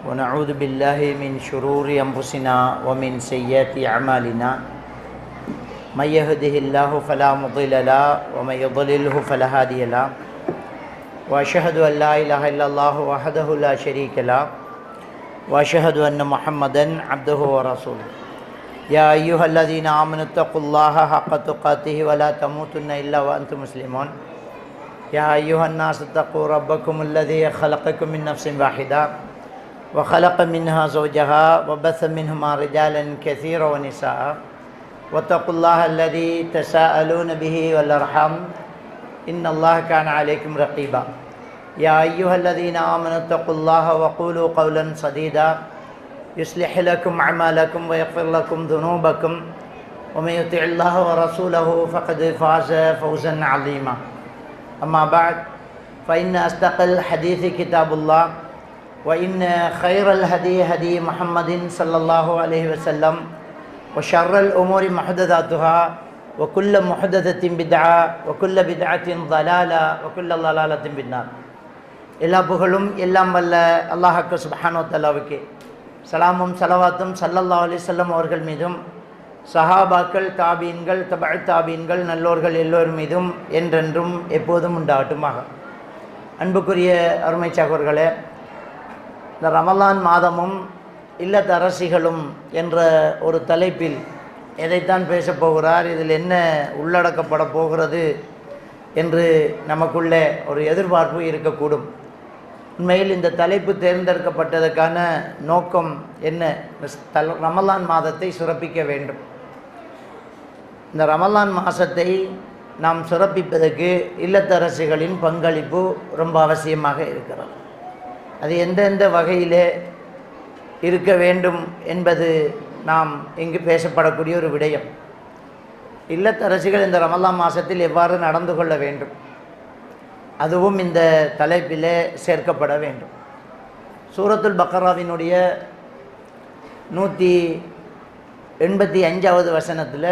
ونعوذ بالله من شرور أنفسنا ومن سيئات أعمالنا من يهده الله فلا مضل له ومن يضلله فلا هادي له وأشهد أن لا إله إلا الله وحده لا شريك له وأشهد أن محمدا عبده ورسوله يا أيها الذين آمنوا اتقوا الله حق تقاته ولا تموتن إلا وأنتم مسلمون يا أيها الناس اتقوا ربكم الذي خلقكم من نفس واحدة وخلق منها زوجها وبث منهما رجالا كثيرا ونساء واتقوا الله الذي تساءلون به والأرحام إن الله كان عليكم رقيبا يا أيها الذين آمنوا اتقوا الله وقولوا قولا سديدا يصلح لكم أعمالكم ويغفر لكم ذنوبكم ومن يطع الله ورسوله فقد فاز فوزا عظيما أما بعد فإن أصدق الحديث كتاب الله وإن خير الهدي هدي محمد صلى الله عليه وسلم وشر الأمور محدثاتها وكل محدثة بدعة وكل بدعة ضلالة وكل ضلالة في النار. எல்லா புகழும் எல்லாம் வல்ல அல்லாஹ்வுக்கு சுப்ஹானஹு வ தஆலாவுக்கு சலாமும் ஸலவாத்தும் ஸல்லல்லாஹு அலைஹி வஸல்லம் அவர்கள் மீதும் சஹாபாக்கள் தாபீன்கள் தபஅ தாபீன்கள் நல்லோர்கள் எல்லோர் மீதும் என்றென்றும் எப்போதும் உண்டாகட்டுமாக. அன்புக்குரிய அருமை சகோதரர்களே, இந்த ரமலான் மாதமும் இல்லத்தரசிகளும் என்ற ஒரு தலைப்பில் எதைத்தான் பேசப் போகிறார், இதில் என்ன உள்ளடக்கப்பட போகிறது என்று நமக்குள்ளே ஒரு எதிர்பார்ப்பு இருக்கக்கூடும். உண்மையில் இந்த தலைப்பு தேர்ந்தெடுக்கப்பட்டதற்கான நோக்கம் என்ன? ரமலான் மாதத்தை சிறப்பிக்க வேண்டும். இந்த ரமலான் மாதத்தை நாம் சிறப்பிப்பதற்கு இல்லத்தரசிகளின் பங்களிப்பு ரொம்ப அவசியமாக இருக்கிறது. அது எந்தெந்த வகையிலே இருக்க வேண்டும் என்பது நாம் இங்கு பேசப்படக்கூடிய ஒரு விடயம். இல்லத்தரசிகள் இந்த ரமலான் மாதத்தில் எவ்வாறு நடந்து கொள்ள வேண்டும், அதுவும் இந்த தலைப்பிலே சேர்க்கப்பட வேண்டும். சூரத்துல் பக்கராவினுடைய 185வது வசனத்தில்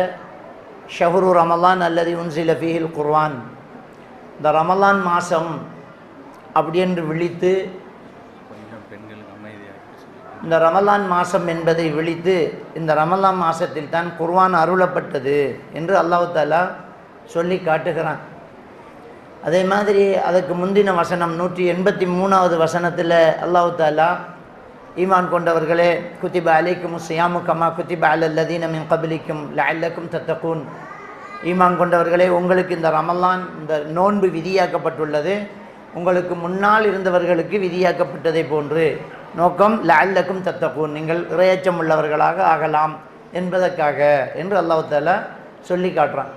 ஷஹ்ரு ரமலான் அல்லதி உன்சில ஃபீஹில் குர்ஆன், இந்த ரமலான் மாதம் அப்படி என்று விழித்து, இந்த ரமலான் மாதம் என்பதை விழித்து இந்த ரமலான் மாதத்தில் தான் குர்ஆன் அருளப்பட்டது என்று அல்லாஹ் தஆலா சொல்லி காட்டுகிறான். அதே மாதிரி அதுக்கு முந்தின வசனம் 183வது வசனத்தில் அல்லாஹ் தஆலா ஈமான் கொண்டவர்களே குத்திப அலைக்குமுஸ் ஸியாமு கமா குத்திப அலல் லதீன மின் கப்லிக்கும் லஅல்லக்கும் தத்தகூன், ஈமான் கொண்டவர்களே உங்களுக்கு இந்த ரமலான் இந்த நோன்பு விதியாக்கப்பட்டுள்ளது, உங்களுக்கு முன்னால் இருந்தவர்களுக்கு விதியாக்கப்பட்டதை போன்று. நோக்கம் லஅல்லக்கும் தத்தகூன், நீங்கள் இறையச்சம் உள்ளவர்களாக ஆகலாம் என்பதற்காக என்று அல்லாஹ் தஆலா சொல்லி காட்டுறான்.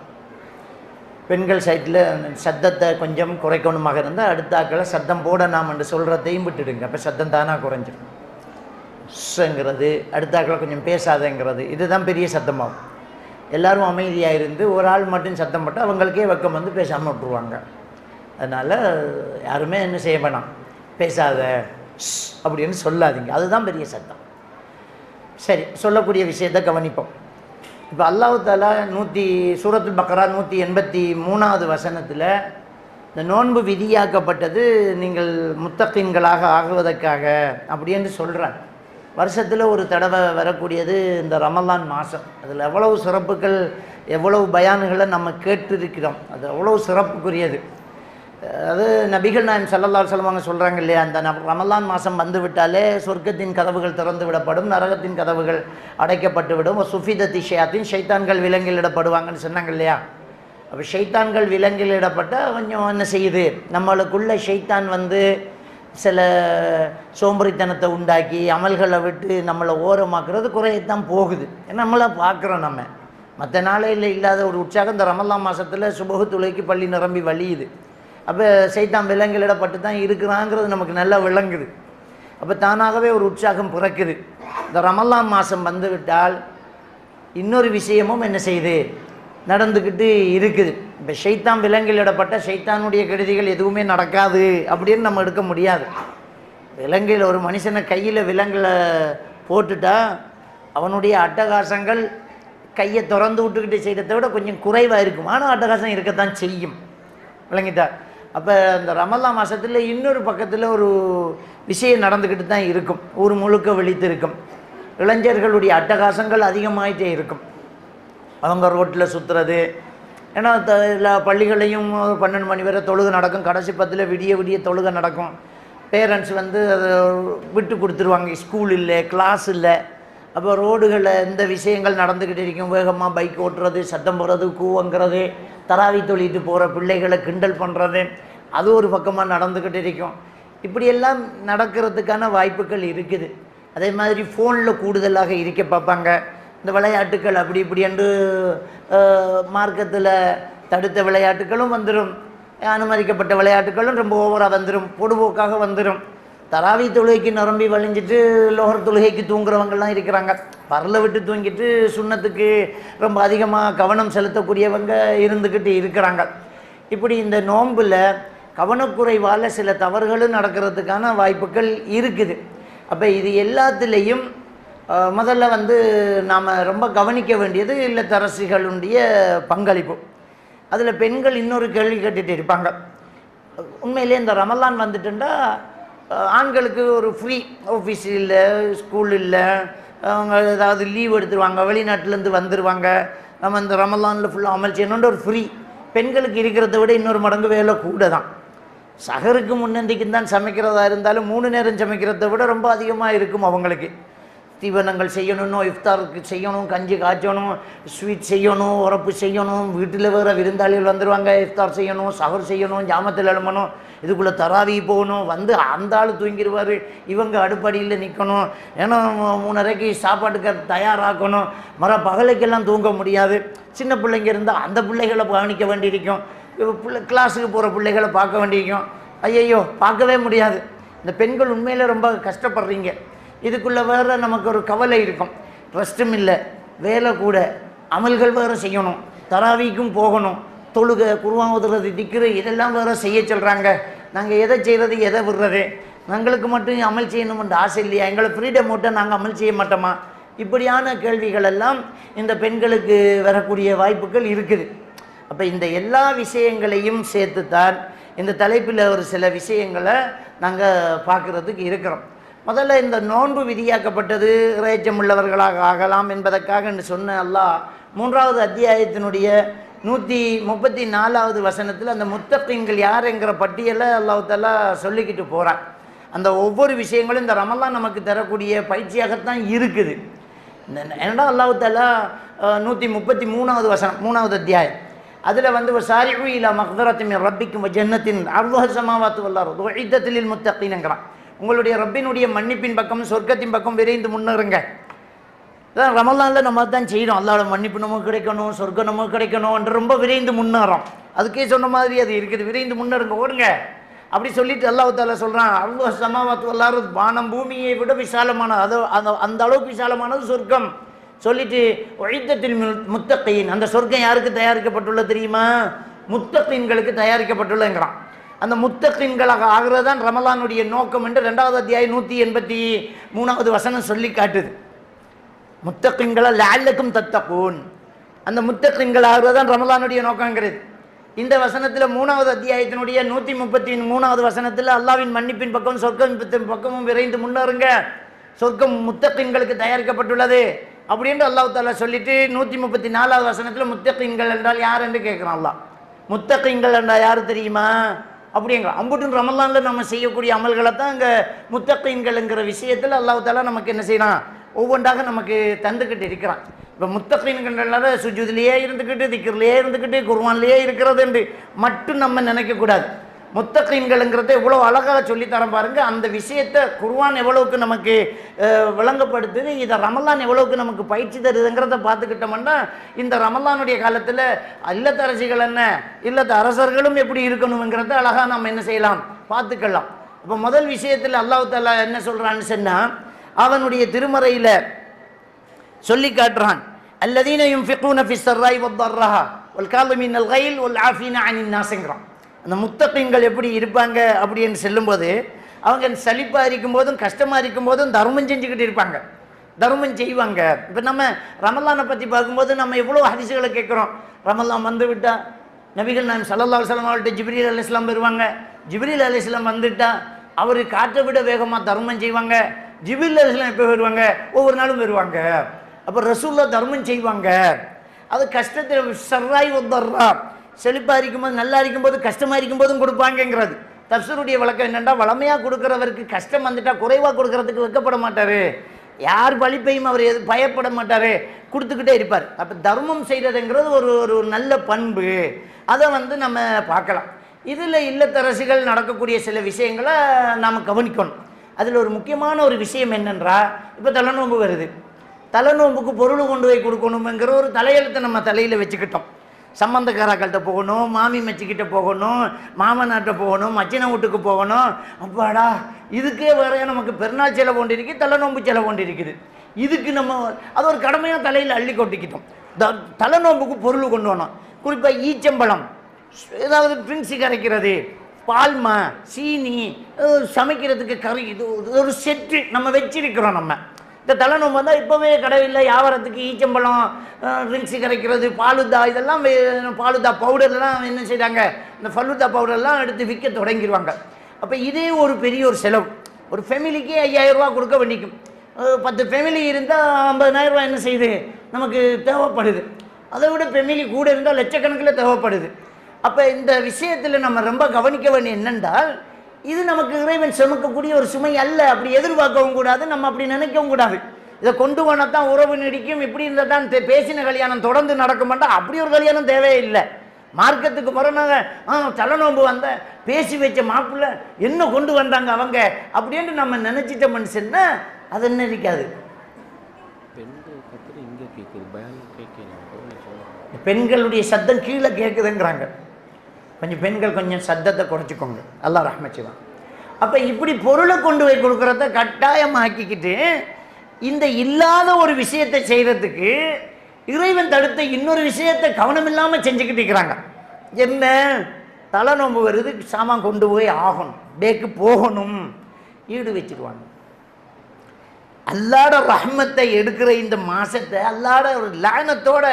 பெண்கள் சைட்டில் சத்தத்தை கொஞ்சம் குறைக்கணுமாக இருந்தால் அடுத்தாக்களை சத்தம் போட நாம் என்று சொல்கிறதையும் விட்டுடுங்க. அப்போ சத்தம் தானாக குறைஞ்சிடும். ங்கிறது அடுத்தாக்களை கொஞ்சம் பேசாதங்கிறது இதுதான் பெரிய சத்தமாகும். எல்லோரும் அமைதியாக இருந்து ஒரு ஆள் மட்டும் சத்தம் போட்டால் அவங்களுக்கே வெக்கம் வந்து பேசாமல் விட்டுருவாங்க. அதனால் யாருமே என்ன செய்ய வேணாம், பேசாத அப்படின்னு சொல்லாதீங்க, அதுதான் பெரிய சத்தம். சரி, சொல்லக்கூடிய விஷயத்தை கவனிப்போம். இப்போ அல்லாஹ் தஆலா சூரத்துல் பக்கரா 183வது வசனத்தில் இந்த நோன்பு விதியாக்கப்பட்டது நீங்கள் முத்தகீன்களாக ஆகுவதற்காக அப்படி என்று சொல்கிறான். வருஷத்தில் ஒரு தடவை வரக்கூடியது இந்த ரமலான் மாதம். அதில் எவ்வளவு சிறப்புகள், எவ்வளவு பயான்களை நம்ம கேட்டிருக்கிறோம். அது எவ்வளவு சிறப்புக்குரியது. அது நபிகள் நாயகம் ஸல்லல்லாஹு அலைஹி வஸல்லம் சொல்கிறாங்க இல்லையா, அந்த ரமலான் மாதம் வந்து விட்டாலே சொர்க்கத்தின் கதவுகள் திறந்து விடப்படும், நரகத்தின் கதவுகள் அடைக்கப்பட்டு விடும், சுஃபிதத்தி ஷயாத்தின் ஷைத்தான்கள் விலங்கிலிடப்படுவாங்கன்னு சொன்னாங்க இல்லையா. அப்போ ஷைத்தான்கள் விலங்கிலிடப்பட்டால் கொஞ்சம் என்ன செய்யுது, நம்மளுக்குள்ள ஷைத்தான் வந்து சில சோம்பரித்தனத்தை உண்டாக்கி அமல்களை விட்டு நம்மளை ஓரமாக்குறது குறையத்தான் போகுது. நம்மளை பார்க்குறோம். நம்ம மற்ற நாளையில் இல்லாத ஒரு உற்சாகம் இந்த ரமலான் மாதத்தில் சுபஹு தொழுகைக்கு பள்ளி நிரம்பி வழியுது. அப்போ சைத்தான் விலங்கிலிடப்பட்டு தான் இருக்கிறாங்கிறது நமக்கு நல்லா விளங்குது. அப்போ தானாகவே ஒரு உற்சாகம் பிறக்குது. இந்த ரமலான் மாதம் வந்து விட்டால் இன்னொரு விஷயமும் என்ன செய்யுது, நடந்துக்கிட்டு இருக்குது. இப்போ ஷைத்தான் விலங்கிலிடப்பட்ட ஷைத்தானுடைய கெடுதிகள் எதுவுமே நடக்காது அப்படின்னு நம்ம எடுக்க முடியாது. விலங்கில் ஒரு மனுஷனை கையில் விலங்கில் போட்டுட்டா அவனுடைய அட்டகாசங்கள் கையை திறந்து விட்டுக்கிட்டு செய்கிறத விட கொஞ்சம் குறைவாக இருக்கும். ஆனால் அட்டகாசம் இருக்கத்தான் செய்யும். விளங்கிட்டா? அப்போ இந்த ரமலான் மாதத்தில் இன்னொரு பக்கத்தில் ஒரு விஷயம் நடந்துக்கிட்டு தான் இருக்கும், ஊர் முழுக்க விழித்து இருக்கும். இளைஞர்களுடைய அட்டகாசங்கள் அதிகமாகிட்டே இருக்கும். அவங்க ரோட்டில் சுற்றுறது, ஏன்னா எல்லா பள்ளிகளையும் 12 மணி வரை தொழுகை நடக்கும், கடைசி 10 விடிய விடிய தொழுகை நடக்கும். பேரண்ட்ஸ் வந்து அதை விட்டு கொடுத்துருவாங்க, ஸ்கூல் இல்லை, கிளாஸ் இல்லை. அப்போ ரோடுகளில் இந்த விஷயங்கள் நடந்துக்கிட்டு இருக்கும். வேகமாக பைக் ஓட்டுறது, சத்தம் போடுறது, கூவங்கிறது, தராவி தொழிட்டு போகிற பிள்ளைகளை கிண்டல் பண்ணுறது, அது ஒரு பக்கமாக நடந்துக்கிட்டு இருக்கும். இப்படியெல்லாம் நடக்கிறதுக்கான வாய்ப்புகள் இருக்குது. அதே மாதிரி ஃபோனில் கூடுதலாக இருக்க பார்ப்பாங்க. இந்த விளையாட்டுக்கள் அப்படி இப்படி என்று மார்க்கத்தில் தடுத்த விளையாட்டுகளும் வந்துடும், அனுமதிக்கப்பட்ட விளையாட்டுகளும் ரொம்ப ஓவராக வந்துடும், பொடுபோக்காக வந்துடும். தராவி தொழுகைக்கு நிரம்பி வழிஞ்சிட்டு லோகர் தொழுகைக்கு தூங்குறவங்கள்லாம் இருக்கிறாங்க. பரல விட்டு தூங்கிட்டு சுண்ணத்துக்கு ரொம்ப அதிகமாக கவனம் செலுத்தக்கூடியவங்க இருந்துக்கிட்டு இருக்கிறாங்க. இப்படி இந்த நோம்பில் கவனக்குறைவால் சில தவறுகளும் நடக்கிறதுக்கான வாய்ப்புகள் இருக்குது. அப்போ இது எல்லாத்துலேயும் முதல்ல வந்து நாம் ரொம்ப கவனிக்க வேண்டியது இல்லத்தரசிகளுடைய பங்களிப்பு. அதில் பெண்கள் இன்னொரு கேள்வி கேட்டுட்டு இருப்பாங்க. உண்மையிலே இந்த ரமலான் வந்துட்டுண்டா ஆண்களுக்கு ஒரு ஃப்ரீ, ஆஃபீஸ் இல்லை, ஸ்கூல் இல்லை, அவங்க ஏதாவது லீவ் எடுத்துருவாங்க, வெளிநாட்டிலேருந்து வந்துடுவாங்க, நம்ம இந்த ரமலானில் ஃபுல்லாக அமல் செய்யணுன்ற ஒரு ஃப்ரீ. பெண்களுக்கு இருக்கிறத விட இன்னொரு மடங்கு வேலை கூட தான். சகருக்கு முன்னந்திக்கு தான் சமைக்கிறதா இருந்தாலும் 3 நேரம் சமைக்கிறத விட ரொம்ப அதிகமாக இருக்கும் அவங்களுக்கு. தீவனங்கள் செய்யணும், இஃப்தாருக்கு செய்யணும், கஞ்சி காய்ச்சணும், ஸ்வீட் செய்யணும், உரப்பு செய்யணும், வீட்டில் வேறு விருந்தாளிகள் வந்துடுவாங்க, இஃப்தார் செய்யணும், சகர் செய்யணும், ஜாமத்தில் எழுமணும், இதுக்குள்ளே தராவி போகணும், வந்து அந்த ஆள் தூங்கிடுவார், இவங்க அடுப்படியில் நிற்கணும், ஏன்னா 3:30க்கு சாப்பாட்டுக்கு தயாராக்கணும், பகலைக்கெல்லாம் தூங்க முடியாது. சின்ன பிள்ளைங்க இருந்தால் அந்த பிள்ளைகளை கவனிக்க வேண்டியிருக்கும், கிளாஸுக்கு போகிற பிள்ளைகளை பார்க்க வேண்டியிருக்கும். ஐயையோ பார்க்கவே முடியாது. இந்த பெண்கள் உண்மையில் ரொம்ப கஷ்டப்படுறீங்க. இதுக்குள்ளே வேறு நமக்கு ஒரு கவலை இருக்கும், ரெஸ்ட்டும் இல்லை, வேலை கூட, அமல்கள் வேறு செய்யணும், தராவிக்கும் போகணும், தொழுகை, குர்ஆன் ஓதுறது, திக்ரு, இதெல்லாம் வேறு செய்ய சொல்கிறாங்க. நாங்கள் எதை செய்கிறது, எதை விடுறது, எங்களுக்கு மட்டும் அமல் செய்யணும்ன்ற ஆசை இல்லையா, எங்களை ஃப்ரீடம் மட்டும் நாங்கள் அமல் செய்ய மாட்டோமா? இப்படியான கேள்விகள் எல்லாம் இந்த பெண்களுக்கு வரக்கூடிய வாய்ப்புகள் இருக்குது. அப்போ இந்த எல்லா விஷயங்களையும் சேர்த்துத்தான் இந்த தலைப்பில் ஒரு சில விஷயங்களை நாங்கள் பார்க்குறதுக்கு இருக்கிறோம். முதல்ல இந்த நோன்பு விதியாக்கப்பட்டது இறைச்சம் உள்ளவர்களாக ஆகலாம் என்பதற்காக என்று சொன்ன அல்லாஹ் 3வது அத்தியாயத்தினுடைய 134வது வசனத்தில் அந்த முத்தகீன்கள் யார் என்கிற பட்டியலை அல்லாஹ் தஆலா சொல்லிக்கிட்டு போகிறான். அந்த ஒவ்வொரு விஷயங்களும் இந்த ரமலான் நமக்கு தரக்கூடிய பயிற்சியாகத்தான் இருக்குது. ஏன்னா அல்லாஹ் தஆலா 133வது வசனம் 3வது அத்தியாயம் அதில் வந்து சாரிஉ இலா மக்ஃபிரத்தின் மின் ரப்பிக்கும் வ ஜன்னத்தின் அர்துஹா ஸமாவாத்து வல் அர்து உஇத்தத் லில் முத்தகீன்ங்கிறான். உங்களுடைய ரப்பினுடைய மன்னிப்பின் பக்கம், சொர்க்கத்தின் பக்கம் விரைந்து முன்னேறுங்க. அதான் ரமலானில் நம்ம தான் செய்யணும், அல்லாஹ்வோட மன்னிப்பு நமக்கு கிடைக்கணும், சொர்க்கம் நமக்கு கிடைக்கணும் என்று ரொம்ப விரைந்து முன்னேறோம். அதுக்கே சொன்ன மாதிரி அது இருக்குது, விரைந்து முன்னேறுங்க, ஓடுங்க அப்படி சொல்லிட்டு அல்லாஹ் தஆலா சொல்கிறான், அர்துஹா ஸமாவாத்து வல் அர்து, வானம் பூமியை விட விசாலமானது, அது அந்த அளவுக்கு விசாலமானது சொர்க்கம். சொல்லிட்டு உஇத்தத்தில் முத்தகீன், அந்த சொர்க்கம் யாருக்கு தயாரிக்கப்பட்டுள்ளது தெரியுமா? முத்தகீன்களுக்கு தயாரிக்கப்பட்டுள்ளதுங்கிறான். அந்த முத்தகீன்களாக ஆகிறது தான் ரமலானுடைய நோக்கம் என்று 2வது அத்தியாயம் 183வது வசனம் சொல்லி காட்டுது. முத்தகீன்கள லஅல்லக்கும் தத்தகூன், அந்த முத்தகீன்கள் ஆகிறது தான் ரமலானுடைய நோக்கங்கிறது. இந்த வசனத்தில் 3வது அத்தியாயத்தினுடைய 133வது வசனத்தில் அல்லாஹ்வின் மன்னிப்பின் பக்கம், சொர்க்கத்தின் பக்கமும் விரைந்து முன்னேறுங்க, சொர்க்கம் முத்தகீன்களுக்கு தயாரிக்கப்பட்டுள்ளது அப்படின்னு அல்லாஹ் தஆலா சொல்லிட்டு 134வது வசனத்தில் முத்தகீன்கள் என்றால் யார் என்று கேட்குறான் அல்லாஹ். முத்தகீன்கள் என்றால் யார் தெரியுமா அப்படிங்கிற அம்புட்டு ரமலானில் நம்ம செய்யக்கூடிய அமல்களை தான் இங்கே முத்தகீன்கள்ங்கிற விஷயத்தில் அல்லாஹ் தஆலா நமக்கு என்ன செய்யலாம், ஒவ்வொன்றாக நமக்கு தந்துக்கிட்டு இருக்கிறான். இப்போ முத்தகீன்கள்னால சுஜூதிலேயே இருந்துக்கிட்டு, திக்ர்லேயே இருந்துக்கிட்டு, குர்ஆன்லேயே இருக்கிறது என்று மட்டும் நம்ம நினைக்கக்கூடாது. முத்தகீன்கள்ங்கிறத எவ்வளோ அழகாக சொல்லித்தரம் பாருங்க. அந்த விஷயத்தை குர்ஆன் எவ்வளவுக்கு நமக்கு விளங்கப்படுத்துது, இதை ரமலான் எவ்வளவுக்கு நமக்கு பயிற்சி தருதுங்கிறத பார்த்துக்கிட்டோம்னா இந்த ரமலானுடைய காலத்தில் இல்லத்தரசிகள் என்ன, இல்லத்த அரசர்களும் எப்படி இருக்கணுங்கிறத அழகாக நம்ம என்ன செய்யலாம், பார்த்துக்கலாம். இப்போ முதல் விஷயத்தில் அல்லாஹ் தஆலா என்ன சொல்கிறான்னு சொன்னால், அவனுடைய திருமறையில் சொல்லி காட்டுறான், அல்லதீன யுன்ஃபிகூன ஃபிஸ் ஸர்ராஇ வத்-தர்ரா வல் காலிமீனல் கைல் வல் ஆஃபீன அனின் நாஸ்ங்கிறான். அந்த முத்தகீன்கள் எப்படி இருப்பாங்க அப்படின்னு சொல்லும்போது, அவங்க சலிப்பாக இருக்கும்போதும் கஷ்டமாக இருக்கும்போதும் தர்மம் செஞ்சுக்கிட்டு இருப்பாங்க, தர்மம் செய்வாங்க. இப்போ நம்ம ரமலானை பற்றி பார்க்கும்போது நம்ம எவ்வளோ ஹதீஸ்களை கேட்குறோம். ரமலான் வந்து விட்டால் நபிகள் நாயகம் ஸல்லல்லாஹு அலைஹி வஸல்லம் அவர்கிட்ட ஜிப்ரீல் அலைஹிஸ்ஸலாம் வருவாங்க. ஜிப்ரீல் அலைஹிஸ்ஸலாம் வந்துட்டா அவர் காற்றை விட வேகமாக தர்மம் செய்வாங்க. ஜிப்ரீல் அலைஹிஸ்ஸலாம் எப்போ வருவாங்க? ஒவ்வொரு நாளும் வருவாங்க. அப்போ ரசூலுல்லாஹ் தர்மம் செய்வாங்க. அது கஷ்டத்தில் சர்ராய் ஒத்தர்ரா, செழிப்பாக இருக்கும்போது நல்லா இருக்கும்போது கஷ்டமாக இருக்கும்போதும் கொடுப்பாங்கங்கிறது தஃப்ஸீருடைய வழக்கம். என்னென்னா, வளமையாக கொடுக்குறவருக்கு கஷ்டம் வந்துட்டால் குறைவாக கொடுக்கறதுக்கு வைக்கப்பட மாட்டார். யார் பழிப்பையும் அவர் பயப்பட மாட்டார், கொடுத்துக்கிட்டே இருப்பார். அப்போ தர்மம் செய்கிறதுங்கிறது ஒரு நல்ல பண்பு. அதை நம்ம பார்க்கலாம். இதில் இல்லத்தரசிகள் நடக்கக்கூடிய சில விஷயங்களை நாம் கவனிக்கணும். அதில் ஒரு முக்கியமான ஒரு விஷயம் என்னென்றா, இப்போ தலைநோம்பு வருது. தலைநோம்புக்கு பொருள் கொண்டு போய் கொடுக்கணுங்கிற ஒரு தலையெழுத்தை நம்ம தலையில் வச்சுக்கிட்டோம். சம்பந்தக்காராக்கள்கிட்ட போகணும், மாமி மச்சிக்கிட்ட போகணும், மாமனாட்ட போகணும், மச்சின வீட்டுக்கு போகணும். அப்பாடா, இதுக்கே வேற நமக்கு பெருநாள் செலவு கொண்டு இருக்குது, தலைநோம்பு செலவு கொண்டு இருக்குது. இதுக்கு நம்ம அது ஒரு கடமையாக தலையில் அள்ளி கொட்டிக்கிட்டோம். தலைநோம்புக்கு பொருள் கொண்டு வரணும். குறிப்பாக ஈச்சம்பழம், ஏதாவது ட்ரிங்க்ஸு கரைக்கிறது, பால்மா, சீனி, சமைக்கிறதுக்கு கறி, இது ஒரு செட்டு நம்ம வச்சிருக்கிறோம். நம்ம இந்த தலைநோம்பு வந்தால் இப்போவே கடையில் வியாபாரத்துக்கு ஈச்சம்பழம், ட்ரிங்க்ஸு கரைக்கிறது, பாலுதா, இதெல்லாம் பாலுதா பவுடர்லாம் என்ன செய்கிறாங்க, இந்த ஃபலுதா பவுடர்லாம் எடுத்து விற்க தொடங்கிடுவாங்க. அப்போ இதே ஒரு பெரிய ஒரு செலவு. ஒரு ஃபேமிலிக்கு 5000 ரூபா கொடுக்க வேண்டிக்கும். 10 ஃபேமிலி இருந்தால் 50,000 ரூபா என்ன செய்யுது, நமக்கு தேவைப்படுது. அதை விட ஃபேமிலி கூட இருந்தால் லட்சக்கணக்கில் தேவைப்படுது. அப்போ இந்த விஷயத்தில் நம்ம ரொம்ப கவனிக்க வேண்டிய என்னென்றால், இது நமக்கு இறைவன் சுமக்கக்கூடிய ஒரு சுமை அல்ல. அப்படி எதிர்பார்க்கவும் கூடாது, நம்ம அப்படி நினைக்கவும் கூடாது. இதை கொண்டு போனால் தான் உறவு நீடிக்கும், இப்படி இருந்தால் தான் பேசின கல்யாணம் தொடர்ந்து நடக்க மாட்டோம். அப்படி ஒரு கல்யாணம் தேவையில்லை. மார்க்கத்துக்கு பிறனாக தலைநோம்பு வந்த பேசி வச்ச மாப்பிள்ளை என்ன கொண்டு வந்தாங்க அவங்க அப்படின்ட்டு நம்ம நினச்சிட்ட மனுஷன்னா அது என்ன இருக்காது. பெண்களுடைய சத்தம் கீழே கேட்குதுங்கிறாங்க. கொஞ்சம் பெண்கள் கொஞ்சம் சத்தத்தை குறைச்சிக்கோங்க, அல்லாஹ் ரஹ்மத் செய்வான். அப்போ இப்படி பொருளை கொண்டு போய் கொடுக்குறத கட்டாயமாக்கிக்கிட்டு இந்த இல்லாத ஒரு விஷயத்தை செய்கிறதுக்கு இறைவன் தடுத்த இன்னொரு விஷயத்தை கவனம் இல்லாமல் செஞ்சுக்கிட்டு இருக்கிறாங்க. என்ன, தலைநோம்பு வருது, சாமான் கொண்டு போய் ஆகணும், டேக்கு போகணும், ஈடு வச்சுருவாங்க. அல்லாட ரஹ்மத்தை எடுக்கிற இந்த மாசத்தை அல்லாட ஒரு லானத்தோட,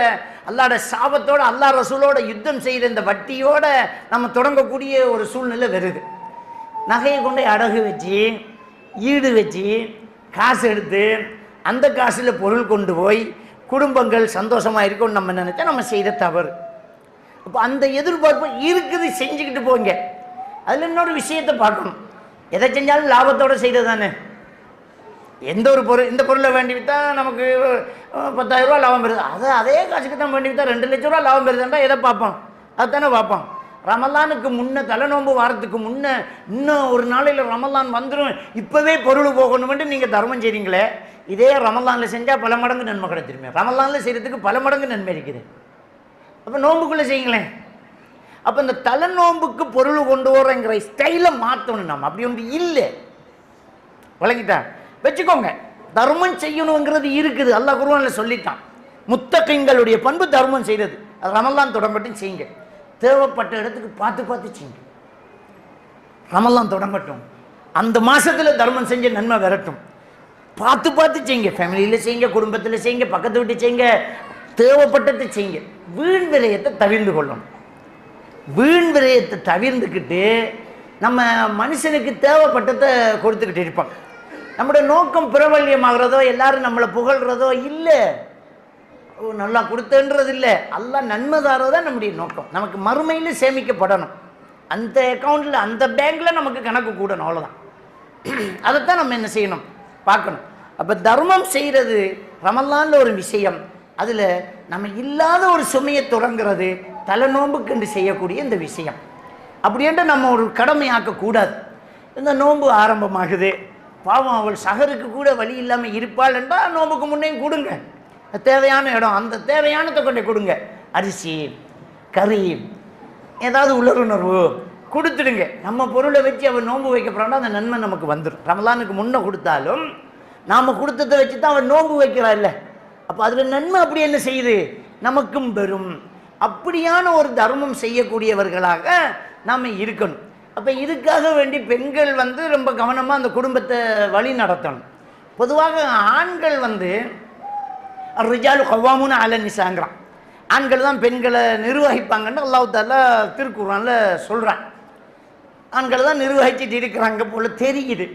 அல்லாட சாபத்தோட, அல்லா ரசூலோட யுத்தம் செய்கிற இந்த வட்டியோட நம்ம தொடங்கக்கூடிய ஒரு சூழ்நிலை வருது. நகையை கொண்டு அடகு வச்சு, ஈடு வச்சு, காசு எடுத்து அந்த காசில் பொருள் கொண்டு போய் குடும்பங்கள் சந்தோஷமாக இருக்கும்னு நம்ம நினச்சா நம்ம செய்கிற தவறு. அப்போ அந்த எதிர்பார்ப்பு இருக்குது, செஞ்சுக்கிட்டு போங்க. அதில் இன்னொரு விஷயத்தை பார்க்கணும். எதை செஞ்சாலும் லாபத்தோடு செய்கிறது தானே. எந்த ஒரு பொருள், இந்த பொருளை வேண்டி விற்றா நமக்கு 10,000 ரூபா லாபம் பெறுது, அதே காசுக்கு தான் வேண்டி விற்றா 2 லட்ச ரூபா லாபம் பெறுதுன்றா எதை பார்ப்போம்? அதுதானே பார்ப்போம். ரமலானுக்கு முன்னே, தலைநோம்பு வாரத்துக்கு முன்னே, இன்னும் ஒரு நாளையில் ரமலான் வந்துடும், இப்போவே பொருள் போகணுமென்ட்டு நீங்கள் தர்மம் செய்கிறீங்களே, இதே ரமலானில் செஞ்சால் பல மடங்கு நன்மை கிடைச்சிருமே. ரமலானில் செய்கிறதுக்கு பல மடங்கு நன்மை இருக்குது. அப்போ நோம்புக்குள்ளே செய்யுங்களேன். அப்போ இந்த தலைநோம்புக்கு பொருள் கொண்டு வரங்கிற ஸ்டைலை மாற்றணும். நம்ம அப்படி ஒன்று இல்லை, வழங்கிட்டா வச்சுக்கோங்க. தர்மம் செய்யணுங்கிறது இருக்குது, அல்லாஹ் குர்ஆனில் சொல்லிட்டான். முத்தகீன்களுடைய பண்பு தர்மம் செய்கிறது. அது ரமலான் தொடங்கட்டும் செய்யுங்க, தேவைப்பட்ட இடத்துக்கு பார்த்து பார்த்து செய்யுங்க. ரமலான் தொடங்கட்டும், அந்த மாதத்தில் தர்மம் செஞ்ச நன்மை வரட்டும், பார்த்து பார்த்து செய்யுங்க. ஃபேமிலியில் செய்யுங்க, குடும்பத்தில் செய்யுங்க, பக்கத்து விட்டு செய்யுங்க, தேவைப்பட்டதை செய்யுங்க. வீண் விரயத்தை தவிர்ந்து கொள்ளணும். வீண் விரயத்தை தவிர்ந்துக்கிட்டு நம்ம மனுஷனுக்கு தேவைப்பட்டதை கொடுத்துக்கிட்டு இருப்பாங்க. நம்முடைய நோக்கம் பிரபல்யமாகிறதோ, எல்லாரும் நம்மளை புகழ்கிறதோ இல்லை, நல்லா கொடுத்தன்றது இல்லை. அல்லாஹ் நன்மை தாரதான் நம்முடைய நோக்கம். நமக்கு மறுமையில் சேமிக்கப்படணும். அந்த அக்கௌண்ட்டில், அந்த பேங்க்கில் நமக்கு கணக்கு கூடணும், அவ்வளோதான். அதைத்தான் நம்ம என்ன செய்யணும், பார்க்கணும். அப்போ தர்மம் செய்கிறது ரமலானில் ஒரு விஷயம். அதில் நம்ம இல்லாத ஒரு சுமையை தொடங்குறது தலைநோம்புக்கு செய்யக்கூடிய இந்த விஷயம். அப்படின்ட்டு நம்ம ஒரு கடமையாக்கக்கூடாது. இந்த நோன்பு ஆரம்பமாகுது, பாவம் அவள் சகருக்கு கூட வழி இல்லாமல் இருப்பாள் என்றால் நோம்புக்கு முன்னையும் கொடுங்க. தேவையான இடம், அந்த தேவையானதை கொண்டே கொடுங்க. அரிசி, கறி, ஏதாவது உணர்வு கொடுத்துடுங்க. நம்ம பொருளை வச்சு அவன் நோன்பு வைக்க போகிறான்னா அந்த நன்மை நமக்கு வந்துடும். ரமலானுக்கு முன்னே கொடுத்தாலும் நாம் கொடுத்ததை வச்சு தான் அவன் நோன்பு வைக்கிறா இல்லை. அப்போ அதில் நன்மை அப்படி என்ன செய்யுது, நமக்கும் பெறும். அப்படியான ஒரு தர்மம் செய்யக்கூடியவர்களாக நாம் இருக்கணும். அப்போ இதுக்காக வேண்டி பெண்கள் ரொம்ப கவனமாக அந்த குடும்பத்தை வழி நடத்தணும். பொதுவாக ஆண்கள் ரிஜாலு கவ்வாமுன்னு அல நிசாங்கிறான். ஆண்கள் தான் பெண்களை நிர்வகிப்பாங்கன்னு அல்லாஹ் தஆலா திருக்குர்ஆன்ல சொல்கிறான். ஆண்கள் தான் நிர்வகிச்சுட்டு இருக்கிறாங்க போல தெரியுது.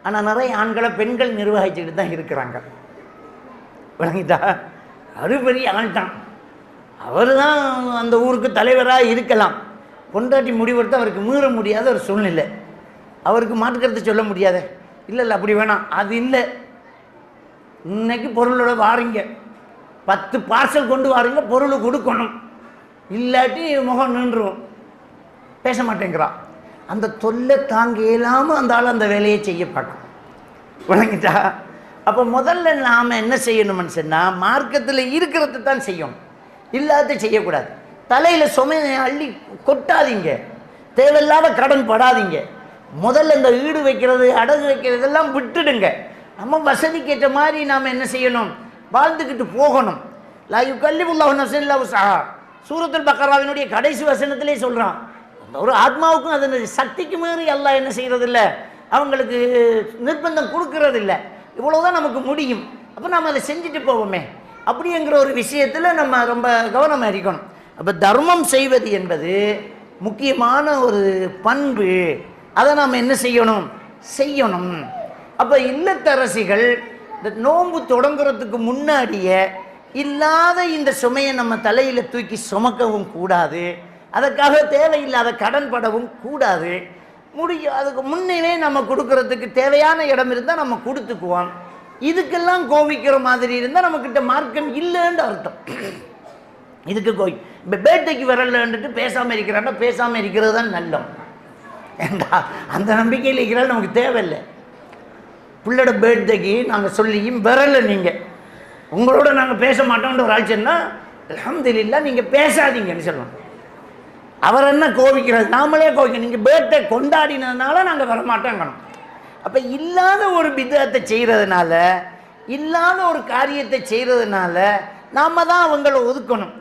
ஆனால் நிறைய ஆண்களை பெண்கள் நிர்வகிச்சுட்டு தான் இருக்கிறாங்க. விளங்கிட்டா? அது பெரிய ஆள் தான், அவர் தான் அந்த ஊருக்கு தலைவராக இருக்கலாம். பொண்டாட்டி முடிவெடுத்து அவருக்கு மீற முடியாத ஒரு சூழ்நிலை, அவருக்கு மாற்றுக்கருத்து சொல்ல முடியாத. இல்லை இல்லை அப்படி வேணாம், அது இல்லை. இன்னைக்கு பொருளோட வாரீங்க, 10 பார்சல் கொண்டு வாரீங்க, பொருள் கொடுக்கணும், இல்லாட்டி முகம் நின்றுவோம், பேச மாட்டேங்கிறான். அந்த தொல்லை தாங்க இயலாமல் அந்த ஆள் அந்த வேலையை செய்ய பார்க்கும். விளங்கிட்டா? அப்போ முதல்ல நாம் என்ன செய்யணும்னு சொன்னால், மார்க்கத்தில் இருக்கிறது தான் செய்யணும், இல்லாத செய்யக்கூடாது. தலையில் சுமையை அள்ளி கொட்டாதீங்க, தேவையில்லாத கடன் படாதீங்க. முதல்ல இந்த ஈடு வைக்கிறது அடகு வைக்கிறதெல்லாம் விட்டுடுங்க. நம்ம வசதிக்கு ஏற்ற மாதிரி நாம் என்ன செய்யணும், வாழ்ந்துக்கிட்டு போகணும். லா யுகல்லிஃபுல்லாஹு நஃப்ஸன் இல்லா வஸ்ஸஹா, சூரத்துல் பக்கராவினுடைய கடைசி வசனத்திலே சொல்கிறான். ஒரு ஆத்மாவுக்கும் அதனுடைய சக்திக்கு மீறி அல்லாஹ் என்ன செய்கிறதில்ல, அவங்களுக்கு நிர்பந்தம் கொடுக்கறதில்லை. இவ்வளோதான் நமக்கு முடியும், அப்போ நம்ம அதை செஞ்சுட்டு போவோமே அப்படிங்கிற ஒரு விஷயத்தில் நம்ம ரொம்ப கவனமாக இருக்கணும். அப்போ தர்மம் செய்வது என்பது முக்கியமான ஒரு பண்பு, அதை நாம் என்ன செய்யணும், செய்யணும். அப்போ இல்லத்தரசிகள் இந்த நோன்பு தொடங்குறதுக்கு முன்னாடியே இல்லாத இந்த சுமையை நம்ம தலையில் தூக்கி சுமக்கவும் கூடாது, அதுக்காக தேவையில்லாத கடன் படவும் கூடாது. அதுக்கு முன்னே நம்ம கொடுக்கறதுக்கு தேவையான இடம் இருந்தால் நம்ம கொடுத்துக்குவோம். இதுக்கெல்லாம் கோவிக்கிற மாதிரி இருந்தால் நம்மக்கிட்ட மார்க்கம் இல்லைன்னு அர்த்தம். இதுக்கு இப்போ பேட்டைக்கு வரலன்ட்டு பேசாமல் இருக்கிறான்னா பேசாமல் இருக்கிறது தான் நல்லம். ஏண்டா அந்த நம்பிக்கையில் இருக்கிறால் நமக்கு தேவையில்லை. பிள்ளோட பேர்த்டேக்கு நாங்கள் சொல்லியும் வரலை, நீங்கள் உங்களோட நாங்கள் பேச மாட்டோம்ன்ற ஒரு ஆள் சொன்னால் அல்ஹம்துலில்லாஹ் நீங்கள் பேசாதீங்கன்னு சொல்லணும். அவர் என்ன கோவிக்கிறது, நாமளே கோவிக்க, நீங்கள் பேர்த்டே கொண்டாடினதுனால நாங்கள் வரமாட்டோங்கணும். அப்போ இல்லாத ஒரு பிதத்தை செய்கிறதுனால, இல்லாத ஒரு காரியத்தை செய்கிறதுனால நாம் தான் அவங்கள ஒதுக்கணும்.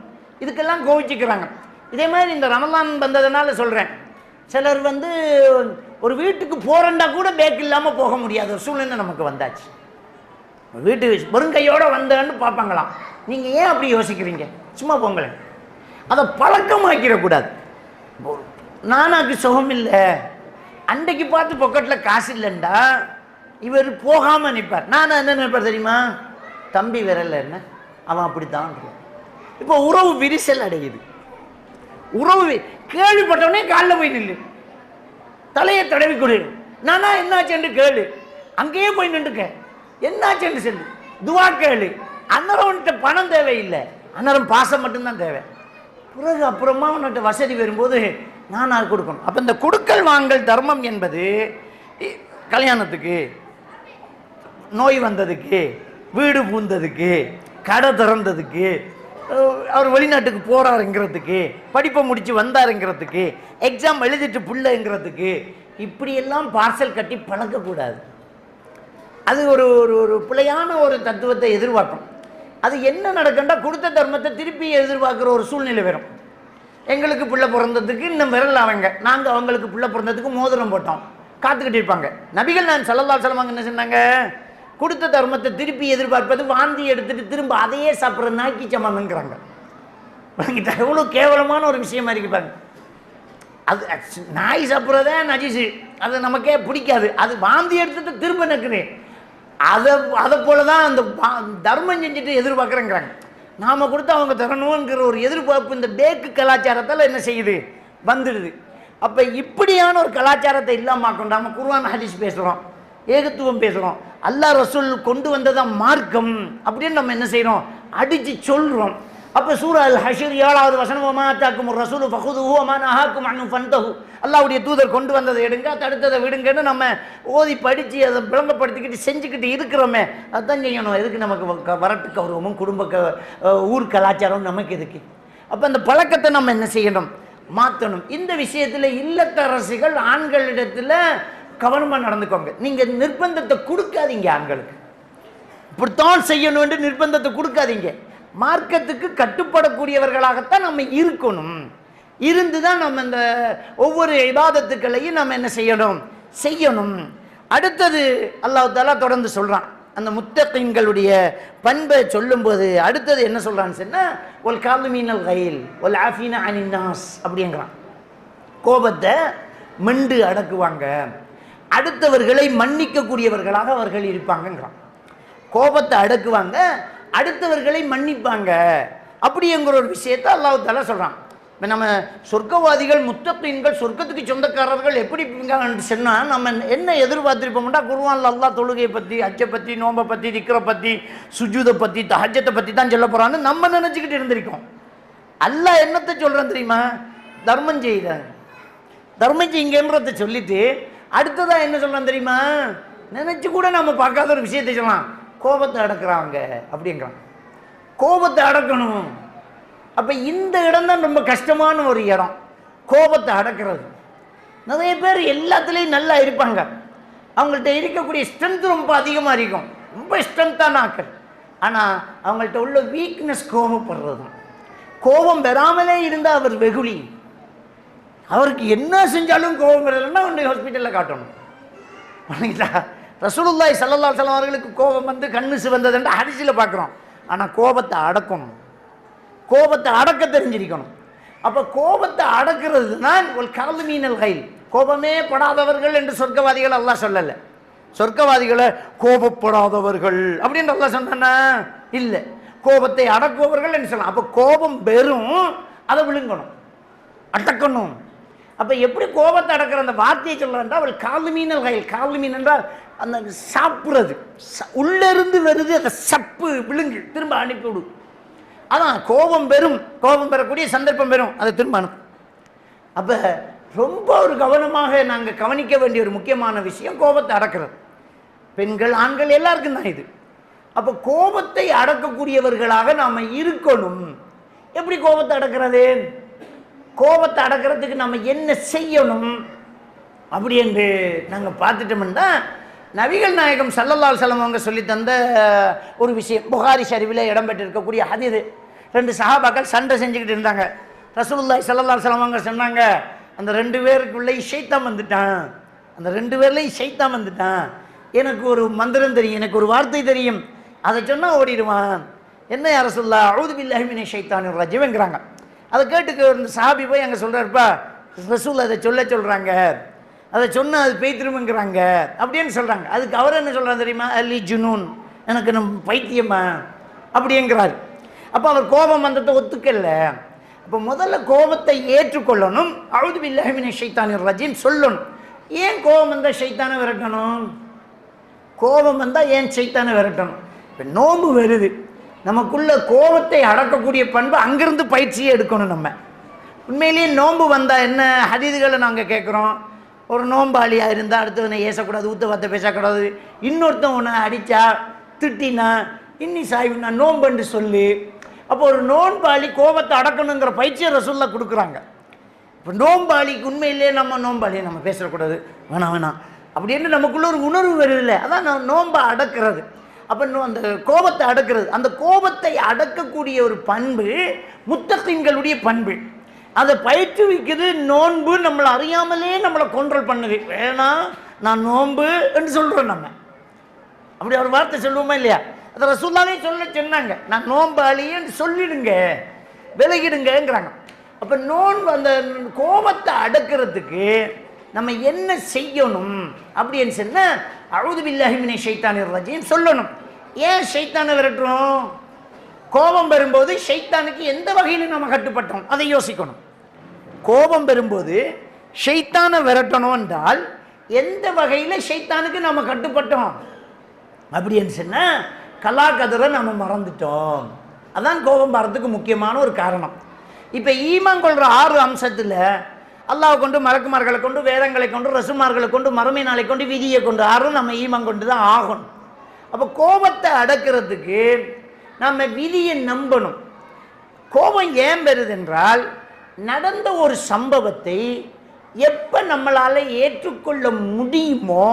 இதுக்கெல்லாம் கோவிச்சுக்கிறாங்க. இதே மாதிரி இந்த ரமலான் வந்ததுனால சொல்கிறேன், சிலர் ஒரு வீட்டுக்கு போகிறண்டா கூட பேக் இல்லாமல் போக முடியாத ஒரு சூழ்நிலை நமக்கு வந்தாச்சு. வீட்டு வெறுங்கையோடு வந்தேன்னு பார்ப்பாங்களாம். நீங்கள் ஏன் அப்படி யோசிக்கிறீங்க, சும்மா போங்களேன். அதை பழக்கமாக்கிடக்கூடாது. நானாக்கு சுகம் இல்லை, அன்றைக்கு பார்த்து பொக்கெட்டில் காசு இல்லைண்டா இவர் போகாமல் நிற்பார். நான் என்ன நினைப்பார் தெரியுமா, தம்பி விரல என்ன அவன் அப்படித்தான். இப்போ உறவு விரிசல் அடையுது. உறவு கேள்விப்பட்டவனே காலில் போய் நில்லு, தலையை தடவி கொடு, நானா என்னாச்சேன்னு கேளு, அங்கேயே போய் நின்றுக்க, என்னாச்சேன்னு சொல்லு, துவா கேளு. அன்னரம் உன்கிட்ட பணம் தேவையில்லை, அன்னரம் பாசம் மட்டும்தான் தேவை. பிறகு அப்புறமா உன்கிட்ட வசதி வரும்போது நானாக கொடுக்கணும். அப்போ இந்த கொடுக்கல் வாங்கல் தர்மம் என்பது கல்யாணத்துக்கு, நோய் வந்ததுக்கு, வீடு பூந்ததுக்கு, கடை திறந்ததுக்கு, அவர் வெளிநாட்டுக்கு போகிறாருங்கிறதுக்கு, படிப்பை முடித்து வந்தாருங்கிறதுக்கு, எக்ஸாம் எழுதிட்டு பிள்ளைங்கிறதுக்கு, இப்படியெல்லாம் பார்சல் கட்டி பழக்கக்கூடாது. அது ஒரு ஒரு பிழையான ஒரு தத்துவத்தை எதிர்பார்க்கும். அது என்ன நடக்குண்டா, கொடுத்த தர்மத்தை திருப்பி எதிர்பார்க்குற ஒரு சூழ்நிலை வரும். எங்களுக்கு பிள்ளை பிறந்ததுக்கு இன்னும் விரல் அவங்க, நாங்கள் அவங்களுக்கு பிள்ளை பிறந்ததுக்கு மோதிரம் போட்டோம், காத்துக்கிட்டு இருப்பாங்க. நபிகள் நான் ஸல்லல்லாஹு அலைஹி வஸல்லம் என்ன சொன்னாங்க, கொடுத்த தர்மத்தை திருப்பி எதிர்பார்ப்பது வாந்தி எடுத்துட்டு திரும்ப அதையே சாப்பிட்ற நாக்கி சமம்ங்கிறாங்க. எவ்வளோ கேவலமான ஒரு விஷயமா இருக்கு பாருங்க. அது நாய் சாப்பிட்றதே நஜீஸு, அது நமக்கே பிடிக்காது. அது வாந்தி எடுத்துட்டு திரும்ப நிற்கிறேன், அதை போல தான் அந்த தர்மம் செஞ்சுட்டு எதிர்பார்க்குறேங்கிறாங்க. நாம் கொடுத்து அவங்க தரணுங்கிற ஒரு எதிர்பார்ப்பு இந்த பேக்கு கலாச்சாரத்தால் என்ன செய்யுது, வந்துடுது. அப்போ இப்படியான ஒரு கலாச்சாரத்தை இல்லாமல் கொண்டாமல் குர்ஆன் ஹதீஸ் பேசுகிறோம், ஏகத்துவம் பேசுகிறோம், அல்லாஹ் ரசூல் கொண்டு வந்ததான் மார்க்கம் அப்படின்னு நம்ம என்ன செய்கிறோம், அடித்து சொல்கிறோம். அப்போ சூரா அல் ஹஷ்ர் 7வது வசனம், வமா அத்தாக்கும் ரசூலு ஃபகுதுஹு வமா நஹாக்கும் அன்ஹு ஃபன்தஹு, அல்லாஹ்வுடைய தூதர் கொண்டு வந்ததை எடுங்க, தடுத்ததை விடுங்கன்னு நம்ம ஓதி படித்து அதை விளங்கப்படுத்திக்கிட்டு செஞ்சுக்கிட்டு இருக்கிறோமே, அதுதான் செய்யணும். எதுக்கு நமக்கு வரட்டு கௌரவமும் குடும்ப ஊர் கலாச்சாரம் நமக்கு எதுக்கு? அப்போ அந்த பழக்கத்தை நம்ம என்ன செய்யணும், மாற்றணும். இந்த விஷயத்தில் இல்லத்தரசிகள் ஆண்களிடத்தில் கவனமாக நடந்துக்கோங்க. நீங்கள் நிர்பந்தத்தை கொடுக்காதீங்க, ஆண்களுக்கு இப்படித்தான் செய்யணும்னு நிர்பந்தத்தை கொடுக்காதீங்க. மார்க்கத்துக்கு கட்டுப்படக்கூடியவர்களாகத்தான் நம்ம இருக்கணும். இருந்து தான் நம்ம இந்த ஒவ்வொரு இபாதத்துக்களையும் நம்ம என்ன செய்யணும். அடுத்தது அல்லாஹ் தஆலா தொடர்ந்து சொல்கிறான், அந்த முத்தகீன்களுடைய பண்பை சொல்லும்போது அடுத்தது என்ன சொல்றான்னு சொன்னா ஒல் காலிமீனல் கைல் ஒல் ஆஃபீன அனின் நாஸ் அப்படிங்கிறான். கோபத்தை மெண்டு அடக்குவாங்க, அடுத்தவர்களை மன்னிக்கக்கூடியவர்களாக அவர்கள் இருப்பாங்கங்கிறான். கோபத்தை அடக்குவாங்க, அடுத்தவர்களை மன்னிப்பாங்க அப்படிங்கிற ஒரு விஷயத்தை அல்லாஹ் தஆலா சொல்றான். இப்போ நம்ம சொர்க்கவாதிகள் முத்தகீன்கள் சொர்க்கத்துக்கு சொந்தக்காரர்கள் எப்படி சொன்னால் நம்ம என்ன எதிர்பார்த்திருப்போம்னா குர்ஆன்ல அல்லாஹ் தொழுகையை பற்றி, ஹஜ்ஜை பற்றி, நோம்பை பற்றி, திக்ரை பற்றி, சுஜூதை பற்றி, தஹஜ்ஜத்தை பற்றி தான் சொல்ல போகிறான்னு நம்ம நினச்சிக்கிட்டு இருந்திருக்கோம். அல்லாஹ் என்னத்தை சொல்கிறான் தெரியுமா? தர்மம் செய்கிறாங்க, தர்மம் செய்யுங்கன்றதை சொல்லிட்டு அடுத்ததான் என்ன சொல்கிறான் தெரியுமா? நினச்சி கூட நம்ம பார்க்காத ஒரு விஷயத்தை சொல்லலாம், கோபத்தை அடக்குறாங்க அப்படிங்கிறான். கோபத்தை அடக்கணும். அப்போ இந்த இடம் தான் ரொம்ப கஷ்டமான ஒரு இடம், கோபத்தை அடக்கிறது. நிறைய பேர் எல்லாத்துலேயும் நல்லா இருப்பாங்க, அவங்கள்ட்ட இருக்கக்கூடிய ஸ்ட்ரென்த் ரொம்ப அதிகமாக இருக்கும், ரொம்ப ஸ்ட்ரென்த்தான ஆக்கள். ஆனால் அவங்கள்ட்ட உள்ள வீக்னஸ் கோபப்படுறது. கோபம் பெறாமலே இருந்தால் அவர் வெகுளி, அவருக்கு என்ன செஞ்சாலும் கோபம் வரலைன்னா அவனுடைய ஹாஸ்பிட்டலில் காட்டணும். ரசூலுல்லாஹி ஸல்லல்லாஹு அலைஹி வஸல்லம் அவர்களுக்கு கோபம் வந்து கண்ணு சிவந்ததுன்ற ஹதீஸில் பார்க்குறோம். ஆனால் கோபத்தை அடக்கணும், கோபத்தை அடக்க தெரிஞ்சிருக்கணும். அப்போ கோபத்தை அடக்கிறது தான் ஒல் காலிமீனல் கைல், கோபமே படாதவர்கள் என்று சொர்க்கவாதிகள் அல்லாஹ் சொல்லலை. சொர்க்கவாதிகளை கோபப்படாதவர்கள் அப்படின்னு அல்லாஹ் சொன்னா இல்லை, கோபத்தை அடக்குபவர்கள் என்று சொல்லலாம். அப்போ கோபம் வெறும் அதை விழுங்கணும், அடக்கணும். அப்போ எப்படி கோபத்தை அடக்கிற அந்த வார்த்தையை சொல்கிறா அவள் காலிமீனல் கைல். காலிமீன் என்றால் அந்த சாப்பிட்றது, உள்ளிருந்து வருது, அதை சப்பு விழுங்கு திரும்ப அனுப்பிவிடு. அதான் கோபம் பெறும், கோபம் பெறக்கூடிய சந்தர்ப்பம் பெறும், அதை திரும்ப அனுப்பும். அப்போ ரொம்ப ஒரு கவனமாக நாங்கள் கவனிக்க வேண்டிய ஒரு முக்கியமான விஷயம் கோபத்தை அடக்கிறது. பெண்கள் ஆண்கள் எல்லாருக்கும் தான் இது. அப்போ கோபத்தை அடக்கக்கூடியவர்களாக நாம் இருக்கணும். எப்படி கோபத்தை அடக்கிறது? கோபத்தை அடக்கிறதுக்கு நம்ம என்ன செய்யணும் அப்படி என்று நாங்கள் பார்த்துட்டோம்னா நபிகள் நாயகம் ஸல்லல்லாஹு அலைஹி வஸல்லம் அவங்க சொல்லி தந்த ஒரு விஷயம் புகாரி ஷரீஃபில் இடம்பெற்றிருக்கக்கூடிய ஹதீஸ். 2 சஹாபாக்கள் சண்டை செஞ்சுக்கிட்டு இருந்தாங்க. ரசூலுல்லாஹி ஸல்லல்லாஹு அலைஹி வஸல்லம் அவங்க சொன்னாங்க, அந்த 2 பேருக்குள்ளே ஷைத்தான் வந்துட்டான், அந்த 2 பேர்லையும் ஷைத்தான் வந்துட்டான், எனக்கு ஒரு மந்திரம் தெரியும், எனக்கு ஒரு வார்த்தை தெரியும், அதை சொன்னால் ஓடிடுவான். என்ன யா ரசூலுல்லாஹ்? அஊது பில்லாஹி மினஷ் ஷைத்தானிர் ரஜீம்ங்கிறாங்க. அதை கேட்டுக்கு ஒரு சஹாபி போய் அங்கே சொல்கிறாருப்பா, ரசூல் அதை சொல்கிறாங்க, அதை சொன்னால் அது பேய்த்திருமுங்கிறாங்க அப்படின்னு சொல்கிறாங்க. அதுக்கு அவர் என்ன சொல்கிறாங்க தெரியுமா? அல்லி ஜுனூன், எனக்கு நம்ம பைத்தியமா அப்படிங்கிறாரு. அப்போ அவர் கோபம் வந்ததை ஒத்துக்கல. அப்போ முதல்ல கோபத்தை ஏற்றுக்கொள்ளணும், அஊது பில்லாஹி மினஷ் ஷைத்தானிர் ரஜீம் சொல்லணும். ஏன் கோபம் வந்தால் ஷைத்தானை விரட்டணும்? கோபம் வந்தால் ஏன் ஷைத்தானை விரட்டணும்? இப்போ நோன்பு வருது, நமக்குள்ள கோபத்தை அடக்கக்கூடிய பண்பு அங்கிருந்து பயிற்சியை எடுக்கணும். நம்ம உண்மையிலேயே நோன்பு வந்தால் என்ன ஹதீதுகளை நாங்கள் கேட்குறோம், ஒரு நோம்பாளியாக இருந்தால் அடுத்தவனை ஏசக்கூடாது, ஊத்த வார்த்தை பேசக்கூடாது, இன்னொருத்தன் உன்னை அடித்தா திட்டினா இன்னி சாய்வுனா நோம்புன்னு சொல்லி. அப்போ ஒரு நோன்பாளி கோபத்தை அடக்கணுங்கிற பயிற்சியை ரசூலுல்லாஹ் கொடுக்குறாங்க. இப்போ நோம்பாளிக்கு உண்மையிலேயே நம்ம நோம்பாளியை நம்ம பேசக்கூடாது, வேணாம் அப்படின்னு நமக்குள்ள ஒரு உணர்வு வருதில்லை, அதான் நான் நோன்பை அடக்கிறது. அப்போ அந்த கோபத்தை அடக்கிறது, அந்த கோபத்தை அடக்கக்கூடிய ஒரு பண்பு முத்தகீன்களுடைய பண்பு. அதை பயிற்றுவிக்குது நோன்பு. நம்மளை அறியாமலே நம்மளை கண்ட்ரோல் பண்ணுது. வேணாம் நான் நோன்பு என்று சொல்கிறோம். நம்ம அப்படி ஒரு வார்த்தை சொல்லுவோமா இல்லையா? அதை ரசூலுல்லாஹே சொன்னாங்க, நான் நோம்பாளின்னு சொல்லிடுங்க, விலகிடுங்கிறாங்க. அப்போ நோன்பு அந்த கோபத்தை அடக்கிறதுக்கு நம்ம என்ன செய்யணும் அப்படின்னு சொன்னால் அஊது பில்லாஹி மினஷ் ஷைத்தானிர் ரஜீம் சொல்லணும். ஏன் ஷைத்தானை விரட்டுறோம்? கோபம் பெறும்போது ஷைத்தானுக்கு எந்த வகையில் நம்ம கட்டுப்பட்டோம் அதை யோசிக்கணும். கோபம் பெறும்போது ஷைத்தானை விரட்டணும் என்றால் எந்த வகையில் ஷைத்தானுக்கு நம்ம கட்டுப்பட்டோம் அப்படின்னு சொன்னால் கலா கதிரை நம்ம மறந்துட்டோம். அதான் கோபம் வர்றதுக்கு முக்கியமான ஒரு காரணம். இப்போ ஈமான் கொள்கிற 6 அம்சத்தில் அல்லாஹ் கொண்டு, மலக்குமார்களை கொண்டு, வேதங்களை கொண்டு, ரசூல்மார்களை கொண்டு, மறுமை நாளை கொண்டு, விதியை கொண்டு 6 நம்ம ஈமான் கொண்டு தான் ஆகணும். அப்போ கோபத்தை அடக்கிறதுக்கு நம்ம விதியை நம்பணும். கோபம் ஏன் வருது என்றால் நடந்த ஒரு சம்பவத்தை எப்போ நம்மளால் ஏற்றுக்கொள்ள முடியுமோ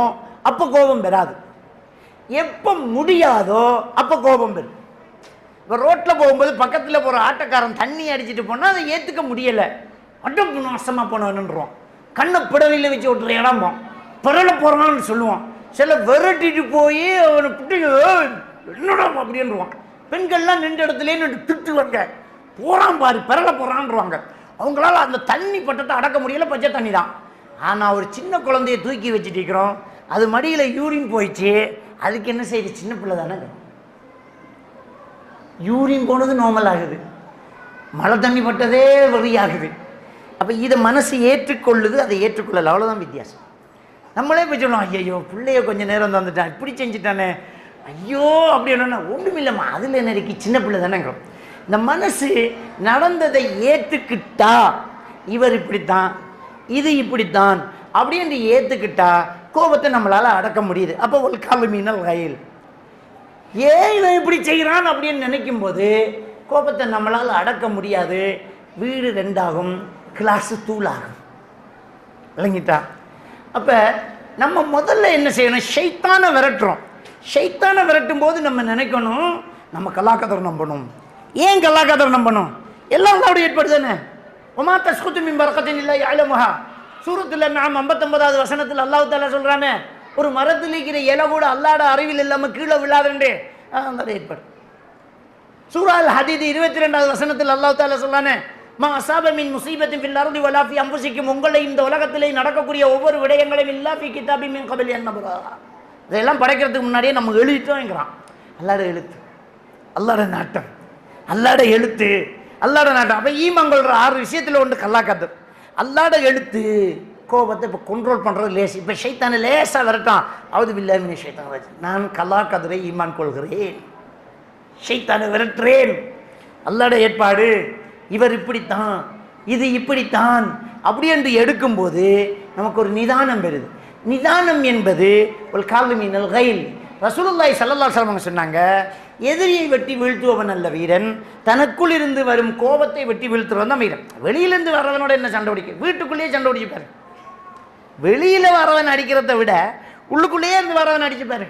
அப்போ கோபம் பெறாது, எப்போ முடியாதோ அப்போ கோபம் பெறும். இப்போ ரோட்டில் போகும்போது பக்கத்தில் போகிற ஆட்டோக்காரன் தண்ணி அடிச்சுட்டு போனால் அதை ஏற்றுக்க முடியலை, அட்டம் நாசமாக போனவன்னுருவோம், கண்ணை பிடவையில் வச்சு விட்டுற இடம்போம், பிறல போகிறான்னு சொல்லுவோம், சில விரட்டிட்டு போய் அவனை பிடி என்னடா அப்படின்றான். பெண்கள்லாம் நின்ற இடத்துல நின்று திட்டுவாங்க, போறான் பாரு பெறல போறான்றாங்க. அவங்களால அந்த தண்ணி பட்டத்தை அடக்க முடியல, பச்சை தண்ணி தான். ஆனால் ஒரு சின்ன குழந்தைய தூக்கி வச்சுட்டு இருக்கிறோம், அது மடியில் யூரின் போயிடுச்சு, அதுக்கு என்ன செய்யுது? சின்ன பிள்ளை தானே, யூரின் போனது நார்மல் ஆகுது, மழை தண்ணி பட்டதே வரியாகுது. அப்போ இதை மனசு ஏற்றுக்கொள்ளுது, அதை ஏற்றுக்கொள்ளல, அவ்வளோதான் வித்தியாசம். நம்மளே போய் சொல்லலாம், ஐயோ பிள்ளைய கொஞ்சம் நேரம் தந்துட்டான், இப்படி செஞ்சுட்டானே, ஐயோ அப்படி என்னன்னா ஒன்றும் இல்லைம்மா, அதில் என்ன இருக்கு, சின்ன பிள்ளை தானேங்கிறோம். இந்த மனசு நடந்ததை ஏற்றுக்கிட்டா, இவர் இப்படித்தான் இது இப்படித்தான் அப்படின்னு ஏற்றுக்கிட்டா கோபத்தை நம்மளால் அடக்க முடியுது. அப்போ ஒரு காலமீனல் வயல் ஏன் இவன் இப்படி செய்கிறான் அப்படின்னு நினைக்கும் போது கோபத்தை நம்மளால் அடக்க முடியாது. வீடு ரெண்டாகும், கிளாஸு தூளாகும், விளங்கிட்டா? அப்போ நம்ம முதல்ல என்ன செய்யணும்? ஷைத்தானை விரட்டுறோம். ஷைத்தானை விரட்டும் போது நம்ம நினைக்கணும், நம்ம கலாக்கதர் நம்பணும். ஏன் கலாக்கதர் நம்பணும்? எல்லாம் அல்லாவுடைய ஏற்பாடு தானே. ஒமா தஸ்குத்து மின் பரக்கத்தின் இல்லை அலமுஹா சூரத்தில் நாம் 59வது வசனத்தில் அல்லாஹ் தாலா சொல்கிறானே, ஒரு மரத்தில் இருக்கிற இலை கூட அல்லாட அறிவில் இல்லாமல் கீழே விழாதுன்றே, அந்த ஏற்பாடு. சூரா அல் ஹதீத் 22வது வசனத்தில் அல்லாஹ் தாலா சொல்றானே, மா அஸாப மின் முஸீபத்தின் ஃபில் அர்தி வலா ஃபீ அன்ஃபுசிக்கும், உங்களை இந்த உலகத்திலே நடக்கக்கூடிய ஒவ்வொரு விடயங்களையும் இல்லா ஃபீ கிதாபின் மின் கப்லி அன் நப்ரஹா, இதெல்லாம் படைக்கிறதுக்கு முன்னாடியே நம்ம எழுதிட்டோங்கிறான். அல்லாட எழுத்து, அல்லாட நாட்டம், அல்லாட எழுத்து, அல்லாட நாட்டம். அப்போ ஈமான்கொள்கிற 6 விஷயத்தில் ஒன்று கல்லாக்காத்து. அல்லாட எழுத்து கோபத்தை இப்போ கண்ட்ரோல் பண்ணுறது லேஸ். இப்போ ஷைத்தானை லேசாக விரட்டான், அவுது பில்லாஹி மினஷ் ஷைத்தானிர் ரஜீம், நான் கல்லாக்கதரை ஈமான் கொள்கிறேன், ஷைத்தானை விரட்டுறேன், அல்லாட ஏற்பாடு, இவர் இப்படித்தான் இது இப்படித்தான் அப்படி என்று எடுக்கும்போது நமக்கு ஒரு நிதானம் பெறுது. நிதானம் என்பது ஒரு காலமீனல் கைல். ரசூலுல்லாஹி ஸல்லல்லாஹு அலைஹி வஸல்லம் சொன்னாங்க, எதிரியை வெட்டி வீழ்த்துவவன் அல்ல வீரன், தனக்குள் இருந்து வரும் கோபத்தை வெட்டி வீழ்த்துவன் தான் வீரன். வெளியிலேருந்து வரவனோட என்ன சண்டை பிடிக்க, வீட்டுக்குள்ளேயே சண்டை பிடிச்சுப்பாரு. வெளியில் வரவன் அடிக்கிறத விட உள்ளுக்குள்ளேயே இருந்து வரவன் அடிச்சுப்பாரு.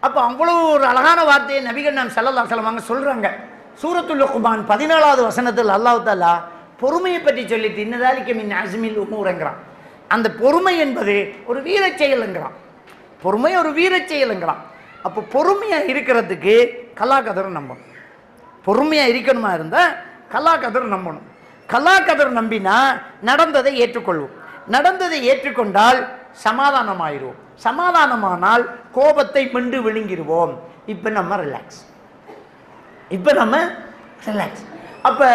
அப்போ அவ்வளோ ஒரு அழகான வார்த்தையை நபிகள் நாம் ஸல்லல்லாஹு அலைஹி வஸல்லம் சொல்கிறாங்க. சூரத்துல் லுக்மான் 14வது வசனத்தில் அல்லாஹ் தஆலா பொறுமையை பற்றி சொல்லிட்டு இன்னதாலிக்க மின் அஸ்மில் உமூர்ங்கிறான். அந்த பொறுமை என்பது ஒரு வீரச் செயலுங்கிறான். பொறுமை ஒரு வீரச் செயலுங்கிறான். அப்போ பொறுமையாக இருக்கிறதுக்கு கலாக்கதர் நம்பணும். பொறுமையாக இருக்கணுமா இருந்தால் கலாக்கதர் நம்பணும். கலாக்கதர் நம்பினா நடந்ததை ஏற்றுக்கொள்வோம். நடந்ததை ஏற்றுக்கொண்டால் சமாதானமாயிடுவோம். சமாதானமானால் கோபத்தை மிண்டு விழுங்கிடுவோம். இப்போ நம்ம ரிலாக்ஸ். அப்போ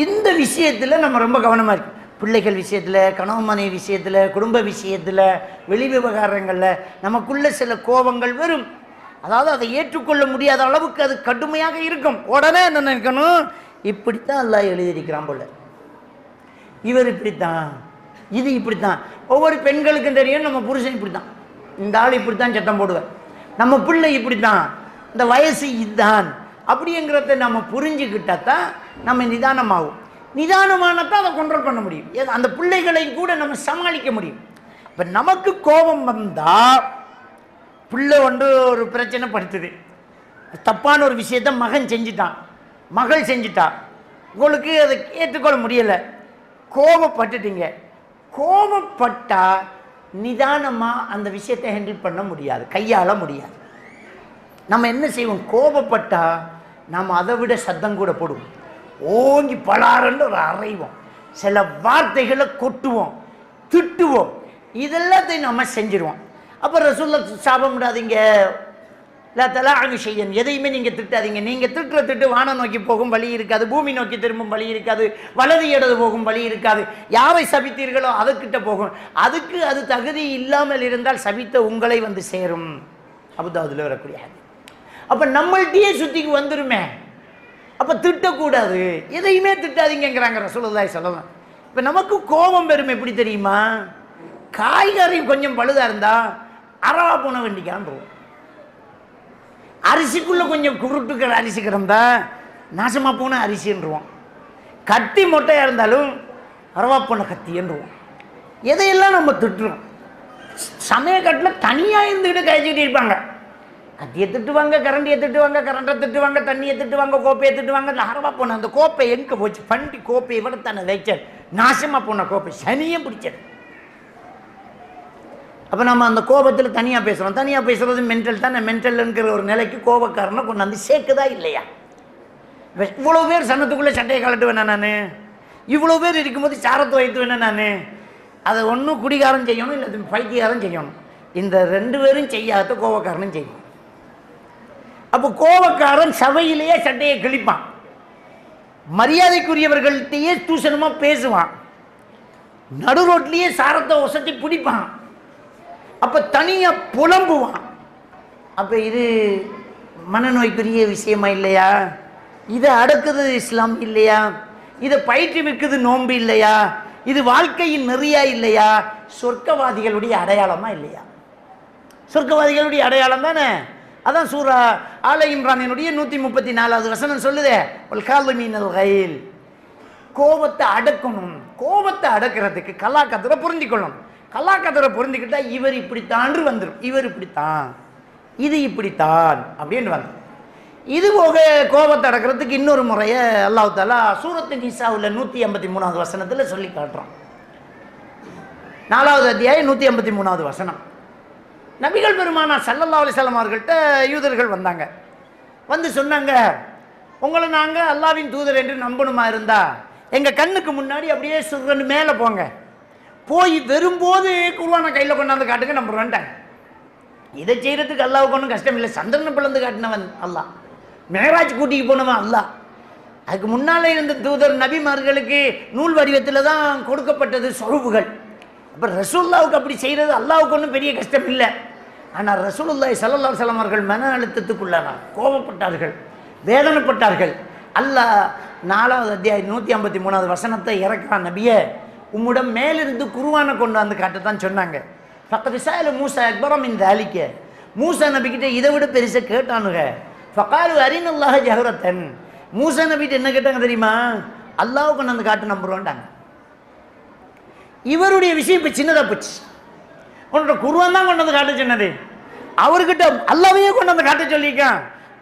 இந்த விஷயத்தில் நம்ம ரொம்ப கவனமாக இருக்கு. பிள்ளைகள் விஷயத்தில், கணவன் மனைவி விஷயத்தில், குடும்ப விஷயத்தில், வெளி விவகாரங்களில் நமக்குள்ள சில கோபங்கள் வரும். அதாவது அதை ஏற்றுக்கொள்ள முடியாத அளவுக்கு அது கடுமையாக இருக்கும். உடனே என்ன நினைக்கணும், இப்படித்தான் அல்லாஹ் எழுதியிருக்கிறான் போல, இவர் இப்படித்தான், இது இப்படித்தான். ஒவ்வொரு பெண்களுக்கும் தெரியும், நம்ம புருஷன் இப்படித்தான், இந்த ஆள் இப்படித்தான் சத்தம் போடுவேன், நம்ம பிள்ளை இப்படித்தான், இந்த வயசு இதுதான் அப்படிங்கிறத நம்ம புரிஞ்சுக்கிட்டாதான் நம்ம நிதானமாகும். நிதானமானதான் அதை கண்ட்ரோல் பண்ண முடியும். அந்த பிள்ளைகளையும் கூட நம்ம சமாளிக்க முடியும். இப்போ நமக்கு கோபம் வந்தால், பிள்ளை ஒரு பிரச்சனை படுத்துது, தப்பான ஒரு விஷயத்த மகன் செஞ்சிட்டான், மகள் செஞ்சிட்டா, உங்களுக்கு அதை ஏற்றுக்கொள்ள முடியலை, கோபப்பட்டுட்டீங்க. கோபப்பட்டால் நிதானமாக அந்த விஷயத்தை ஹேண்டில் பண்ண முடியாது, கையாள முடியாது. நம்ம என்ன செய்வோம், கோபப்பட்டால் நாம் அதை விட சத்தம் கூட போடுவோம், ஓங்கி பலாரன்னு ஒரு அறைவோம், சில வார்த்தைகளை கொட்டுவோம், திட்டுவோம், இதெல்லாத்தையும் நம்ம செஞ்சிருவோம். அப்போ ரசூலுல்லாஹ் சாபம் விடாதீங்க, இல்லை தலாஅனு ஷையன், எதையுமே நீங்கள் திட்டாதீங்க. நீங்கள் திட்டுற திட்டு வானம் நோக்கி போகும் வழி இருக்காது, பூமி நோக்கி திரும்பும் வழி இருக்காது, வலது இடது போகும் வழி இருக்காது. யாரை சபித்தீர்களோ அதுக்கிட்ட போகும், அதுக்கு அது தகுதி இல்லாமல் இருந்தால் சபித்த உங்களை வந்து சேரும். அபூதாவுதுல வரக்கூடிய அது. அப்போ நம்மள்கிட்டயே சுற்றிக்கு வந்துருமே. அப்போ திட்டக்கூடாது, எதையுமே திட்டாதீங்கிறாங்க ரசூலுல்லாஹி ஸல்லல்லாஹு அலைஹி வஸல்லம். இப்போ நமக்கு கோபம் பெரும் எப்படி தெரியுமா, காய்கறி கொஞ்சம் பழுதாக இருந்தால் அரவா போன வேண்டிக்கான்றோம், அரிசிக்குள்ளே கொஞ்சம் குருட்டுக்கிற அரிசி கிடந்தா நாசமாக போன அரிசின்றுவோம், கத்தி மொட்டையாக இருந்தாலும் அரவா போன கத்தின்றுவோம். எதையெல்லாம் நம்ம திட்டுறோம். சமயக்கட்டில் தனியாக இருந்துக்கிட்டு கழிச்சிக்கிட்டு இருப்பாங்க, கத்தியை திட்டுவாங்க, கரண்டியை திட்டுவாங்க, கரண்டை திட்டுவாங்க, தண்ணியை திட்டுவாங்க, கோப்பையை திட்டுவாங்க. இல்லை அரவா போன அந்த கோப்பை எங்கே போச்சு, பண்டி கோப்பையை விட தானே வைச்சது, நாசமாக போன கோப்பை, சனியை பிடிச்சது. அப்போ நம்ம அந்த கோபத்தில் தனியாக பேசுகிறோம். தனியாக பேசுகிறது மென்டல் தானே. மென்டல்ங்கிற ஒரு நிலைக்கு கோபக்காரனை கொண்டு வந்து சேர்க்குதா இல்லையா? இவ்வளோ பேர் சன்னத்துக்குள்ளே சட்டையை கலட்டுவேண்ணா நான், இவ்வளோ பேர் இருக்கும்போது சாரத்தை வைத்துவேண்ணா நான். அதை ஒன்றும் குடிகாரம் செய்யணும், இல்லை பைத்தியாரம் செய்யணும். இந்த 2 பேரும் செய்யாத கோபக்காரனும் செய்யும். அப்போ கோபக்காரன் சபையிலேயே சட்டையை கிழிப்பான், மரியாதைக்குரியவர்கள்ட்டையே தூசணமாக பேசுவான், நடு ரோட்லேயே சாரத்தை ஒசத்தி பிடிப்பான், அப்போ தனியாக புலம்புவான். அப்போ இது மனநோய்க்குரிய விஷயமா இல்லையா? இதை அடக்குது இஸ்லாம் இல்லையா? இதை பயிற்றுவிக்குது நோன்பு இல்லையா? இது வாழ்க்கையின் நெறியா இல்லையா? சொர்க்கவாதிகளுடைய அடையாளமா இல்லையா? சொர்க்கவாதிகளுடைய அடையாளம் தானே. அதான் சூரா ஆல இம்ரானினுடைய 134வது வசனம் சொல்லுதே, கோபத்தை அடக்கணும். கோபத்தை அடக்கிறதுக்கு கலாக்கத்தரை புரிஞ்சுக்கணும். கலாக்கத்தரை புரிஞ்சுக்கிட்டா இவர் இப்படித்தான் வந்துடும், இவர் இப்படித்தான், இது இப்படித்தான் அப்படின்னு வந்துடும். இது போக கோபத்தை அடக்கிறதுக்கு இன்னொரு முறையை அல்லாஹ் தஆலா சூரத்து நிசாவுல 153வது வசனத்தில் சொல்லி காட்டுறோம். 4வது அத்தியாயம் 153வது வசனம். நபிகள் பெருமானார் ஸல்லல்லாஹு அலைஹி வஸல்லம் அவர்கள்ட்ட யூதர்கள் வந்தாங்க. வந்து சொன்னாங்க, உங்களை நாங்கள் அல்லாஹ்வின் தூதர் என்று நம்பணுமா இருந்தா எங்கள் கண்ணுக்கு முன்னாடி அப்படியே சுருன்னு மேலே போங்க, போய் வரும்போது குர்ஆனை கையில் கொண்டாந்து காட்டுங்க, நம்புறேன்ட்டாங்க. இதை செய்கிறதுக்கு அல்லாஹ்வுக்கு ஒன்றும் கஷ்டம் இல்லை. சந்திரனை பிளந்து காட்டினவன் அல்லாஹ், மேராஜ் கூட்டிக்கு போனவன் அல்லாஹ். அதுக்கு முன்னாலே இருந்த தூதர் நபிமார்களுக்கு நூல் வடிவத்தில் தான் கொடுக்கப்பட்டது சொருபுகள். அப்போ ரசூலுல்லாவுக்கு அப்படி செய்கிறது அல்லாஹ்வுக்கு ஒன்றும் பெரிய கஷ்டம் இல்லை. ஆனால் ரசூலுல்லாஹி ஸல்லல்லாஹு அலைஹி வஸல்லம் அவர்கள் மன அழுத்தத்துக்குள்ளானார், கோபப்பட்டார்கள், வேதனைப்பட்டார்கள். அல்லாஹ் 4வது அத்தியாயம் 153வது வசனத்தை இறக்குறான். நபியே, உம்மிடம் மேலிருந்து குர்ஆனை கொண்டு வந்து காட்டத்தான் சொன்னாங்க. ஃபக்கத் ஸஅல மூஸா அக்பர மின் ذلك, மூஸா நபிக்கிட்ட இதை விட பெருசாக கேட்டானுங்க. ஃபகாலு அரினல்லாஹ ஜஹரத்தன், மூஸா நபிகிட்ட என்ன கேட்டாங்க தெரியுமா? அல்லாஹ் கொண்டு வந்து காட்டு, நம்புறோன்ட்டாங்க. இவருடைய விஷயம் இப்போ சின்னதாக போச்சு. உன்னோட குர்ஆன் தான் கொண்டு வந்து காட்ட சொன்னது, அவர்கிட்ட அல்லாஹ்வையே கொண்டு வந்து காட்ட சொல்லியிருக்கான்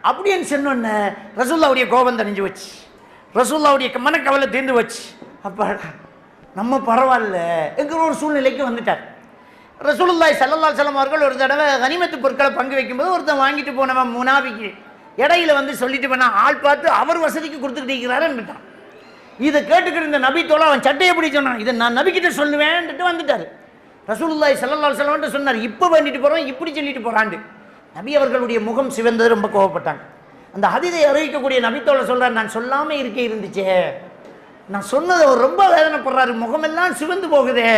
அப்படின்னு சொன்னோன்னே ரசூலுல்லாவுடைய கோபம் தெரிஞ்சு வச்சு, ரசூலுல்லாவுடைய மனக்கவலை தீர்ந்து வச்சு, அப்பாடா நம்ம பரவாயில்ல என்கிற ஒரு சூழ்நிலைக்கு வந்துட்டார். ரசூலுல்லாஹி ஸல்லல்லாஹு அலைஹி வஸல்லம் அவர்கள் ஒரு தடவை கனிமத்து பொருட்களை பங்கு வைக்கும்போது ஒருத்தன் வாங்கிட்டு போனவன் முனாபிக்கு இடையில வந்து சொல்லிட்டு போனா, ஆள் பார்த்து அவர் வசதிக்கு கொடுத்துக்கிட்டு இருக்கிறாருன்னுட்டான். இதை கேட்டுக்கிட்டு இந்த நபி தோழா அவன் சட்டையை எப்படி சொன்னான், இதை நான் நபிக்கிட்ட சொல்லுவேன்ட்டு வந்துட்டார். ரசூலுல்லாஹி ஸல்லல்லாஹு அலைஹி வஸல்லம் சொன்னார், இப்போ வேண்டிட்டு போகிறோம், இப்படி சொல்லிட்டு போகிறாண்டு. நபி அவர்களுடைய முகம் சிவந்தது, ரொம்ப கோவப்பட்டாங்க. அந்த ஹதீஸை அறிவிக்கக்கூடிய நபித்தோழர் சொல்கிறார், நான் சொல்லாமல் இருந்துச்சே, நான் சொன்னதை அவர் ரொம்ப வேதனைப்படுறாரு, முகமெல்லாம் சிவந்து போகுதே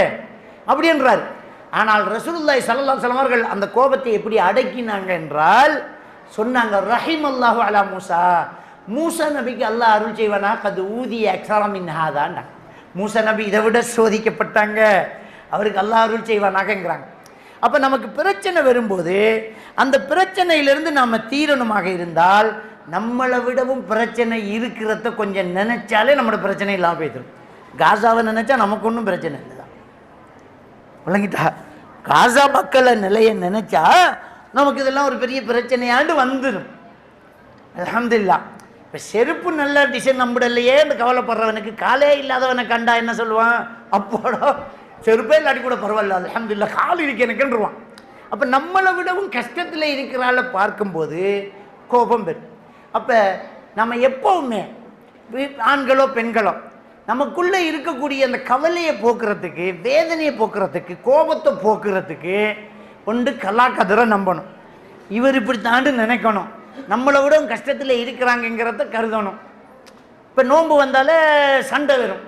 அப்படின்றார். ஆனால் ரசூலுல்லாஹி ஸல்லல்லாஹு அலைஹி வஸல்லம் அவர்கள் அந்த கோபத்தை எப்படி அடக்கினாங்க என்றால் சொன்னாங்க, ரஹிமல்லாஹு அலா மூசா, மூசா நபிக்கு அல்லாஹ் அருள் செய்வானா கது ஊதிய அக்ஸரம் மின் ஹாதான்னா, மூசா நபி இதை விட சோதிக்கப்பட்டாங்க, அவருக்கு அல்லாஹ் அருள் செய்வானாகங்கிறாங்க. அப்போ நமக்கு பிரச்சனை வரும்போது அந்த பிரச்சனையிலிருந்து நாம் தீரணுமாக இருந்தால் நம்மளை விடவும் பிரச்சனை இருக்கிறத கொஞ்சம் நினைச்சாலே நம்மளோட பிரச்சனை இல்லாமல் போயிடும். காசாவை நினைச்சா நமக்கு ஒன்றும் பிரச்சனை இல்லை தான், விளங்கிட்டா? காசா மக்களை நிலையை நினைச்சா நமக்கு இதெல்லாம் ஒரு பெரிய பிரச்சனையாண்டு வந்துடும். அல்ஹம்துலில்லாஹ். இப்போ செருப்பு நல்ல டிசைன் நம்பிடலையே இந்த கவலைப்படுறவனுக்கு காலே இல்லாதவனை கண்டா என்ன சொல்லுவான், அப்போடா செருப்பே இல்லாட்டி கூட பரவாயில்ல, அல்ஹம்துலில்லாஹ் கால் இருக்கு எனக்குன்றுவான். அப்போ நம்மளை விடவும் கஷ்டத்தில் இருக்கிறால பார்க்கும்போது கோபம் பெறும். அப்போ நம்ம எப்போவுமே ஆண்களோ பெண்களோ நமக்குள்ளே இருக்கக்கூடிய அந்த கவலையை போக்குறதுக்கு, வேதனையை போக்குறதுக்கு, கோபத்தை போக்குறதுக்கு ஒன்று கலாக்கதிரை நம்பணும். இவர் இப்படி தாண்டு நினைக்கணும், நம்மளை விடவும் கஷ்டத்தில் இருக்கிறாங்கங்கிறத கருதணும். இப்போ நோன்பு வந்தாலே சண்டை வரும்,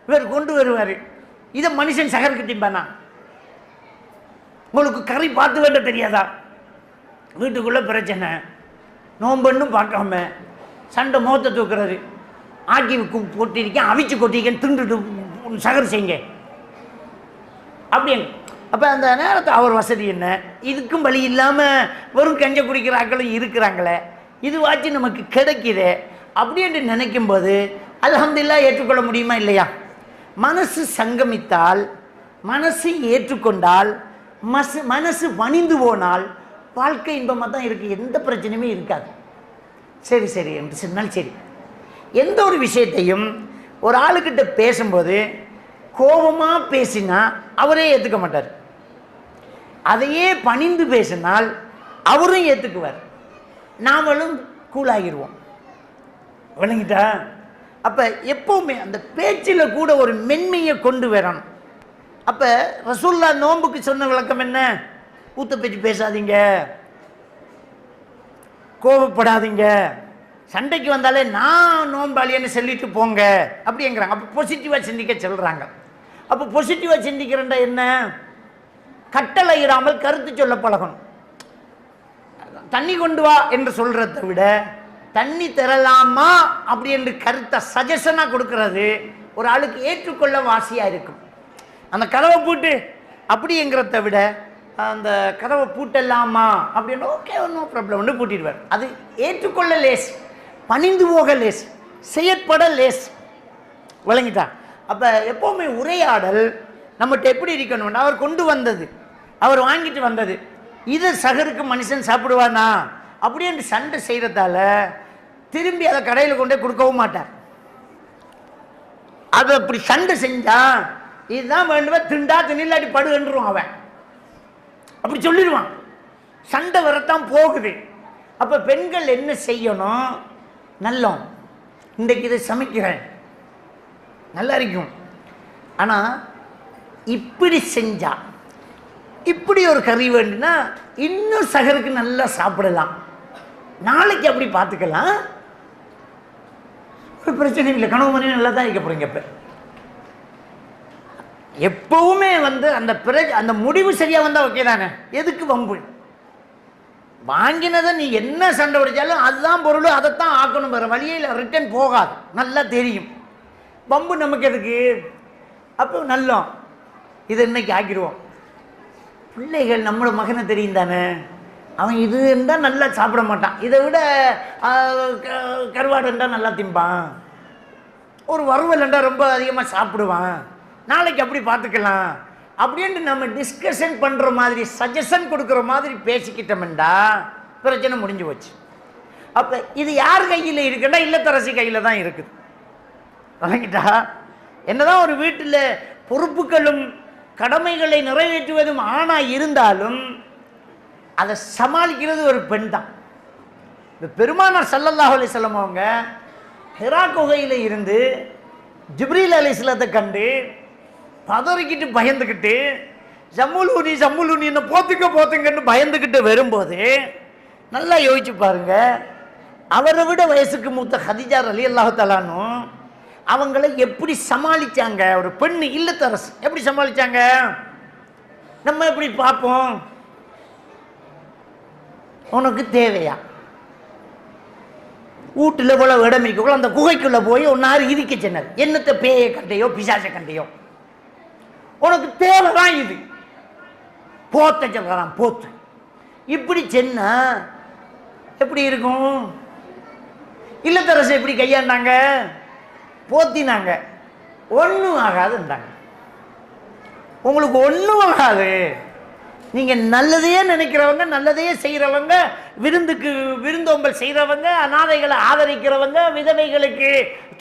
இவர் கொண்டு வருவார், இதை மனுஷன் சகர்கிட்டிம்பானா? உங்களுக்கு கறி பார்த்து வேண்ட தெரியாதா? வீட்டுக்குள்ளே பிரச்சனை, நோம்புன்னு பார்க்காம சண்டை முகத்தை தூக்குறது, ஆக்கி போட்டிருக்கேன் அவிச்சு கொட்டிருக்கேன் திண்டுட்டு சகர் செய்யுங்க அப்படின்னு. அப்போ அந்த நேரத்தை அவர் வசதி என்ன, இதுக்கும் வழி இல்லாமல் வெறும் கஞ்ச குடிக்கிற ஆக்களும் இருக்கிறாங்களே, இதுவாச்சு நமக்கு கிடைக்குதே அப்படின்னு நினைக்கும்போது அல்ஹம்துலில்லாஹ் ஏற்றுக்கொள்ள முடியுமா இல்லையா? மனசு சங்கமித்தால், மனசு ஏற்றுக்கொண்டால், மனசு வணிந்து போனால் வாழ்க்கை இன்பமாக தான் இருக்குது, எந்த பிரச்சனையுமே இருக்காது. சரி சரி என்று சொன்னால் சரி. எந்த ஒரு விஷயத்தையும் ஒரு ஆளுக்கிட்ட பேசும்போது கோபமாக பேசினா அவரே ஏற்றுக்க மாட்டார். அதையே பணிந்து பேசினால் அவரும் ஏற்றுக்குவார், நாமளும் கூலாகிடுவோம். விளங்கிட்டா? அப்போ எப்பவுமே அந்த பேச்சில் கூட ஒரு மென்மையை கொண்டு வரணும். அப்போ ரசூல்லா நோன்புக்கு சொன்ன விளக்கம் என்ன? ஊத்த பேச்சு பேசாதீங்க, கோபப்படாதீங்க, சண்டைக்கு வந்தாலே நான் நோன்பாளின்னு சொல்லிட்டு போங்க அப்படிங்கிறாங்க. அப்போ பாசிட்டிவாக சிந்திக்க சொல்கிறாங்க. அப்போ பாசிட்டிவாக சிந்திக்கிறேன்டா என்ன? கட்டளை இடாமல் கருத்து சொல்ல பழகணும். தண்ணி கொண்டு வா என்று சொல்கிறத விட தண்ணி தரலாமா அப்படி என்று கருத்தை சஜஷனாக கொடுக்கறது ஒரு ஆளுக்கு ஏற்றுக்கொள்ள வாசியாக இருக்கும். அந்த கதவை பூட்டு அப்படிங்கிறத விட அந்த கதவை பூட்டலாமா அப்படின்னு ஓகே நோ ப்ராப்ளம் ஒன்று பூட்டிடுவார். அது ஏற்றுக்கொள்ள லேஸ், பணிந்து போக லேஸ், செயற்பட லேஸ். விளங்கிட்டா? அப்போ எப்போவுமே உரையாடல் நம்மகிட்ட எப்படி இருக்கணும்னா, அவர் கொண்டு வந்தது, அவர் வாங்கிட்டு வந்தது, இதை சகருக்கு மனுஷன் சாப்பிடுவானா அப்படின்னு சண்டை செய்கிறதால திரும்பி அதை கடையில் கொண்டே கொடுக்கவும் மாட்டார். அதை அப்படி சண்டை செஞ்சா இதுதான் வேண்டுமே, திண்டா திணில்லாட்டி படுன்றுவான் அவன், அப்படி சொல்லிடுவான். சண்டை வரத்தான் போகுது. அப்போ பெண்கள் என்ன செய்யணும்? நல்லோம், இன்றைக்கு இதை சமைக்கிறேன் நல்லா இருக்கும், ஆனால் இப்படி செஞ்சா, இப்படி ஒரு கறி வேண்டுன்னா இன்னும் சகருக்கு நல்லா சாப்பிடலாம், நாளைக்கு அப்படி பார்த்துக்கலாம், ஒரு பிரச்சனை இல்லை, கனவு மணி நல்லா தான் இருக்க போறீங்க. இப்போ எப்பவுமே அந்த முடிவு சரியா வந்தா ஓகே தானே, எதுக்கு வம்பு? வாங்கினதை நீ என்ன சண்டை பிடிச்சாலும் அதுதான் பொருள், அதைத்தான் ஆக்கணும், வேற வழியில் ரிட்டர்ன் போகாது, நல்லா தெரியும். வம்பு நமக்கு எதுக்கு? அப்போ நல்லோம், இதை இன்னைக்கு ஆக்கிடுவோம். பிள்ளைகள் நம்மளோட மகனை தெரியும் தானே, அவன் இது இருந்தால் நல்லா சாப்பிட மாட்டான், இதை விட கருவாடு இருந்தால் நல்லா திம்பான், ஒரு வறுவல் இருந்தால் ரொம்ப அதிகமாக சாப்பிடுவான், நாளைக்கு அப்படி பார்த்துக்கலாம் அப்படின்ட்டு நம்ம டிஸ்கஷன் பண்ணுற மாதிரி சஜஷன் கொடுக்குற மாதிரி பேசிக்கிட்டோம்டா பிரச்சனை முடிஞ்சு போச்சு. அப்போ இது யார் கையில் இருக்குன்னா இல்லத்தரசி கையில் தான் இருக்குது. வாங்கிட்டா? என்னதான் ஒரு வீட்டில் பொறுப்புகளும் கடமைகளை நிறைவேற்றுவதும் ஆணாக இருந்தாலும் அதை சமாளிக்கிறது ஒரு பெண் தான். இந்த பெருமானார் ஸல்லல்லாஹு அலைஹி வஸல்லம் அவங்க ஹிரா குகையில் இருந்து ஜிப்ரீல் அலைஹிஸ்ஸலாத்தை கண்டு பதறிக்கிட்டு பயந்துக்கிட்டு ஜம்முலூனி என்ன போத்துங்கன்னு பயந்துக்கிட்டு வரும்போது நல்லா யோசிச்சு பாருங்க, அவரை விட வயசுக்கு மூத்த ஹதீஜா ரலியல்லாஹு தஆலானு அவங்களை எப்படி சமாளிச்சாங்க. ஒரு பெண் இல்லத்தரசு எப்படி சமாளிச்சாங்க நம்ம எப்படி பார்ப்போம்? உனக்கு தேவையா? வீட்டில் போல இடம் இருக்கக்குள்ள அந்த குகைக்குள்ள போய் ஒன்னாரு இருக்க சொன்னார், என்னத்தை பேய கண்டையோ பிசாச கண்டையோ, உனக்கு தேவைதான் இது, போத்த சொல்றான் போத்து. இப்படி சொன்னா எப்படி இருக்கும்? இல்லத்தரசு எப்படி கையாண்டாங்க? போத்தினாங்க, ஒன்றும் ஆகாதுன்றாங்க. உங்களுக்கு ஒன்றும் ஆகாது, நீங்கள் நல்லதையே நினைக்கிறவங்க, நல்லதையே செய்கிறவங்க, விருந்தோம்பல் செய்கிறவங்க, அநாதைகளை ஆதரிக்கிறவங்க, விதவைகளுக்கு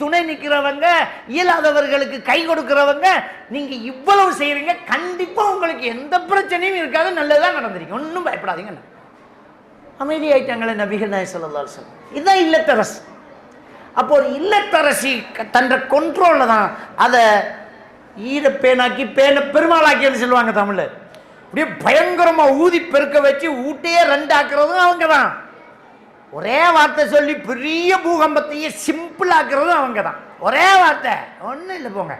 துணை நிற்கிறவங்க, இயலாதவர்களுக்கு கை கொடுக்கிறவங்க, நீங்கள் இவ்வளவு செய்கிறீங்க, கண்டிப்பாக உங்களுக்கு எந்த பிரச்சனையும் இருக்காது, நல்லதாக நடந்திருக்கு, ஒன்றும் பயப்படாதீங்க. அமைதி ஆயிட்டாங்களே நபிகள் நாயகம் ஸல்லல்லாஹு அலைஹி வஸல்லம். இதுதான் இல்லத்தரசு. அப்போ ஒரு இல்லத்தரசி தன்ற கொண்ட்ரோலில் தான் அதை ஈரப்பேனாக்கி பெருமாளாக்கின்னு சொல்லுவாங்க தமிழ்ல. அப்படியே பயங்கரமாக ஊதி பெருக்க வச்சு ஊட்டையே ரெண்டாக்குறதும் அவங்க தான். ஒரே வார்த்தை சொல்லி பெரிய பூகம்பத்தையே சிம்பிள் ஆக்குறதும் அவங்க தான். ஒரே வார்த்தை, ஒன்றும் இல்லை போங்க,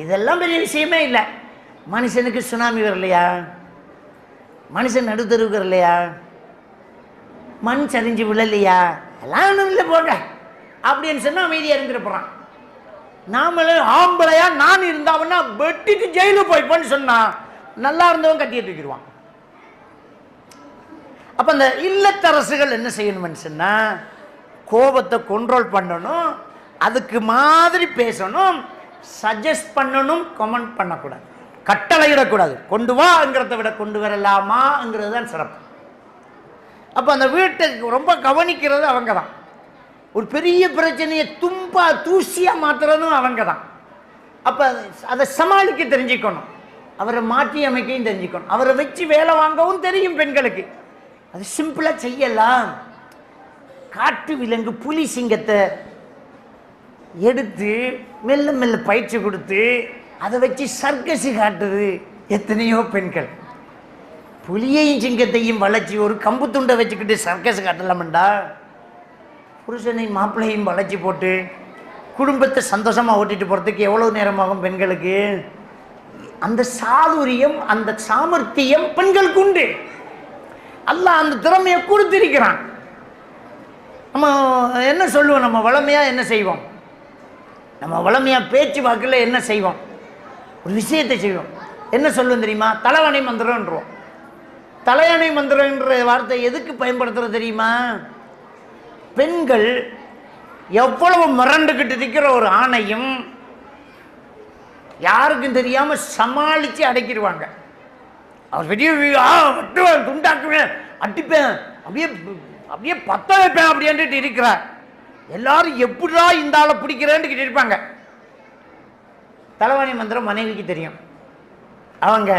இதெல்லாம் பெரிய விஷயமே இல்லை. மனுஷனுக்கு சுனாமி வரலையா? மனுஷன் நடுத்தருவுக்கு வரலையா? மண் சரிஞ்சு விழலையா? எல்லாம் ஒன்றும் இல்லை போங்க அப்படின்னு சொன்னால் அமைதியாக இருந்துட்டு போகிறான். நாமளே ஆம்பளையா நான் இருந்தாவன்னா வெட்டிட்டு ஜெயிலுக்கு போய்ப்போன்னு சொன்னா நல்லா இருந்தவன் கட்டிட்டு இருக்கிறான். அப்ப அந்த இல்லத்தரசுகள் என்ன செய்யணும்னு சொன்னா கோபத்தை கண்ட்ரோல் பண்ணணும், அதுக்கு மாதிரி பேசணும், சஜஸ்ட் பண்ணணும், கமெண்ட் பண்ணக்கூடாது, கட்டளையிடக்கூடாது. கொண்டு வாங்கிறத விட கொண்டு வரலாமாங்கிறது தான் சிறப்பு. அப்போ அந்த வீட்டை ரொம்ப கவனிக்கிறது அவங்க தான். ஒரு பெரிய பிரச்சனையை தூசியாக மாற்றுறதும் அவங்க தான். அப்போ அதை சமாளிக்க தெரிஞ்சுக்கணும். அவரை மாற்றி அமைக்கையும் தெரிஞ்சுக்கணும். அவரை வச்சு வேலை வாங்கவும் தெரியும் பெண்களுக்கு. அது சிம்பிளாக செய்யலாம். காட்டு விலங்கு புலி சிங்கத்தை எடுத்து மெல்ல மெல்ல பயிற்சி கொடுத்து அதை வச்சு சர்க்கஸ் காட்டுது எத்தனையோ பெண்கள். புலியையும் சிங்கத்தையும் வளைச்சி ஒரு கம்பு துண்டை வச்சுக்கிட்டு சர்க்கஸ் காட்டலாமண்டா. புருஷனையும் மாப்பிள்ளையும் வளைச்சி போட்டு குடும்பத்தை சந்தோஷமாக ஓட்டிட்டு போகிறதுக்கு எவ்வளோ நேரமாகும் பெண்களுக்கு? அந்த சாதுரியம், அந்த சாமர்த்தியம் பெண்களுக்கு உண்டு. அல்லாஹ் அந்த திறமையை கொடுத்திருக்கிறான். நம்ம என்ன சொல்லுவோம்? நம்ம வளமையாக என்ன செய்வோம்? நம்ம வளமையாக பேச்சு வாக்கில் என்ன செய்வோம்? ஒரு விஷயத்தை செய்வோம். என்ன சொல்லுவோம் தெரியுமா? தலைவணை மந்திரம்ன்றோம். தலையணை மந்திரன்ற வார்த்தை எதுக்கு பயன்படுத்துறது தெரியுமா? பெண்கள் எவ்வளவு மிரண்டுக்கிட்டு இருக்கிற ஒரு ஆணையும் யாருக்கும் தெரியாம சமாளித்து அடைக்கிடுவாங்க. அவர் வெளியே வெட்டுவேன், துண்டாக்குவேன், அடிப்பேன், அப்படியே அப்படியே பத்த வைப்பேன் அப்படின்ட்டு இருக்கிறார். எல்லாரும் எப்படா இந்த ஆளை பிடிக்கிறேன்னு இருப்பாங்க. தலைவாணி மந்திரம் மனைவிக்கு தெரியும். அவங்க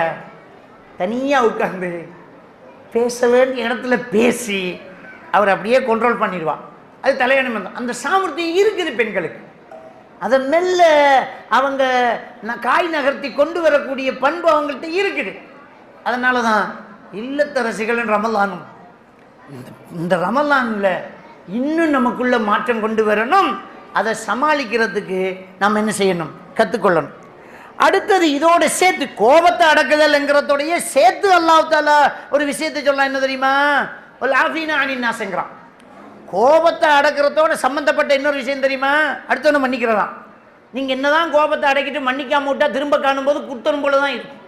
தனியாக உட்கார்ந்து பேச வேண்டிய இடத்துல பேசி அவர் அப்படியே கண்ட்ரோல் பண்ணிடுவான். அது தலையணை மந்திரம். அந்த சாமர்த்தியம் இருக்குது பெண்களுக்கு. அதை மெல்ல அவங்க காய் நகர்த்தி கொண்டு வரக்கூடிய பண்பு அவங்கள்ட்ட இருக்குது. அதனால தான் இல்லத்தரசிகள் ரமலானும் இந்த ரமலானில் இன்னும் நமக்குள்ள மாற்றம் கொண்டு வரணும். அதை சமாளிக்கிறதுக்கு நாம் என்ன செய்யணும்? கற்றுக்கொள்ளணும். அடுத்தது இதோட சேர்த்து கோபத்தை அடக்குதல்ங்கிறதோடைய சேர்த்து அல்லாஹ் தஆலா ஒரு விஷயத்தை சொல்லலாம். என்ன தெரியுமா? ஆஃபீனா அனின் நாஸ்ங்கிறான். கோபத்தை அடக்கிறதோட சம்மந்தப்பட்ட இன்னொரு விஷயம் தெரியுமா? அடுத்தவனை மன்னிக்கிறதான். நீங்கள் என்னதான் கோபத்தை அடக்கிட்டு மன்னிக்காம விட்டா திரும்ப காணும்போது குத்தணும் போல தான் இருக்கும்.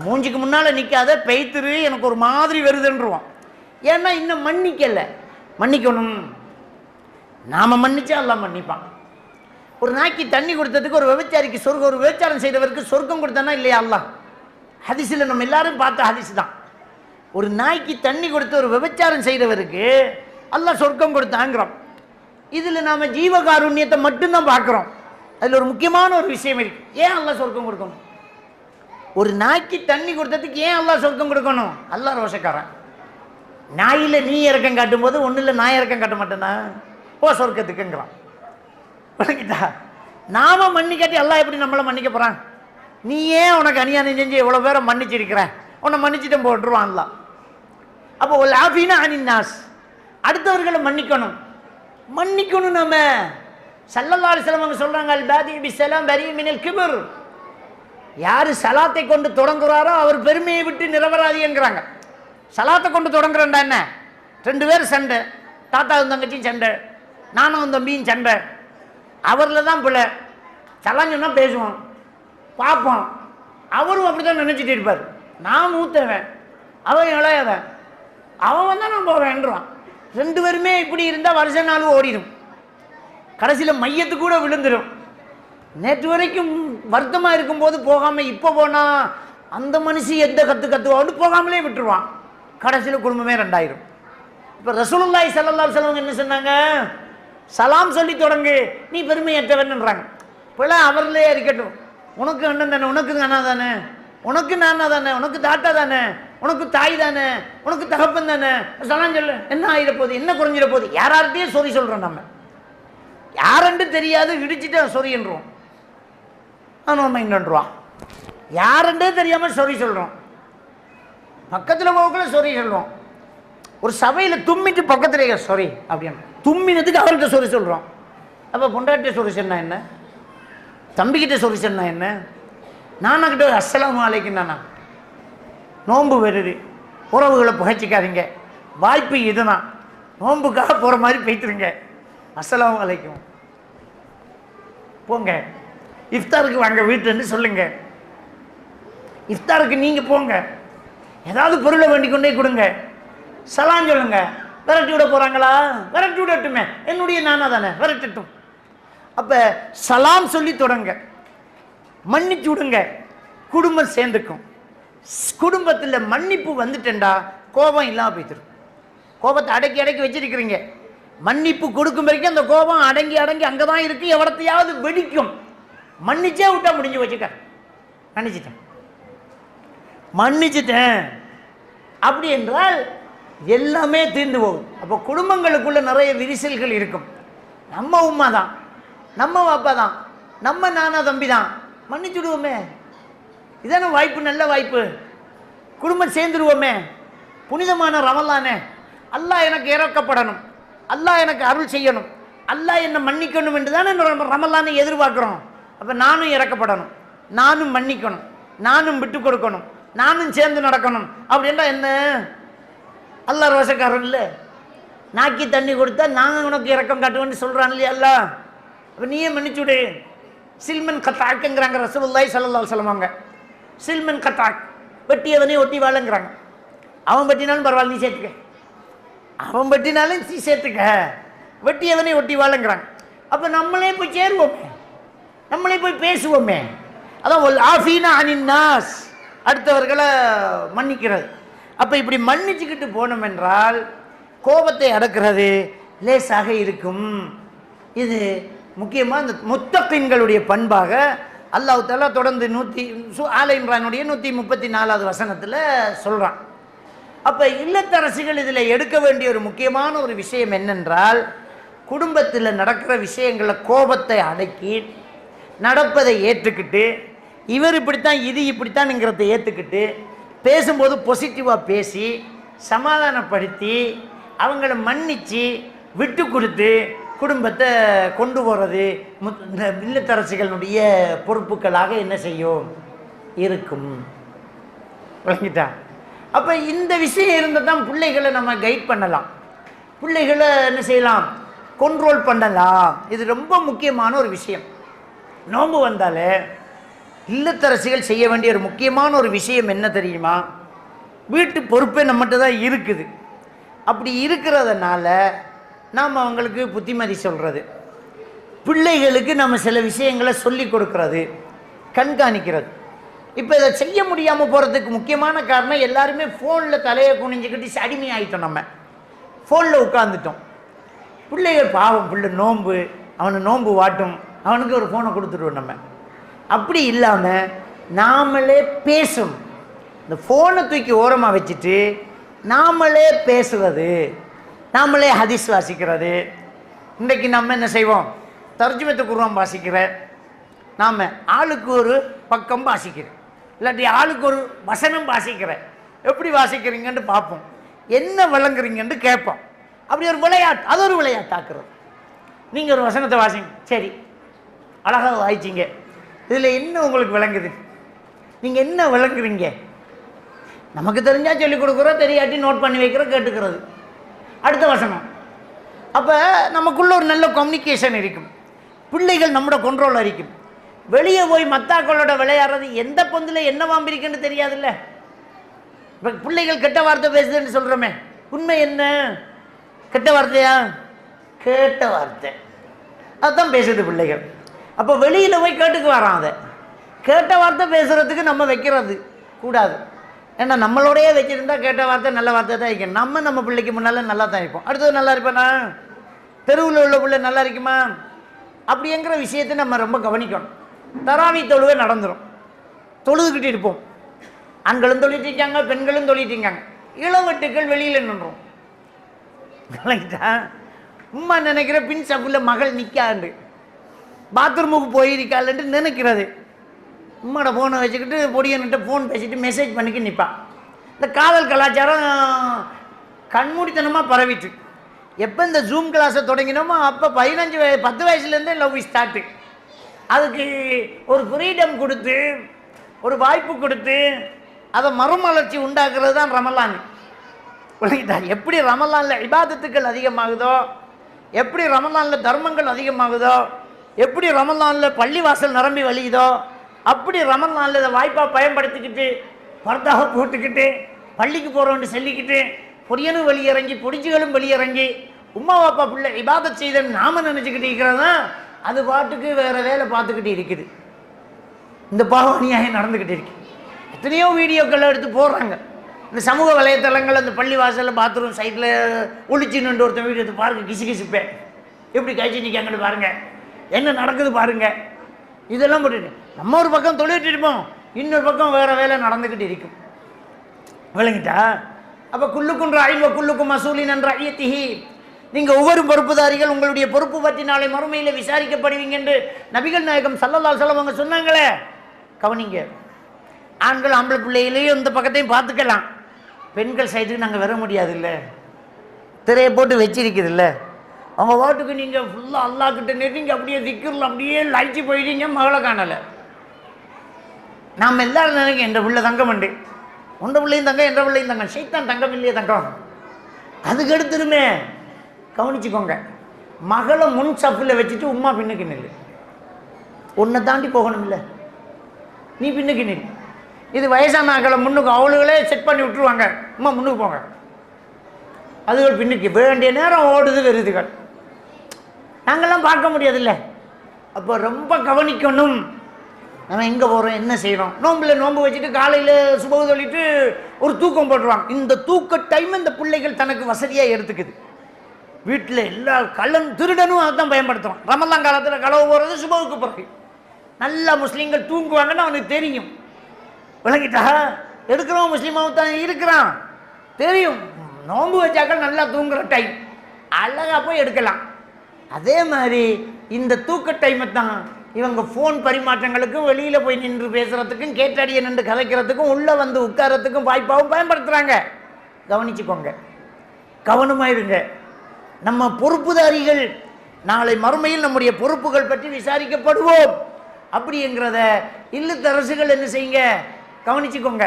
மூஞ்சிக்கு முன்னால் நிற்காத பெய்த்துரு எனக்கு ஒரு மாதிரி வருதுன்றுவான். ஏன்னா இன்னும் மன்னிக்கலை. மன்னிக்கணும். நாம் மன்னிச்சா எல்லாம் மன்னிப்பான். ஒரு நாய்க்கு தண்ணி கொடுத்ததுக்கு ஒரு விபச்சாரிக்கு சொர்க்கம், ஒரு விபச்சாரம் செய்தவருக்கு சொர்க்கம் கொடுத்தானா இல்லையா அல்லாஹ்? ஹதீஸில் நம்ம எல்லாரும் பார்த்த ஹதீஸ் தான். ஒரு நாய்க்கு தண்ணி கொடுத்து ஒரு விபச்சாரம் செய்தவருக்கு அல்லாஹ் சொர்க்கம் கொடுத்தாங்கிறோம். இதில் நாம் ஜீவகாருண்யத்தை மட்டும்தான் பார்க்குறோம். அதில் ஒரு முக்கியமான ஒரு விஷயம் இருக்கு. ஏன் அல்லாஹ் சொர்க்கம் கொடுக்கணும்? ஒரு நாய்க்கு தண்ணி கொடுத்ததுக்கு ஏன் அல்லாஹ் சொர்க்கம் கொடுக்கணும்? அல்லாஹ் ரோஷக்காரன். நாயில் நீ இறக்கம் காட்டும் போது ஒன்றும் இல்லை, நான் இறக்கம் காட்ட மாட்டேன்னா ஓ சொர்க்கத்துக்குங்கிறான். வணங்கிட்டா நாம மன்னிக்காட்டி அல்லாஹ் எப்படி நம்மளை மன்னிக்க போகிறான்? நீ ஏன் உனக்கு அநியாயம் செஞ்சு எவ்வளோ பேரை மன்னிச்சிருக்கிற? உன்னை மன்னிச்சுட்டு போட்டுருவான் அல்லாஹ். அப்போ ஒரு ஆஃபீனா அனின்னாஸ், அடுத்தவர்களை மன்னிக்கணும். மன்னிக்கணும். நம்ம ஸல்லல்லாஹு அலைஹி வஸல்லம் அவங்க சொல்கிறாங்க, அல் பாதி பிஸ்ஸலாம் பரீ மினல் கிப்ர். யார் சலாத்தை கொண்டு தொடங்குறாரோ அவர் பெருமையை விட்டு நிரபராதிங்கிறாங்க. சலாத்தை கொண்டு தொடங்குறேன்டா என்ன? 2 பேர் சண்டை, தாத்தாவும் தங்கச்சியும் சண்டை, நானும் தம்பியும் சண்டை, அவரில் தான் பிள்ளை. சலான்னு சொன்னால் பேசுவோம், பார்ப்போம். அவரும் அப்படி தான் நினச்சிட்டு இருப்பார். நான் மூத்தவன், அவன் இளையவன், அவன் வந்தால் நான் போவேன்றான். 2 பேருமே இப்படி இருந்தால் வருஷ நாள் ஓடிடும். கடைசியில் மையத்து கூட விழுந்துடும். நேற்று வரைக்கும் வருத்தமாக இருக்கும்போது போகாமல் இப்போ போனால் அந்த மனுஷி எந்த கற்றுவான்னு போகாமலே விட்டுருவான். கடைசியில் குடும்பமே 2 ஆயிரும். இப்போ ரசூலுல்லாஹி ஸல்லல்லாஹு அலைஹி வஸல்லம் என்ன சொன்னாங்க? சலாம் சொல்லி தொடங்கு, நீ பெருமையற்றவன்ன்றாங்க. இப்போலாம் அவர்களே இருக்கட்டும். உனக்கு அண்ணன் தானே, உனக்கு அண்ணா தானே, உனக்கு நானா தானே, உனக்கு தாத்தா தானே, உனக்கு தாய் தானே, உனக்கு தகப்பன் தானே, சலாம் சொல்லு. என்ன ஆகிட போகுது? என்ன குறைஞ்சிட போகுது? யார்கிட்டையும் சொறி சொல்கிறோம். நம்ம யாருன்னு தெரியாது, இடிச்சுட்டு சொறி என்றுவோம். நம்ம இன்னொன்றுவான். யாருன்றே தெரியாமல் சொறி சொல்கிறோம். பக்கத்தில் போகக்குள்ள சொறி சொல்கிறோம். ஒரு சபையில் தும்மிட்டு பக்கத்துலேயே சொறி அப்படின்னு தும்மினதுக்கு அவர்கிட்ட சொறி சொல்கிறோம். அப்போ பொண்டாட்டிய சொறி சொன்னா என்ன? தம்பிக்கிட்ட சொறி சொன்னா என்ன? நானாக்கிட்ட அஸ்ஸலாமு அலைக்கும் நானா? நோன்பு வருது, உறவுகளை புகைச்சிக்காதீங்க. வாய்ப்பு இதுதான். நோன்புக்காக போகிற மாதிரி போய்த்துருங்க. அஸ்ஸலாமு அலைக்கும் போங்க. இஃப்தாருக்கு வாங்க வீட்டுன்னு சொல்லுங்க. இஃப்தாருக்கு நீங்கள் போங்க. ஏதாவது பொருளை வேண்டி கொண்டே கொடுங்க. சலாம் சொல்லுங்க. விரட்டி விட போகிறாங்களா? விரட்டி விடட்டுமே, என்னுடைய நானா தானே, விரட்டட்டும். அப்போ சலாம் சொல்லி தொடங்க, மன்னிச்சு விடுங்க, குடும்பம் சேர்ந்துக்கும். குடும்பத்தில் மன்னிப்பு வந்துட்டேன்டா கோபம் இல்லாமல் போய்த்திரும். கோபத்தை அடக்கி அடக்கி வச்சிருக்கிறீங்க. மன்னிப்பு கொடுக்கும் வரைக்கும் அந்த கோபம் அடங்கி அடங்கி அங்கே தான் இருக்குது. எவ்வளத்தையாவது வெடிக்கும். மன்னிச்சே விட்டா முடிஞ்சு வச்சுக்க. மன்னிச்சிட்டேன், மன்னிச்சிட்டேன் அப்படி என்றால் எல்லாமே தீர்ந்து போகும். அப்போ குடும்பங்களுக்குள்ள நிறைய விரிசல்கள் இருக்கும். நம்ம உம்மா தான், நம்ம பாப்பா தான், நம்ம நானா தம்பி தான், மன்னிச்சுடுவோமே. இதான வாய்ப்பு, நல்ல வாய்ப்பு. குடும்பம் சேர்ந்துருவோமே. புனிதமான ரமலானே, அல்லாஹ் எனக்கு இறக்கப்படணும், அல்லாஹ் எனக்கு அருள் செய்யணும், அல்லாஹ் என்னை மன்னிக்கணும் என்று தானே ரமலானை எதிர்பார்க்குறோம். அப்போ நானும் இறக்கப்படணும், நானும் மன்னிக்கணும், நானும் விட்டு கொடுக்கணும், நானும் சேர்ந்து நடக்கணும். அப்படின்னா என்ன? அல்லாஹ் ரோசக்காரன் இல்லை? நாக்கி தண்ணி கொடுத்தா நாங்கள் உனக்கு இறக்கம் காட்டுவோன்னு சொல்கிறான் இல்லையா அல்லாஹ்? அப்போ நீயே மன்னிச்சுடு. சில்மன் கத்தாக்குங்கிறாங்க ரசூலுல்லாஹி ஸல்லல்லாஹு அலைஹி வஸல்லம். சில்மன் கத்தாக், வெட்டியவனே ஒட்டி வாழங்கிறாங்க. அவன் வெட்டினாலும் பரவாயில்ல, நீ சேர்த்துக்க. அவன் வெட்டினாலும் நீ சேர்த்துக்க, வெட்டியவனே ஒட்டி வாழங்கிறாங்க. அப்போ நம்மளே போய் சேருவோமே, நம்மளே போய் பேசுவோமே. அதான் ஒல் ஆஃபீனா அனின் நாஸ், அடுத்தவர்களை மன்னிக்கிறது. அப்போ இப்படி மன்னிச்சுக்கிட்டு போனோம் என்றால் கோபத்தை அடக்கிறது லேசாக இருக்கும். இது முக்கியமாக இந்த முத்தகீன்களுடைய பண்பாக அல்லாஹ் தஆலா தொடர்ந்து ஆல இம்ரானுடைய 134வது வசனத்தில் சொல்கிறான். அப்போ இல்லத்தரசிகள் இதில் எடுக்க வேண்டிய ஒரு முக்கியமான ஒரு விஷயம் என்னென்றால், குடும்பத்தில் நடக்கிற விஷயங்களில் கோபத்தை அடக்கி நடப்பதை ஏற்றுக்கிட்டு, இவர் இப்படித்தான் இது இப்படித்தான்ங்கிறத ஏற்றுக்கிட்டு பேசும்போது பாசிட்டிவாக பேசி சமாதானப்படுத்தி அவங்கள மன்னித்து விட்டு கொடுத்து குடும்பத்தை கொண்டு போகிறது இந்த இல்லத்தரசிகளுடைய பொறுப்புகளாக என்ன செய்யும் இருக்கும். விளங்கிட்டா? அப்போ இந்த விஷயம் இருந்தால் தான் பிள்ளைகளை நம்ம கைட் பண்ணலாம், பிள்ளைகளை என்ன செய்யலாம், கண்ட்ரோல் பண்ணலாம். இது ரொம்ப முக்கியமான ஒரு விஷயம். நோன்பு வந்தாலே இல்லத்தரசிகள் செய்ய வேண்டிய ஒரு முக்கியமான ஒரு விஷயம் என்ன தெரியுமா? வீட்டு பொறுப்பே நம்மகிட்ட தான் இருக்குது. அப்படி இருக்கிறதுனால நாம் அவங்களுக்கு புத்திமதி சொல்கிறது, பிள்ளைகளுக்கு நம்ம சில விஷயங்களை சொல்லி கொடுக்கறது, கண்காணிக்கிறது. இப்போ இதை செய்ய முடியாமல் போகிறதுக்கு முக்கியமான காரணம், எல்லாருமே ஃபோனில் தலையை குனிஞ்சிக்கிட்டு அடிமையாகிட்டோம். நம்ம ஃபோனில் உட்காந்துட்டோம். பிள்ளைகள் பாவம், பிள்ளை நோன்பு, அவனை நோன்பு வாட்டும், அவனுக்கு ஒரு ஃபோனை கொடுத்துருவோம். நம்ம அப்படி இல்லாமல் நாமளே பேசும். இந்த ஃபோனை தூக்கி ஓரமாக வச்சுட்டு நாமளே பேசுகிறது, நாமளே ஹதீஸ் வாசிக்கிறது. இன்றைக்கு நம்ம என்ன செய்வோம், தர்ஜுமத்து குர்ஆன் வாசிக்கிற நாம் ஆளுக்கு ஒரு பக்கம் வாசிக்கிறேன், இல்லாட்டி ஆளுக்கு ஒரு வசனம் வாசிக்கிறேன். எப்படி வாசிக்கிறீங்கன்னு பார்ப்போம், என்ன விளங்குறீங்கன்னு கேட்போம். அப்படி ஒரு விளையாட்டு, அது ஒரு விளையாட்டாக்குறது. நீங்கள் ஒரு வசனத்தை வாசிங்க, சரி அழகாக வாய்ச்சிங்க, இதில் என்ன உங்களுக்கு விளங்குது, நீங்கள் என்ன விளங்குறீங்க? நமக்கு தெரிஞ்சால் சொல்லிக் கொடுக்குறோம், தெரியாட்டி நோட் பண்ணி வைக்கிறோம், கேட்டுக்கிறது. அடுத்த வசனம். அப்போ நமக்குள்ள ஒரு நல்ல கம்யூனிகேஷன் இருக்கும், பிள்ளைகள் நம்மளோட கண்ட்ரோலில் இருக்கும். வெளியே போய் மத்தாக்களோட விளையாடுறது எந்த பொந்தில் என்ன வாம்பிருக்குன்னு தெரியாதுல்ல. இப்போ பிள்ளைகள் கெட்ட வார்த்தை பேசுதுன்னு சொல்கிறோமே, உண்மை என்ன? கெட்ட வார்த்தையா? கேட்ட வார்த்தை அதுதான் பேசுது பிள்ளைகள். அப்போ வெளியில் போய் கேட்டுக்கு வரான். அதை கேட்ட வார்த்தை பேசுகிறதுக்கு நம்ம வைக்கிறது கூடாது. ஏன்னா நம்மளோடையே வச்சுருந்தா கேட்ட வார்த்தை நல்ல வார்த்தை தான் வைக்கணும். நம்ம பிள்ளைக்கு முன்னால் நல்லா தான் இருப்போம், அடுத்தது நல்லா இருப்பேனா? தெருவில் உள்ள பிள்ளை நல்லா இருக்குமா? அப்படிங்கிற விஷயத்தை நம்ம ரொம்ப கவனிக்கணும். தராவி தொழுவே நடந்துடும், தொழுதுகிட்டு இருப்போம். ஆண்களும் தொழிட்டு இருக்காங்க, பெண்களும் தொழிட்டு இருக்காங்க. இளவட்டுக்கள் வெளியில் நின்றோம். உம்மா நினைக்கிற பின் சப்புல மகள் நிற்காண்டு பாத்ரூமுக்கு போயிருக்காள்ன்ட்டு நினைக்கிறது. உம்மோட ஃபோனை வச்சுக்கிட்டு பொடியன்கிட்ட ஃபோன் பேசிட்டு மெசேஜ் பண்ணிக்கிட்டு நிற்பான். இந்த காதல் கலாச்சாரம் கண்மூடித்தனமாக பரவிட்டு, எப்போ இந்த ஜூம் கிளாஸை தொடங்கினோமோ அப்போ 10 வயசுலேருந்தே லவ் ஸ்டார்ட்டு. அதுக்கு ஒரு ஃப்ரீடம் கொடுத்து, ஒரு வாய்ப்பு கொடுத்து, அதை மறுமலர்ச்சி உண்டாக்குறது தான் ரமலான். எப்படி ரமலானில் இபாதத்துக்கள் அதிகமாகுதோ, எப்படி ரமலானில் தர்மங்கள் அதிகமாகுதோ, எப்படி ரமலானில் பள்ளிவாசல் நிரம்பி வழியுதோ, அப்படி ரமலானில் இதை வாய்ப்பாக பயன்படுத்திக்கிட்டு பர்தாக போட்டுக்கிட்டு பள்ளிக்கு போகிறோன்னு சொல்லிக்கிட்டு பொரியனும் வெளியிறங்கி பொடிச்சுகளும் வெளியிறங்கி உம்மா பாப்பா பிள்ளை இபாதத் செய்தன்னு நாம நினச்சிக்கிட்டு இருக்கிறது தான் அது பாட்டுக்கு வேறு வேலை பார்த்துக்கிட்டு இருக்குது. இந்த பாவனியாக நடந்துக்கிட்டு இருக்கு. எத்தனையோ வீடியோக்கள் எடுத்து போடுறாங்க இந்த சமூக வலைத்தளங்கள். அந்த பள்ளி வாசலில் பாத்ரூம் சைட்டில் ஒழிச்சுன்னு ஒருத்தன் வீடியோ எடுத்து பாருங்கள், கிசுப்பேன் எப்படி கழிச்சு நிற்காங்கன்னு பாருங்கள், என்ன நடக்குது பாருங்கள். இதெல்லாம் போட்டுட்டு நம்ம ஒரு பக்கம் தொழிலிட்டு இருப்போம், இன்னொரு பக்கம் வேறு வேலை நடந்துக்கிட்டு இருக்கும். விளங்கிட்டா? அப்போ குல்லுக்கும் ராயின் வ குல்லுக்கும் மசூலின் அன் ரஅய்யத்திஹி, நீங்கள் ஒவ்வொரு பொறுப்புதாரிகள் உங்களுடைய பொறுப்பு பற்றி நாளை மறுமையில் விசாரிக்கப்படுவீங்க என்று நபிகள் நாயகம் ஸல்லல்லாஹு அலைஹி வஸல்லம் அவங்க சொன்னாங்களே. கவனிங்க, ஆண்கள் ஆம்பளை பிள்ளைகளையும் இந்த பக்கத்தையும் பார்த்துக்கலாம், பெண்கள் சைடுக்கு நாங்கள் வர முடியாது இல்லை, திரையை போட்டு வச்சிருக்குது இல்லை. அவங்க வாட்டுக்கு நீங்கள் ஃபுல்லாக அல்லாஹ் கிட்ட நெருங்கி அப்படியே திக்கிரில் அப்படியே லாய்ச்சி போயிட்டீங்க, மகளை காணலை. நாம் எல்லாரும் நினைக்க என்ற பிள்ளை தங்கம் உண்டு, உண்ட பிள்ளையும் தங்கம், என்ற பிள்ளையும் தங்கம், சைத்தான் தங்கம் இல்லையே தங்கம். அதுக்கு எடுத்துருமே. கவனிச்சுக்கோங்க, மகளை முன் சப்பில் வச்சுட்டு உமா பின்னுக்கு நில்லு, உன்னை தாண்டி போகணும் இல்லை, நீ பின்னுக்கு நில். இது வயசான ஆக்களை முன்னுக்கு அவளுகளே செட் பண்ணி விட்டுருவாங்க, உமா முன்னுக்கு போங்க, அதுகள் பின்னுக்கு வேண்டிய நேரம் ஓடுது வருதுகள், நாங்கள்லாம் பார்க்க முடியாதுல்ல. அப்போ ரொம்ப கவனிக்கணும், நம்ம எங்கே போகிறோம் என்ன செய்கிறோம். நோம்பில் நோன்பு வச்சுட்டு காலையில் சுபகு சொல்லிட்டு ஒரு தூக்கம் போட்டுருவாங்க. இந்த தூக்க டைம் இந்த பிள்ளைகள் தனக்கு வசதியாக எடுத்துக்குது. வீட்டில் எல்லா கள்ளன் திருடனும் அதுதான் பயன்படுத்துவான். ரமலான் காலத்தில் களவு போகிறது சுபகுக்கு பிறகு. நல்லா முஸ்லீம்கள் தூங்குவாங்கன்னு அவனுக்கு தெரியும். விளங்கிட்டா? எடுக்கிறவன் முஸ்லீமாவும் தான் இருக்கிறான் தெரியும். நோன்பு வச்சாக்கள் நல்லா தூங்குற டைம், அழகாக போய் எடுக்கலாம். அதே மாதிரி இந்த தூக்க டைமை தான் இவங்க ஃபோன் பரிமாற்றங்களுக்கும் வெளியில் போய் நின்று பேசுகிறதுக்கும் கேட்டடியை நின்று கதைக்கிறதுக்கும் உள்ளே வந்து உட்காரத்துக்கும் வாய்ப்பாகவும் பயன்படுத்துகிறாங்க. கவனிச்சுக்கோங்க, கவனமாக இருங்க. நம்ம பொறுப்புதாரிகள் நாளை மறுமையில் நம்முடைய பொறுப்புகள் பற்றி விசாரிக்கப்படுவோம் அப்படிங்கிறத இல்லத்தரசுகள் என்ன செய்யுங்க, கவனிச்சுக்கோங்க.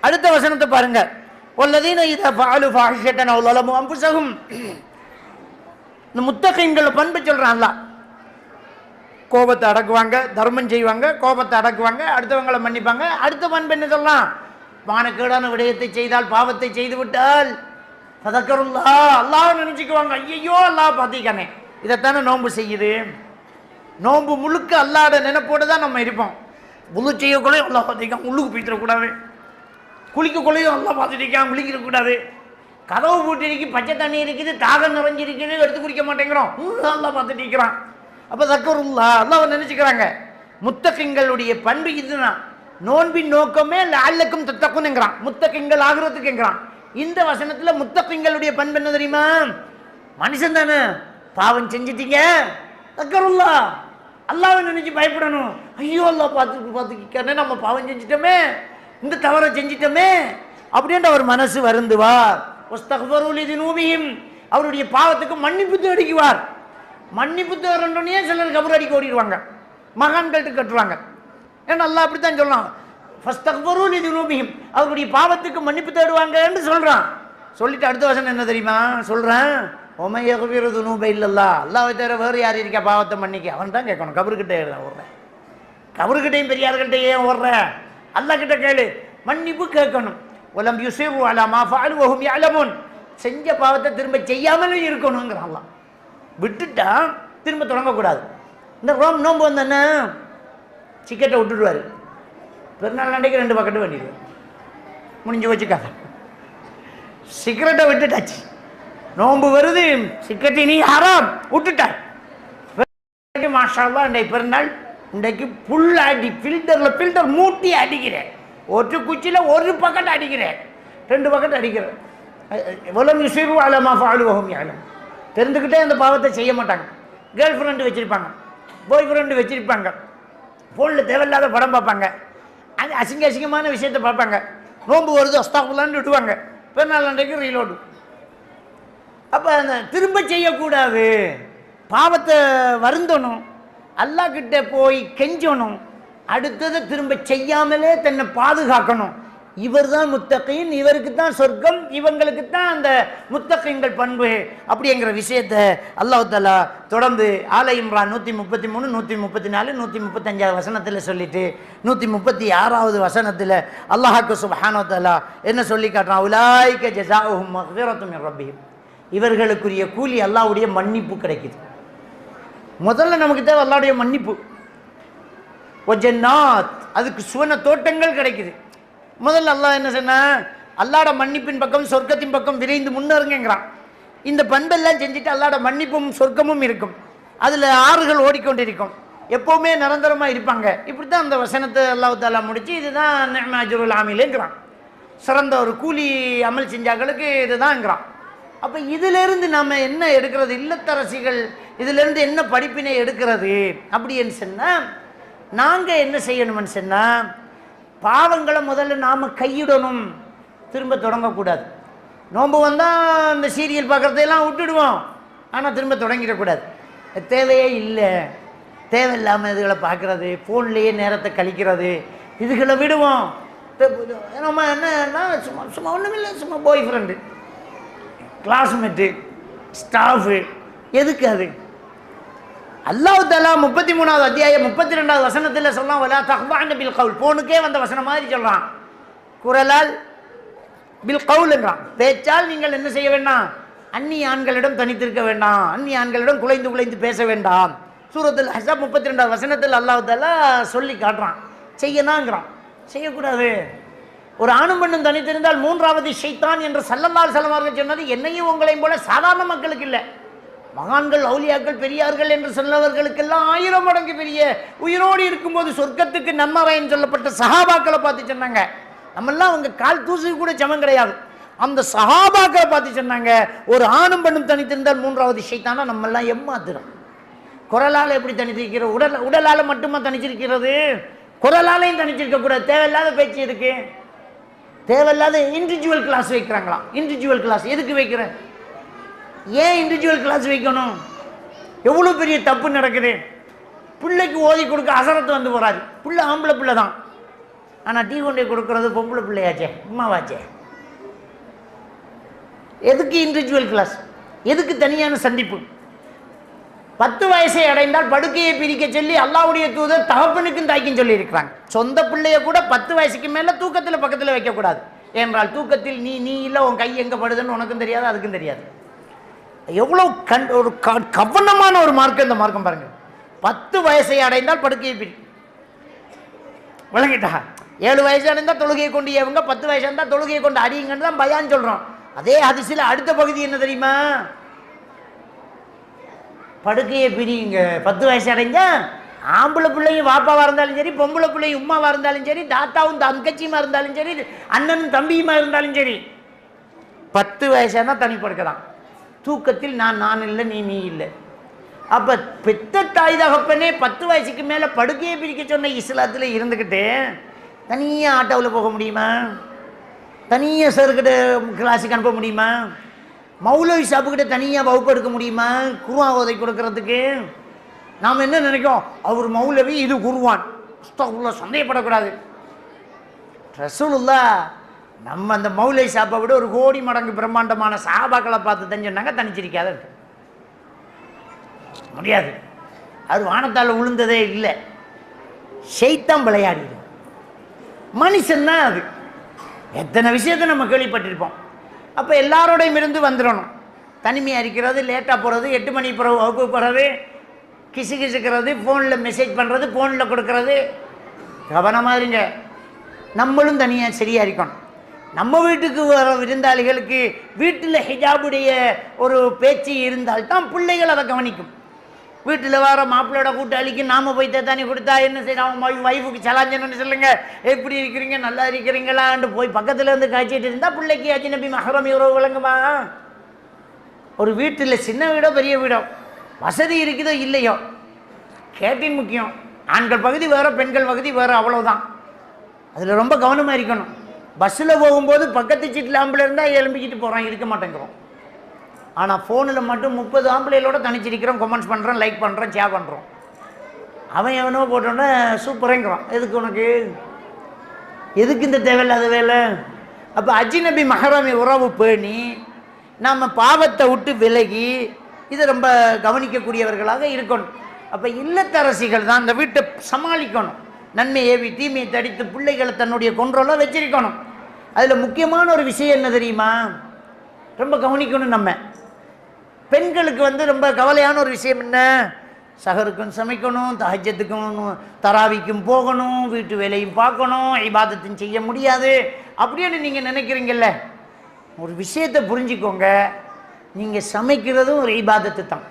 அடுத்த வசனத்தை பாருங்க. வல்லதீன இதா ஃபஅலு ஃபாஹிஷத்தன் அவ் ஸலமு அன்ஃபுஸஹும், இந்த முத்தகீன்கள பண்பு சொல்றான் அல்லாஹ். கோபத்தை அடக்குவாங்க, தர்மம் செய்வாங்க, கோபத்தை அடக்குவாங்க, அடுத்தவங்களை மன்னிப்பாங்க. அடுத்த பண்பு என்ன சொல்லலாம்? மானக்கேடான விடயத்தை செய்தால், பாவத்தை செய்து விட்டால் ஃபதக்கருல்லாஹ், அல்லாஹ் நினைச்சுக்குவாங்க. ஐயோ அல்லாஹ் பார்த்திக்கானே. இதைத்தானே நோன்பு செய்யுது. நோன்பு முழுக்க அல்லாஹ்ட நினைப்போடு தான் நம்ம இருப்போம். புது செய்யக்குள்ளையும் அல்லாஹ் பார்த்திக்கான், உள்ளுக்கு போய்த்திடக்கூடாது. குளிக்கக்குள்ளையும் அல்லாஹ் பார்த்துட்டிருக்கான், குளிக்கிறக்கூடாது. கதவு பூட்டிருக்கு, பச்சை தண்ணி இருக்குது, தாகம் நிறைஞ்சிருக்குது, எடுத்து குடிக்க மாட்டேங்கிறோம், அல்லாஹ் பார்த்துட்டு இருக்கிறான். அப்போ தக்கருல்லாஹ், அல்லாஹ் நினைச்சுக்கிறாங்க. முத்தகிங்களுடைய பண்பு இதுதான். நோன்பின் நோக்கமே லஅல்லக்கும் தத்தகுன்ங்கிறான், முத்தகிங்கள் ஆகிறதுக்குங்கிறான். இந்த வசனத்தில் முத்தகிங்களுடைய பண்பு என்ன தெரியுமா? மனுஷன் தானே, பாவம் செஞ்சிட்டீங்க, தக்கருல்லாஹ், அல்லாஹ்வை நினைச்சு பயப்படணும். ஐயோ அல்லாஹ் பார்த்துக்கிட்டே நம்ம பாவம் செஞ்சிட்டோமே, இந்த தவறை செஞ்சிட்டோமே அப்படின்ற ஒரு மனசு வருந்துவார். வஸ்தக்ஃபரு லிதுனூபிஹிம், அவருடைய பாவத்துக்கு மன்னிப்பு தேடிக்குவார். மன்னிப்பு தேடுறோன்னே சிலர் கபர் அடிக்க ஓடிடுவாங்க, மகான்கள்ட்டு கட்டுவாங்க. ஏன்னா அல்லாஹ் அப்படித்தான் சொல்லலாம், ஃபஸ்தக்ஃபரு லிதுனூபிஹிம், அவருடைய பாவத்துக்கு மன்னிப்பு தேடுவாங்கன்னு சொல்கிறான். சொல்லிட்டு அடுத்த வசனம் என்ன தெரியுமா சொல்கிறேன்? ஒமை யக்ஃபிரு துனூப இல்லல்லாஹ், அல்லாஹ்வை தவிர வேறு யார் இருக்கா பாவத்தை மன்னிக்க? அவன் தான் கேட்கணும். கபருக்கிட்டே ஓடுறேன், கபருக்கிட்டையும் பெரியார்கள்ட்ட ஏன் ஓடுற? அல்லாஹ் கிட்ட கேளு, மன்னிப்பு கேட்கணும். வலம் யுஸிரு அலா மா ஃபஅலு வஹும் யஅலமூன், செஞ்ச பாவத்தை திரும்ப செய்யாமலும் இருக்கணுங்கிறான் அல்லாஹ். விட்டுட்டா திரும்ப தொடங்கக்கூடாது. இந்த நோன்பு வந்தேன்னா சிக்கெட்டை விட்டுடுவார், பெருநாள் அன்றைக்கு 2 பக்கெட்டு பண்ணிடுவார், முடிஞ்சு வச்சுக்காத. சிகரெட்டை விட்டுட்டாச்சு, நோன்பு வருது, சிக்கெட்டு நீ ஹராம் விட்டுட்டார். மாஷா அல்லாஹ், இன்றைக்கு பெருநாள், இன்றைக்கு புல் அடி, ஃபில்டர் மூட்டி அடிக்கிறேன், ஒரு குச்சியில் 1 பக்கெட் அடிக்கிறேன், 2 பக்கெட் அடிக்கிறேன். வலம் யுஸிரு அலா மா ஃபஅலு வஹும் யஅலமூன், தெரிந்துக்கிட்டே அந்த பாவத்தை செய்ய மாட்டாங்க. கேர்ள் ஃப்ரெண்டு வச்சுருப்பாங்க, பாய் ஃப்ரெண்டு வச்சுருப்பாங்க, ஃபோனில் தேவையில்லாத படம் பார்ப்பாங்க, அது அசிங்கமான விஷயத்தை பார்ப்பாங்க. நோன்பு வருது அஸ்தாஃபிருல்லாஹ்னு விட்டுவாங்க, பெருநாள் அன்றைக்கு ரீலோடு. அப்போ அந்த திரும்ப செய்யக்கூடாது, பாவத்தை வருந்தணும், அல்லாஹ் கிட்ட போய் கெஞ்சணும், அடுத்ததை திரும்ப செய்யாமலே தன்னை பாதுகாக்கணும். இவர் தான் முத்தகீன், இவருக்கு தான் சொர்க்கம், இவங்களுக்கு தான் அந்த முத்தகீன்கள் பண்பு அப்படிங்கிற விஷயத்தை அல்லாஹ் தஆலா தொடர்ந்து ஆல இம்ரான் 133, 134, 135 வசனத்தில் சொல்லிட்டு 136வது வசனத்தில் அல்லாஹ்க்கு சுப்ஹானஹு வ தஆலா என்ன சொல்லி காட்டுறான்? உலாயிக ஜஸாஉஹும் மக்ஃபிரத்தும் மின் ரப்பிஹிம், இவர்களுக்குரிய கூலி அல்லாஹ்வுடைய மன்னிப்பு கிடைக்குது. முதல்ல நமக்கு தேவை அல்லாஹ்வுடைய மன்னிப்பு. வஜன்னாத், அதுக்கு சுவன தோட்டங்கள் கிடைக்குது. முதல்ல அல்லாஹ் என்ன சொன்னா? அல்லாஹ்வோட மன்னிப்பின் பக்கம் சொர்க்கத்தின் பக்கம் விரைந்து முன்னேறுங்கிறான். இந்த பண்பெல்லாம் செஞ்சுட்டு அல்லாஹ்வோட மன்னிப்பும் சொர்க்கமும் இருக்கும், அதில் ஆறுகள் ஓடிக்கொண்டிருக்கும், எப்போவுமே நிரந்தரமாக இருப்பாங்க. இப்படி தான் அந்த வசனத்தை அல்லாஹ் தஆலா முடிச்சு இதுதான் நிஅம அஜ்ருல் ஆமிலுங்கிறான். சிறந்த ஒரு கூலி அமல் செஞ்சாக்களுக்கு இதுதான்ங்கிறான். அப்போ இதிலிருந்து நம்ம என்ன எடுக்கிறது, இல்லத்தரசிகள் இதிலிருந்து என்ன படிப்பினை எடுக்கிறது அப்படின்னு சொன்னால், நாங்கள் என்ன செய்யணும்னு சொன்னால், பாவங்களை முதல்ல நாம் கையிடணும், திரும்ப தொடங்கக்கூடாது. நோன்பு வந்தால் இந்த சீரியல் பார்க்குறதையெல்லாம் விட்டுடுவோம், ஆனால் திரும்ப தொடங்கிடக்கூடாது. தேவையே இல்லை, தேவையில்லாமல் இதுகளை பார்க்குறது, ஃபோன்லேயே நேரத்தை கழிக்கிறது, இதுகளை விடுவோம். நம்ம என்னன்னா சும்மா சும்மா ஒன்றும் இல்லை, சும்மா பாய் ஃப்ரெண்டு, கிளாஸ்மேட்டு, ஸ்டாஃபு, எதுக்கு அது? அல்லாஹ் தஆலா 33வது அத்தியாயம் 32வது வசனத்தில் சொல்லலாம், வலா தஹ்பான பில் கவுல், போனுக்கே வந்த வசனம் மாதிரி சொல்கிறான். குரலால் பில் கவுல்ன்றான், பேச்சால் நீங்கள் என்ன செய்ய வேண்டாம், அந்நிய ஆண்களிடம் தனித்திருக்க வேண்டாம், அந்நிய ஆண்களிடம் குலைந்து குலைந்து பேச வேண்டாம். சூரத்துல் அஹ்ஸாப் 32வது வசனத்தில் அல்லாஹ் தஆலா சொல்லி காட்டுறான். செய்யனாங்கிறான், செய்யக்கூடாது. ஒரு ஆணும் பெண்ணும் தனித்திருந்தால் மூன்றாவது ஷைத்தான் என்று ஸல்லல்லாஹு அலைஹி வஸல்லம் அவர்கள் சொன்னது என்னையும் உங்களையும் போல சாதாரண மக்களுக்கு இல்லை, மகான்கள், அவுலியாக்கள், பெரியார்கள் என்று சொன்னவர்களுக்கெல்லாம் 1000 மடங்கு பெரிய, உயிரோடு இருக்கும்போது சொர்க்கத்துக்கு நன்மறைன்னு சொல்லப்பட்ட சஹாபாக்களை பார்த்து சொன்னாங்க. நம்மெல்லாம் அவங்க கால் தூசி கூட சமம் கிடையாது. அந்த சஹாபாக்களை பார்த்து சொன்னாங்க, ஒரு ஆணும் பெண்ணும் தனித்திருந்தால் மூன்றாவது ஷைத்தானா நம்மெல்லாம் ஏமாத்துறோம். குரலால் எப்படி தனிச்சிருக்கிற, உடலால் மட்டுமா தனிச்சிருக்கிறது, குரலாலையும் தனிச்சிருக்க கூடாது. தேவையில்லாத பேச்சு இருக்கு, தேவையில்லாத இண்டிவிஜுவல் கிளாஸ் வைக்கிறாங்களாம். இண்டிவிஜுவல் கிளாஸ் எதுக்கு வைக்கிறேன், ஏன் இண்டிவிஜுவல் கிளாஸ் வைக்கணும்? எவ்வளோ பெரிய தப்பு நடக்குது. பிள்ளைக்கு ஓதி கொடுக்க அசரத்து வந்து போகிறாரு, பிள்ளை ஆம்பளை பிள்ளை தான், ஆனால் டீ கொண்டே கொடுக்கறது பொம்பளை பிள்ளையாச்சே, அம்மாவாச்சே. எதுக்கு இண்டிவிஜுவல் கிளாஸ், எதுக்கு தனியான சந்திப்பு? 10 வயசை அடைந்தால் படுக்கையை பிரிக்க சொல்லி அல்லாஹ்வுடைய தூதர் தகப்பனுக்கும் தாய்க்கும் சொல்லி இருக்கிறாங்க. சொந்த பிள்ளைய கூட 10 வயசுக்கு மேலே தூக்கத்தில் பக்கத்தில் வைக்கக்கூடாது. ஏனென்றால் தூக்கத்தில் நீ இல்லை, உன் கை எங்கே படுதுன்னு உனக்கும் தெரியாது, அதுக்கும் தெரியாது. எவ்வளோ ஒரு கவனமான ஒரு மார்க்கம் இந்த மார்க்கம் பாருங்க. 10 வயசை அடைந்தால் படுக்கையை பிரி, விளங்கிட்டா? 7 வயசு அடைந்தால் தொழுகையை கொண்டு ஏவுங்க, 10 வயசு இருந்தால் தொழுகையை கொண்டு அடியுங்கன்னு தான் பயான் சொல்கிறோம். அதே ஹதீஸில் அடுத்த பகுதி என்ன தெரியுமா, படுக்கையை பிரியுங்க. 10 வயசு அடைஞ்சா ஆம்பளை பிள்ளையும் வாப்பாவாக இருந்தாலும் சரி, பொம்பளை பிள்ளையும் உமாவாக இருந்தாலும் சரி, தாத்தாவும் தங்கச்சியுமா இருந்தாலும் சரி, அண்ணனும் தம்பியுமா இருந்தாலும் சரி, 10 வயசானா தனி படுக்கலாம். தூக்கத்தில் நான் இல்லை, நீ இல்லை. அப்போ பெத்த தாய் தகப்பனே 10 வயசுக்கு மேலே படுக்கையை பிரிக்க சொன்ன இஸ்லாத்தில் இருந்துக்கிட்டு தனியாக ஆட்டோவில் போக முடியுமா? தனியாக சருக்கிட்ட கிளாஸுக்கு அனுப்ப முடியுமா? மௌலவி சாப்புக்கிட்ட தனியாக வகுப்பு எடுக்க முடியுமா? குர்ஆன் ஓதை கொடுக்கறதுக்கு நாம் என்ன நினைக்கிறோம், அவர் மௌலவி, இது குர்ஆன், அஸ்தக்ஃபிருல்லாஹ், சந்தேகப்படக்கூடாது. ரசூலுல்லாஹ் நம்ம அந்த மௌலவி சாப்பை விட 1 கோடி மடங்கு பிரம்மாண்டமான சஹாபாக்களை பார்த்து தான் சொன்னாங்க, தனிச்சிருக்காத முடியாது. அது வானத்தால் விழுந்ததே இல்லை, ஷைத்தான் விளையாடிடும். மனுஷன் தான் அது. எத்தனை விஷயத்தை நம்ம கேள்விப்பட்டிருப்போம். அப்போ எல்லாரோடையும் இருந்து வந்துடணும். தனிமையாக இருக்கிறது, லேட்டாக போகிறது, 8 மணி பிறகு வகுப்பு போகிறது, கிசுக்கிறது, ஃபோனில் மெசேஜ் பண்ணுறது, ஃபோனில் கொடுக்கறது, கவனமாக இருங்க. நம்மளும் தனியாக சரியாக இருக்கணும். நம்ம வீட்டுக்கு வர விருந்தாளிகளுக்கு வீட்டில் ஹிஜாபுடைய ஒரு பேச்சு இருந்தால்தான் பிள்ளைகள் அதை கவனிக்கும். வீட்டில் வர மாப்பிள்ளோட கூட்டாளிக்கு நாம் போய் தண்ணி கொடுத்தா என்ன செய்யணும், அவங்க ஒய்ஃபுக்கு சலாஞ்சன்னு சொல்லுங்கள், எப்படி இருக்கிறீங்க, நல்லா இருக்கிறீங்களான்னு போய் பக்கத்தில் இருந்து காய்ச்சிட்டு இருந்தால் பிள்ளைக்கு அஜ்னபி மஹ்ரம் உறவு விளங்குமா? ஒரு வீட்டில் சின்ன வீடோ பெரிய வீடோ, வசதி இருக்குதோ இல்லையோ, கேட்டின் முக்கியம். ஆண்கள் பகுதி வேறு, பெண்கள் பகுதி வேறு, அவ்வளோதான். அதில் ரொம்ப கவனமாக இருக்கணும். பஸ்ஸில் போகும்போது பக்கத்து சீட்டில் ஆம்பளை இருந்தால் எழும்பிக்கிட்டு போகிறான், இருக்க மாட்டேங்கிறோம். ஆனால் ஃபோனில் மட்டும் 30 ஆம்பளைகளோட தனிச்சிருக்கிறோம், கமெண்ட்ஸ் பண்ணுறோம், லைக் பண்ணுறோம், ஷேர் பண்ணுறோம். அவன் எவனோ போட்டோன்னே சூப்பரங்கிறான். எதுக்கு உனக்கு, எதுக்கு இந்த தேவையில்லாத வேலை? அப்போ அஜ்னபி மஹ்ரமி உறவு பேணி நம்ம பாவத்தை விட்டு விலகி இதை ரொம்ப கவனிக்கக்கூடியவர்களாக இருக்கணும். அப்போ இல்லத்தரசிகள் தான் இந்த வீட்டை சமாளிக்கணும். நன்மை ஏவி தீமையை தடித்து பிள்ளைகளை தன்னுடைய கொன்றோல வச்சிருக்கணும். அதில் முக்கியமான ஒரு விஷயம் என்ன தெரியுமா, ரொம்ப கவனிக்கணும். நம்ம பெண்களுக்கு ரொம்ப கவலையான ஒரு விஷயம் என்ன, சஹருக்கும் சமைக்கணும், தஹஜ்ஜத்துக்கும் தராவிக்கும் போகணும், வீட்டு வேலையும் பார்க்கணும், இபாதத்தையும் செய்ய முடியாது அப்படின்னு நீங்கள் நினைக்கிறீங்கல்ல. ஒரு விஷயத்தை புரிஞ்சுக்கோங்க, நீங்கள் சமைக்கிறதும் ஒரு இபாதத்து தான்,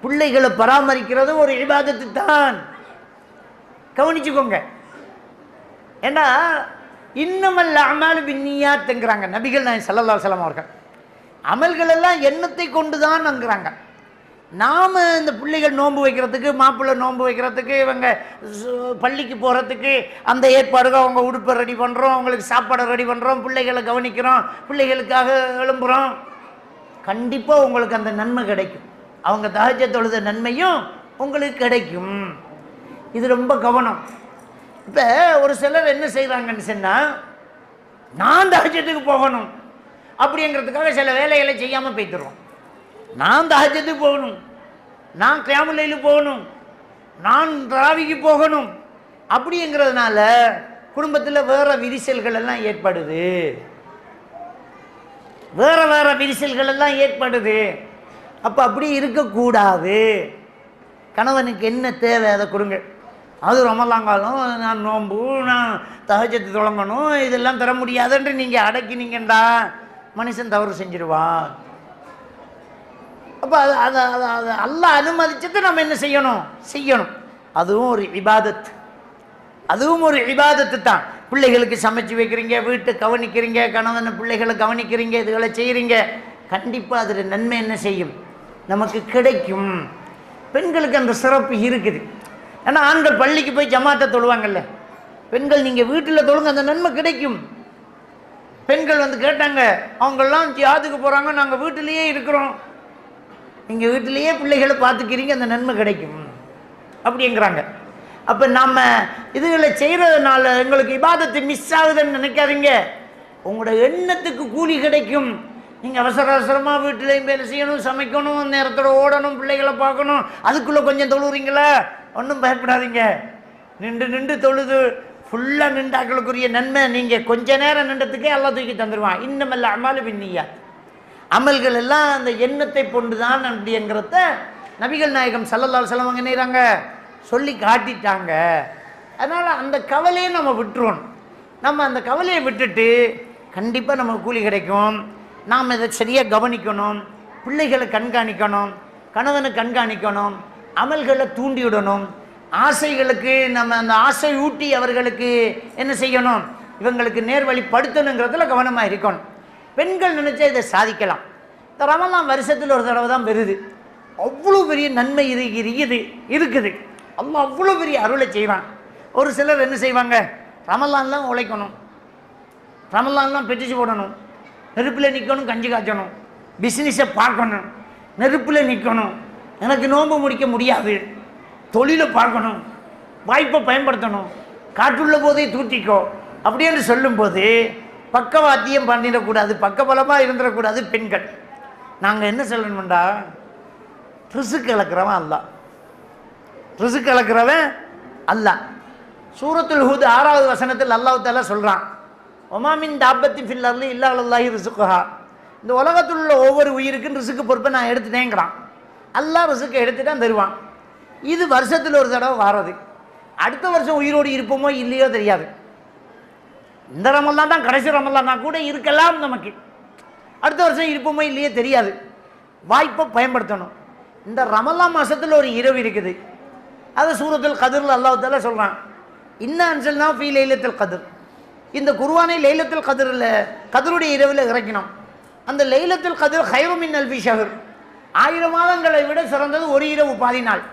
பிள்ளைகளை பராமரிக்கிறதும் ஒரு இபாதத்து தான். கவனிச்சுக்கோங்க. ஏன்னா இன்னமல் அமாலு பின்னியாத்ங்கிறாங்க நபிகள் நாயகம் ஸல்லல்லாஹு அலைஹி வஸல்லம் அவர்கள். அமல்கள் எல்லாம் எண்ணத்தை கொண்டு தான்ங்கிறாங்க. நாம் இந்த பிள்ளைகள் நோன்பு வைக்கிறதுக்கு, மாப்பிள்ளை நோன்பு வைக்கிறதுக்கு, இவங்க பள்ளிக்கு போகிறதுக்கு அந்த ஏற்பாடுகள், அவங்க உடுப்பை ரெடி பண்ணுறோம், அவங்களுக்கு சாப்பாடை ரெடி பண்ணுறோம், பிள்ளைகளை கவனிக்கிறோம், பிள்ளைகளுக்காக எழும்புகிறோம். கண்டிப்பாக உங்களுக்கு அந்த நன்மை கிடைக்கும். அவங்க தஹஜ்ஜத் தொழுத நன்மையும் உங்களுக்கு கிடைக்கும். இது ரொம்ப கவனம். இப்போ ஒரு சிலர் என்ன செய்கிறாங்கன்னு சொன்னால், நான் தஹஜ்ஜத்துக்கு போகணும் அப்படிங்கிறதுக்காக சில வேலைகளை செய்யாமல் போய்த்துருவோம். நான் தஹஜ்ஜத்துக்கு போகணும், நான் கியாமுல் லைல் போகணும், நான் தராவிக்கு போகணும் அப்படிங்கிறதுனால குடும்பத்தில் வேற விரிசல்கள் எல்லாம் ஏற்படுது, வேற விரிசல்கள் எல்லாம் ஏற்படுது. அப்போ அப்படி இருக்கக்கூடாது. கணவனுக்கு என்ன தேவை அதை கொடுங்க. அது ரமலாங்காலம், நான் நோன்பு, நான் தஹஜ்ஜத் தொடங்கணும், இதெல்லாம் தர முடியாதுன்று நீங்கள் அடக்கினீங்கண்டா மனுஷன் தவறு செஞ்சிருவான். அப்போ அது அல்லாஹ் அனுமதிச்சதை நம்ம என்ன செய்யணும். அதுவும் ஒரு இபாதத், அதுவும் ஒரு இபாதத்து தான். பிள்ளைகளுக்கு சமைச்சு வைக்கிறீங்க, வீட்டை கவனிக்கிறீங்க, கணவனை பிள்ளைகளை கவனிக்கிறீங்க, இதுகளை செய்கிறீங்க, கண்டிப்பாக அதில் நன்மை என்ன செய்யும், நமக்கு கிடைக்கும். பெண்களுக்கு அந்த சிறப்பு இருக்குது. ஏன்னா ஆண்கள் பள்ளிக்கு போய் ஜமாத்தை தொழுவாங்கல்ல, பெண்கள் நீங்கள் வீட்டில் தொழுங்க, அந்த நன்மை கிடைக்கும். பெண்கள் வந்து கேட்டாங்க, அவங்கெல்லாம் ஜிஹாதுக்கு போகிறாங்க, நாங்கள் வீட்டிலேயே இருக்கிறோம், நீங்கள் வீட்டிலேயே பிள்ளைகளை பார்த்துக்கிறீங்க, அந்த நன்மை கிடைக்கும் அப்படிங்கிறாங்க. அப்போ நம்ம இதுகளை செய்கிறதுனால எங்களுக்கு இபாதத்து மிஸ் ஆகுதுன்னு நினைக்காதீங்க. உங்களோட எண்ணத்துக்கு கூலி கிடைக்கும். நீங்கள் அவசரமாக வீட்டிலையும் வேலை செய்யணும், சமைக்கணும், நேரத்தோட ஓடணும், பிள்ளைகளை பார்க்கணும், அதுக்குள்ளே கொஞ்சம் தொழுறீங்களா, ஒன்றும் பயப்படாதீங்க. நின்று தொழுது ஃபுல்லாக நின்றாக்களுக்குரிய நன்மை நீங்கள் கொஞ்ச நேரம் நின்றதுக்கே எல்லாம் தூக்கி தந்துடுவான். இன்னமல்ல அமாலு பின்னியாத், அமல்கள் எல்லாம் அந்த எண்ணத்தை கொண்டு தான் அப்படிங்கிறத நபிகள் நாயகம் ஸல்லல்லாஹு அலைஹி வஸல்லம் நினைறாங்க, சொல்லி காட்டிட்டாங்க. அதனால் அந்த கவலையை நம்ம விட்டுருவோம். நம்ம அந்த கவலையை விட்டுட்டு கண்டிப்பாக நமக்கு கூலி கிடைக்கும். நாம் இதை சரியாக கவனிக்கணும், பிள்ளைகளை கண்காணிக்கணும், கணவனை கண்காணிக்கணும், அமல்களை தூண்டிவிடணும், ஆசைகளுக்கு நம்ம அந்த ஆசை ஊட்டி அவர்களுக்கு என்ன செய்யணும், இவங்களுக்கு நேர்வழிப்படுத்தணுங்கிறதுல கவனமாக இருக்கணும். பெண்கள் நினச்சா இதை சாதிக்கலாம். இந்த ரமலான் வருஷத்தில் ஒரு தடவை தான் வருது, அவ்வளோ பெரிய நன்மை இருக்குது. அல்லாஹ் அவ்வளோ பெரிய அருளை செய்வான். ஒரு சிலர் என்ன செய்வாங்க, ரமலான்லாம் உழைக்கணும், ரமலான்லாம் பெட்டிச்சு போடணும், நெருப்பில் நிற்கணும், கஞ்சி காய்ச்சணும், பிஸ்னஸை பார்க்கணும், நெருப்பில் நிற்கணும், எனக்கு நோன்பு முடிக்க முடியாது, தொழிலை பார்க்கணும், வாய்ப்பை பயன்படுத்தணும், காற்றுள்ள போதே தூத்திக்கோ அப்படின்னு சொல்லும்போது பக்கவாத்தியம் பண்ணிடக்கூடாது, பக்கபலமாக இருந்துடக்கூடாது பெண்கள். நாங்கள் என்ன சொல்லணும்டா, ரிசுக்கு இழக்கிறவன் அல்ல, ரிசுக்கு இழக்கிறவன் அல்ல. சூரத்துல் ஹூத் 6வது வசனத்தில் அல்லாஹ் தஆலா சொல்கிறான், ஒமாமின் தாபத்தி ஃபில் அர்லி இல்லா அல்லாஹி ரிசுக்குஹா, இந்த உலகத்தில் உள்ள ஒவ்வொரு உயிருக்கும் ரிசுக்கு பொறுப்பை நான் எடுத்துட்டேங்கிறான். அல்லாஹ் ரிசுக்கை எடுத்துட்டான் தருவான். இது வருஷத்தில் ஒரு தடவை வாரது. அடுத்த வருஷம் உயிரோடு இருப்போமோ இல்லையோ தெரியாது. இந்த ரமலான் தான் கடைசி ரமலானா கூட இருக்கலாம், நமக்கு அடுத்த வருஷம் இருப்போமோ இல்லையோ தெரியாது. வாய்ப்பை பயன்படுத்தணும். இந்த ரமலான் மாதத்தில் ஒரு இரவு இருக்குது, அது சூரத்துல் கத்ரில் அல்லாஹ் தஆலா சொல்கிறான், இன்னா அன்ஸல்னா ஃபீ லைலத்துல் கத்ர், இந்த குர்ஆனை லைலத்துல் கத்ரில் கத்ருடைய இரவில் இறக்கினோம். அந்த லைலத்துல் கத்ர் கைரு மின் அல்ஃபி ஷஹர், 1000 மாதங்களை விட சிறந்தது ஒரு இரவு பாதி நாள்.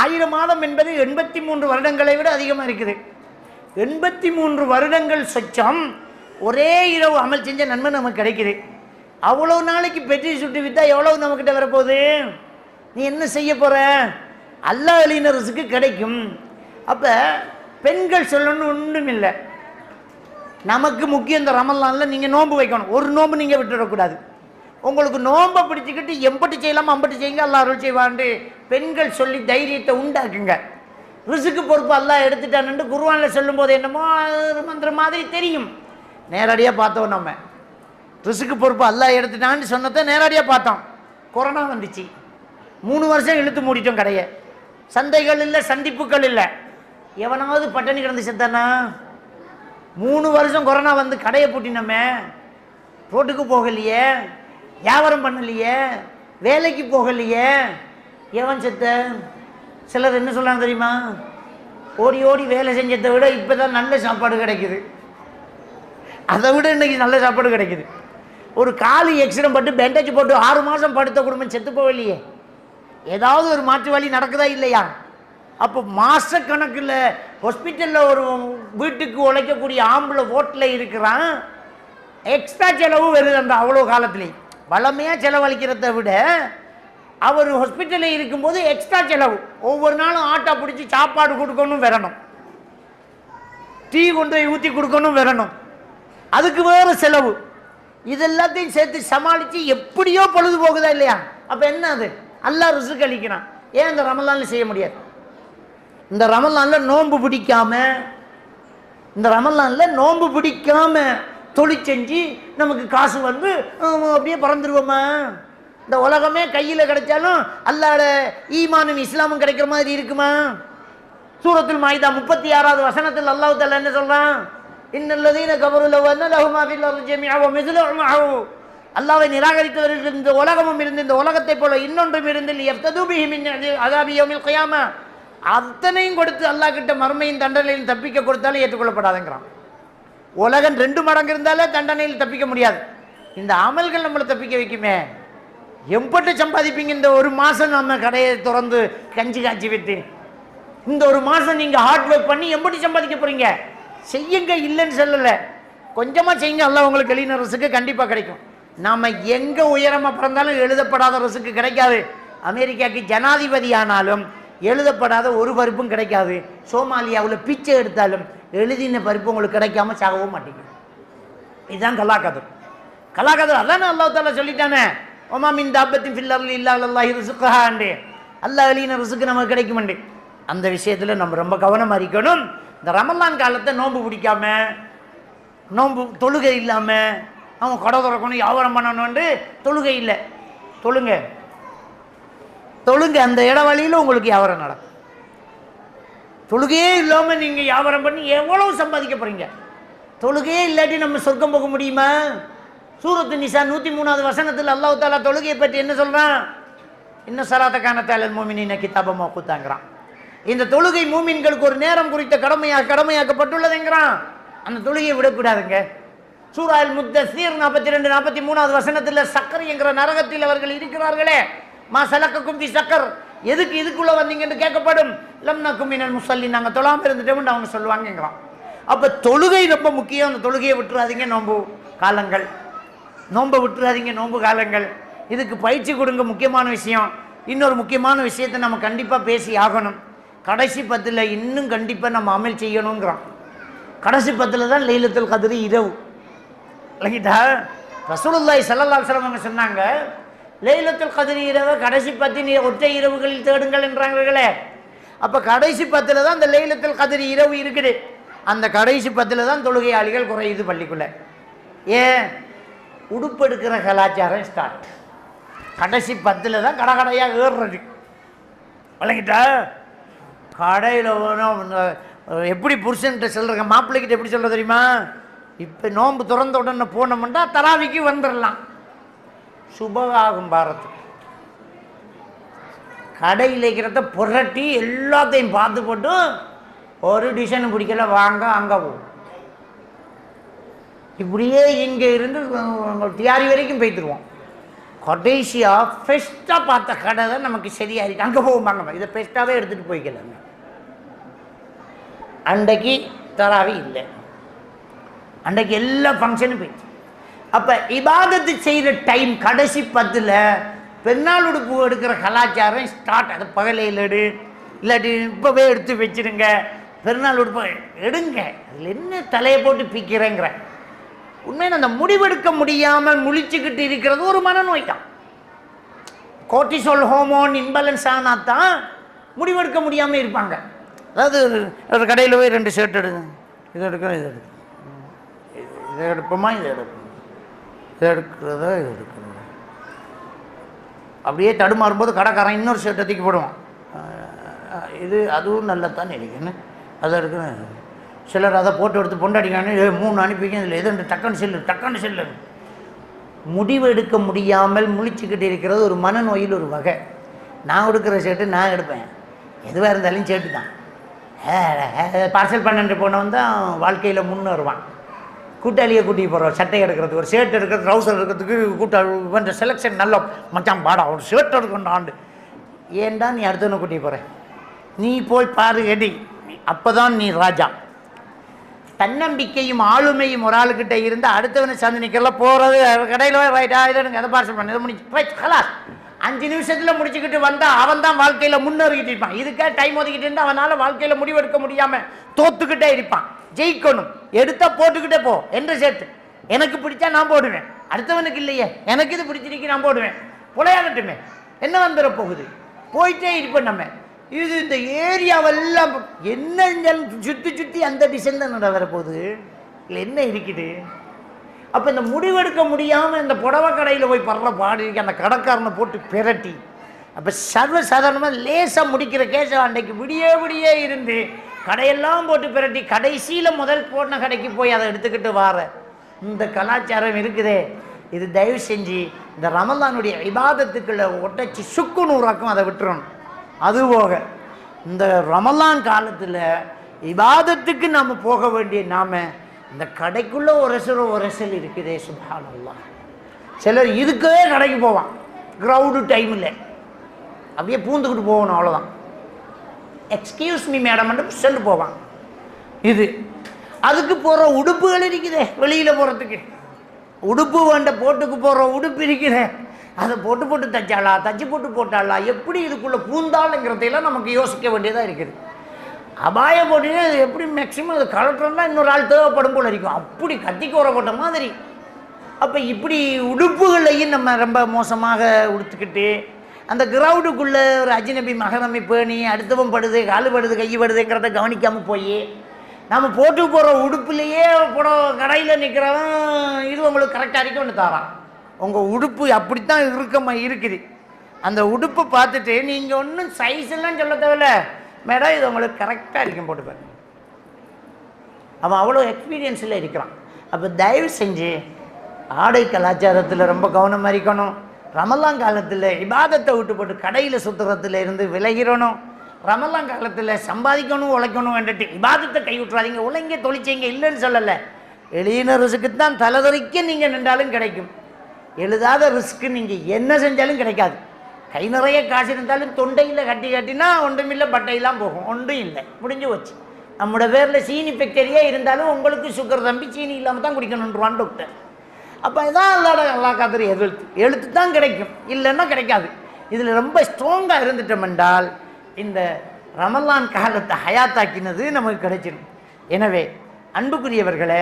1000 மாதம் என்பது 83 வருடங்களை விட அதிகமாக இருக்குது. 83 வருடங்கள் சொச்சம் ஒரே இரவு அமல் செஞ்ச நன்மை நமக்கு கிடைக்குது. அவ்வளோ நாளைக்கு பெட்டி சுட்டு விற்றா எவ்வளவு நம்மக்கிட்ட வரப்போகுது? நீ என்ன செய்ய போகிற? அல்லாஹ் அலினரசுக்கு கிடைக்கும். அப்போ பெண்கள் சொல்லணும்னு ஒன்றும் இல்லை. நமக்கு முக்கியம் இந்த ரமலானில் நீங்கள் நோன்பு வைக்கணும். ஒரு நோன்பு நீங்கள் விட்டுடக்கூடாது. உங்களுக்கு நோன்பை பிடிச்சிக்கிட்டு எம்பட்டு செய்யலாமா அம்பட்டு செய்யுங்க, அல்லாஹ் அருள் செய்வான்ட்டு பெண்கள் சொல்லி தைரியத்தை உண்டாக்குங்க. ரிசுக்கு பொறுப்பு அல்லாஹ் எடுத்துட்டான்னு குர்ஆனில் சொல்லும்போது என்னமோ மந்திர மாதிரி தெரியும். நேரடியாக பார்த்தோம். நம்ம ரிசுக்கு பொறுப்பு அல்லாஹ் எடுத்துட்டான்னு சொன்னதை நேரடியாக பார்த்தோம். கொரோனா வந்துச்சு, 3 வருஷம் இழுத்து மூடிட்டோம் கடையை. சந்தைகள் இல்லை, சந்திப்புகள் இல்லை. எவனாவது பட்டணி கிடந்து செத்தானா? 3 வருஷம் கொரோனா வந்து கடையை பூட்டினோமே, ரோட்டுக்கு போகலையே, வியாபாரம் பண்ணலையே, வேலைக்கு போகலையே, எவன் செத்த? சிலர் என்ன சொல்கிறாங்க தெரியுமா? ஓடி ஓடி வேலை செஞ்சதை விட இப்போ தான் நல்ல சாப்பாடு கிடைக்குது. அதை விட இன்றைக்கி நல்ல சாப்பாடு கிடைக்குது. ஒரு காலு எக்ஸிடென்ட் பட்டு பேண்டேஜ் போட்டு 6 மாதம் படுத்த குடும்பம் செத்து போகலையே, ஏதாவது ஒரு மாற்று வழி நடக்குதா இல்லையா? அப்போ மாதக்கணக்கில் ஹாஸ்பிட்டலில் ஒரு வீட்டுக்கு உழைக்கக்கூடிய ஆம்பளை ஓட்டில் இருக்கிறான், எக்ஸ்ட்ரா செலவு வருது. அந்த அவ்வளோ காலத்துலேயும் வளமையாக செலவழிக்கிறத விட அவர் ஹாஸ்பிட்டலில் இருக்கும்போது எக்ஸ்ட்ரா செலவு. ஒவ்வொரு நாளும் ஆட்டோ பிடிச்சி சாப்பாடு கொடுக்கணும் வரணும், டீ கொண்டு போய் ஊற்றி கொடுக்கணும் வரணும், அதுக்கு வேறு செலவு. இதெல்லாத்தையும் சேர்த்து சமாளித்து எப்படியோ பொழுது போகுதா இல்லையா? அப்போ என்ன அது? அல்லாஹ் ரிஸ்க் அளிக்கிறான். ஏன் இந்த ரமலானில் செய்ய முடியாது? இந்த ரமலானில் நோன்பு பிடிக்காம தொழில் செஞ்சு நமக்கு காசு வந்து அப்படியே பறந்துருவோமா? இந்த உலகமே கையில் கிடைச்சாலும் அல்லாஹ்வோட ஈமானும் இஸ்லாமும் கிடைக்கிற மாதிரி இருக்குமா? சூரத்துல் மாயிதா 36வது வசனத்தில் அல்லாஹ் தஆலா என்ன சொல்றான்? இன்னல்லதீன கஃபரு லவ் அன்ன லஹும் மா ஃபில் அர்தி ஜமீஅ வ மிஸ்லுஹு மஅஹு. அல்லாஹ்வை நிராகரித்தவர்கள் இந்த உலகமும் இருந்து இந்த உலகத்தை போல இன்னொன்றும் இருந்து யஃப்தது பிஹி மின் அஸாபி யௌமில் கியாமா, அத்தனையும் கொடுத்து அல்லாஹ் கிட்ட மறுமையின் தண்டனையில் தப்பிக்க கொடுத்தாலும் ஏற்றுக்கொள்ளப்படாதுங்கிறான். உலகம் 2 மடங்கு இருந்தாலே தண்டனையில் தப்பிக்க முடியாது. இந்த அமல்கள் நம்மளை தப்பிக்க வைக்குமே. எம்பட்டு சம்பாதிப்பீங்க இந்த ஒரு மாதம்? நம்ம கடையை திறந்து கஞ்சி காய்ச்சி விட்டு இந்த ஒரு மாதம் நீங்கள் ஹார்ட் ஒர்க் பண்ணி எம்பட்டு சம்பாதிக்க போகிறீங்க? செய்யுங்க, இல்லைன்னு சொல்லலை, கொஞ்சமாக செய்யுங்க. அல்லாஹ் உங்களுக்கு எழுதின ரிஸ்க்கு கண்டிப்பாக கிடைக்கும். நாம் எங்கே உயரமாக பிறந்தாலும் எழுதப்படாத ரிஸ்க்கு கிடைக்காது. அமெரிக்காவுக்கு ஜனாதிபதி ஆனாலும் எழுதப்படாத ஒரு பருப்பும் கிடைக்காது. சோமாலியாவில் பிச்சை எடுத்தாலும் எழுதின பருப்பு உங்களுக்கு கிடைக்காம சாகவும் மாட்டேங்குது. இதுதான் கலாக்கதர். கலாக்கதர் அதானே அல்லாஹ் தஆலா சொல்லிட்டானே, ஒமா மின் தாபத்தின் ஃபில் அர்லி இல்லா அலல்லாஹி ரிஸ்குஹாண்டே, அல்லாஹ் எழுதின ரிஸ்க்கு நமக்கு கிடைக்குமாண்டே. அந்த விஷயத்தில் நம்ம ரொம்ப கவனமாக இருக்கணும். இந்த ரமலான் காலத்தை நோன்பு பிடிக்காம, நோன்பு தொழுகை இல்லாமல் அவன் கடை திறக்கணும் வியாபாரம் பண்ணணும்னு தொழுகை இல்லை. தொழுங்க, அந்த இடவழியில் உங்களுக்கு வியாபாரம் நடக்கும். தொழுகையே இல்லாமல் நீங்கள் வியாபாரம் பண்ணி எவ்வளவு சம்பாதிக்க போகிறீங்க? தொழுகையே இல்லாட்டி நம்ம சொர்க்கம் போக முடியுமா? சூரத்து நிசா 103வது வசனத்தில் அல்லாஹ் தஆலா தொழுகையை பற்றி என்ன சொல்கிறான்? இன்னும் ஸலாத்த கானத் அலல் முஃமினீன கிதாபம் மவ்கூத்தாங்கிறான். இந்த தொழுகை மூமின்களுக்கு ஒரு நேரம் குறித்த கடமையாக்கப்பட்டுள்ளதுங்கிறான். அந்த தொழுகையை விடக்கூடாதுங்க. சூரா அல் முத்தஸீர் 42 43வது வசனத்தில் சக்கர் என்கிற நரகத்தில் அவர்கள் இருக்கிறார்களே, மா சலக்கக்கும் ஃபி சக்கர், எதுக்கு இதுக்குள்ளே வந்தீங்கன்னு கேட்கப்படும். லம் நகும் மினல் முஸல்லின், நாங்கள் தொழாமல் இருந்துட்டோம்னு அவங்க சொல்லுவாங்கங்கிறான். அப்போ தொழுகை ரொம்ப முக்கியம். அந்த தொழுகையை விட்டுறாதீங்க. நோன்பு காலங்கள் இதுக்கு பயிற்சி கொடுங்க. முக்கியமான விஷயம். இன்னொரு முக்கியமான விஷயத்தை நம்ம கண்டிப்பாக பேசி ஆகணும். கடைசி 10 இன்னும் கண்டிப்பாக நம்ம அமல் செய்யணுங்கிறான். கடைசி 10 தான் லைலத்துல் கத்ர் இரவு. இல்லைங்கிட்டா ரசூலுல்லாஹி ஸல்லல்லாஹு அலைஹி வஸல்லம் அவங்க சொன்னாங்க, லைலத்துல் கத்ர் இரவு கடைசி 10 ஒற்றை இரவுகளில் தேடுங்கள் என்றாங்களே. அப்போ கடைசி 10 தான் அந்த லைலத்துல் கத்ர் இரவு இருக்குது. அந்த கடைசி 10 தான் தொழுகையாளிகள் குறையுது பள்ளிக்குள்ளே. ஏன்? உடுப்பெடுக்கிற கலாச்சாரம் ஸ்டார்ட். கடைசி 10 தான் கடையாக ஏறுறது. வழங்கிட்டா கடையில் எப்படி புருஷன்கிட்ட சொல்கிறங்க, மாப்பிள்ளைக்கிட்ட எப்படி சொல்கிற தெரியுமா? இப்போ நோன்பு திறந்த உடனே போனோம்னா தராவிக்கு வந்துடலாம், சுபகாகும் பாரத்துக்கு. கடையில் இருக்கிறத புரட்டி எல்லாத்தையும் பார்த்து போட்டு ஒரு டிசைன் பிடிக்கல, வாங்க அங்கே போகும். இப்படியே இங்கே இருந்து தியாரி வரைக்கும் போய்த்துருவோம். கடைசியாக பெஸ்ட்டாக பார்த்த கடை தான் நமக்கு சரியாக இருக்குது, அங்கே போகும்பாங்க. இதை பெஸ்ட்டாகவே எடுத்துகிட்டு போய்க்கலாங்க. அன்றைக்கு தராவி இல்லை, அன்றைக்கு எல்லா ஃபங்க்ஷனும் போயிடுச்சு. அப்போ இபாதத்து செய்கிற டைம் கடைசி 10 பெருநாள் உடுப்பு எடுக்கிற கலாச்சாரம் ஸ்டார்ட். அது பகலையில் எடு, இல்லாட்டி இப்போவே எடுத்து வச்சுருங்க. பெருநாள் உடுப்பு எடுங்க, அதில் என்ன தலையை போட்டு பிக்கிறேங்கிற. உண்மையான அந்த முடிவெடுக்க முடியாமல் முழிச்சுக்கிட்டு இருக்கிறது ஒரு மனநோய் தான். கோர்ட்டிசோல் ஹோமோன் இன்பேலன்ஸ் ஆனால் தான் முடிவெடுக்க முடியாமல் இருப்பாங்க. அதாவது ஒரு கடையில் போய் 2 ஷர்ட் எடுங்க, இதை எடுக்கிறோம், இதை எடுப்போமா, இதை எடுக்கிறதா அப்படியே தடுமாறும்போது கடைக்காரன் இன்னொரு ஷர்ட்டை தூக்கி போடுவான். இது அதுவும் நல்லத்தான் நினைக்கணும், அதை எடுக்கணும். சிலர் அதை போட்டு எடுத்து பொண்டாடிக்கானு 3 அனுப்பிங்க, இதில் எது டக்குன்னு செல்லு. முடிவு எடுக்க முடியாமல் முழிச்சுக்கிட்டு இருக்கிறது ஒரு மனநோயில் ஒரு வகை. நான் எடுக்கிற ஷர்ட்டு நான் எடுப்பேன், எதுவாக இருந்தாலும் ஷர்ட்டு தான். பார்சல் பண்ணிட்டு போனவன் தான் வாழ்க்கையில் முன்னேறுவான். கூட்டாளியை கூட்டிகிட்டு போகிறோம், சட்டை எடுக்கிறதுக்கு, ஒரு ஷர்ட் எடுக்கிறது, ட்ரௌசர் எடுக்கிறதுக்கு கூட்ட செலெக்ஷன் நல்ல மச்சான் பாடா ஒரு ஷர்ட் எடுக்கணும் ஆண்டு. ஏன்டா நீ அடுத்தவனை கூட்டிகிட்டு போகிற? நீ போய் பாரு எடி, அப்போ தான் நீ ராஜா. தன்னம்பிக்கையும் ஆளுமையும் ஒரு ஆளுக்கிட்ட இருந்து அடுத்தவனை சார்ந்து நிற்கிறல போகிறது கடையில் ரைட்டா இதை அதை பார்சல் பண்ண இதை முடிச்சு ரைட் கலாஸ் 5 நிமிஷத்தில் முடிச்சுக்கிட்டு வந்தால் அவன் தான் வாழ்க்கையில் முன்னேறிக்கிட்டு இருப்பான். இதுக்காக டைம் ஒதுக்கிட்டு இருந்தால் அவனால் வாழ்க்கையில் முடிவெடுக்க முடியாமல் தோத்துக்கிட்டே இருப்பான். ஜெயிக்கணும், எடுத்தால் போட்டுக்கிட்டே போ என்ற சேர்த்து. எனக்கு பிடிச்சா நான் போடுவேன், அடுத்தவனுக்கு இல்லையே எனக்கு இது பிடிச்சிருக்கு நான் போடுவேன், புலையாகட்டுமே என்ன வந்துட போகுது, போயிட்டே இருப்போம் நம்ம. இது இந்த ஏரியாவெல்லாம் என்ன சுற்றி சுற்றி அந்த டிசைன் தான் நட வரப்போகுது, இல்லை என்ன இருக்குது. அப்போ இந்த முடிவெடுக்க முடியாமல் இந்த புடவை கடையில் போய் படுற பாடி அந்த கடைக்காரனை போட்டு பிரட்டி, அப்போ சர்வசாதாரணமாக லேசாக முடிக்கிற கேஸை அன்றைக்கு விடியே இருந்து கடையெல்லாம் போட்டு பிரட்டி கடைசியில் முதல் போன கடைக்கு போய் அதை எடுத்துக்கிட்டு வார இந்த கலாச்சாரம் இருக்குதே. இது தயவு செஞ்சு இந்த ரமலானுடைய இபாதத்துக்குள்ள ஒட்டச்சி சுக்கு நூறாக்கும் அதை விட்டுறணும். அதுபோக இந்த ரமலான் காலத்தில் இபாதத்துக்கு நாம் போக வேண்டிய நாம இந்த கடைக்குள்ளே உரசல் இருக்குதே சுப்ஹானல்லாஹ். சிலர் இதுக்கே கடைக்கு போவான், க்ரௌடு டைமில் அப்படியே பூந்துக்கிட்டு போகணும், அவ்வளோதான். எக்ஸ்கியூஸ் மீ மேடம் சொல்லிட்டு போவான். இது அதுக்கு போகிற உடுப்புகள் இருக்குதே, வெளியில் போகிறதுக்கு உடுப்பு வேண்ட போட்டுக்கு போகிற உடுப்பு இருக்குதே, அதை போட்டு தச்சாளா தச்சு போட்டாளா எப்படி இதுக்குள்ளே பூந்தாளுங்கிறதையெல்லாம் நமக்கு யோசிக்க வேண்டியதாக இருக்குது. அபாய போட்டுன்னு அது எப்படி மேக்சிமம் அது கலட்டுறோம்னா இன்னொரு ஆள் தேவைப்படும் போல இருக்கும், அப்படி கத்திக்கு உர போட்ட மாதிரி. அப்போ இப்படி உடுப்புகளையும் நம்ம ரொம்ப மோசமாக உடுத்துக்கிட்டு அந்த கிரௌடுக்குள்ளே ஒரு அஜ்னபி மகரமை பேணி அடுத்தவன் படுது காலு படுது கை படுதுங்கிறத கவனிக்காமல் போய் நம்ம போட்டு போகிற உடுப்புலேயே கடையில் நிற்கிறவன் இது உங்களுக்கு கரெக்டாக இருக்கும் ஒன்று தாரான். உங்கள் உடுப்பு அப்படித்தான் இருக்குது. அந்த உடுப்பை பார்த்துட்டு நீங்கள் ஒன்றும் சைஸ் எல்லாம் சொல்ல தேவையில்ல, மேடம் இது உங்களுக்கு கரெக்டாக இருக்கும் போட்டுப்பாரு. அவன் அவ்வளோ எக்ஸ்பீரியன்ஸில் இருக்கிறான். அப்போ தயவு செஞ்சு ஆடை கலாச்சாரத்தில் ரொம்ப கவனமாக இருக்கணும். ரமலான் காலத்தில் இபாதத்தை விட்டு போட்டு கடையில் சுற்றுறதுல இருந்து விலகிறணும். ரமலான் காலத்தில் சம்பாதிக்கணும் உழைக்கணும் என்றிட்டு இபாதத்தை கை விட்டுறாதீங்க. உழைங்க தொழிற்சீங்க இல்லைன்னு சொல்லலை, எழுதின ரிஸ்க்கு தான் தலைதறிக்க நீங்கள் நின்றாலும் கிடைக்கும், எழுதாத ரிஸ்க்கு நீங்கள் என்ன செஞ்சாலும் கிடைக்காது. கை நிறைய காசு இருந்தாலும் தொண்டையில் கட்டினா ஒன்றுமில்லை, பட்டையெல்லாம் போகும், ஒன்றும் இல்லை, முடிஞ்சு வச்சு. நம்மளோட பேரில் சீனி ஃபேக்டரியே இருந்தாலும் உங்களுக்கு சுகர் தம்பி சீனி இல்லாமல் தான் குடிக்கணுன்றான் டாக்டர். அப்போ இதான் அல்லா காத்திரி எழுத்து தான் கிடைக்கும், இல்லைன்னா கிடைக்காது. இதில் ரொம்ப ஸ்ட்ராங்காக இருந்துட்டோம் என்றால் இந்த ரமலான் காலத்தை ஹயாத்தாக்கினது நமக்கு கிடைச்சிடும். எனவே அன்புக்குரியவர்களே,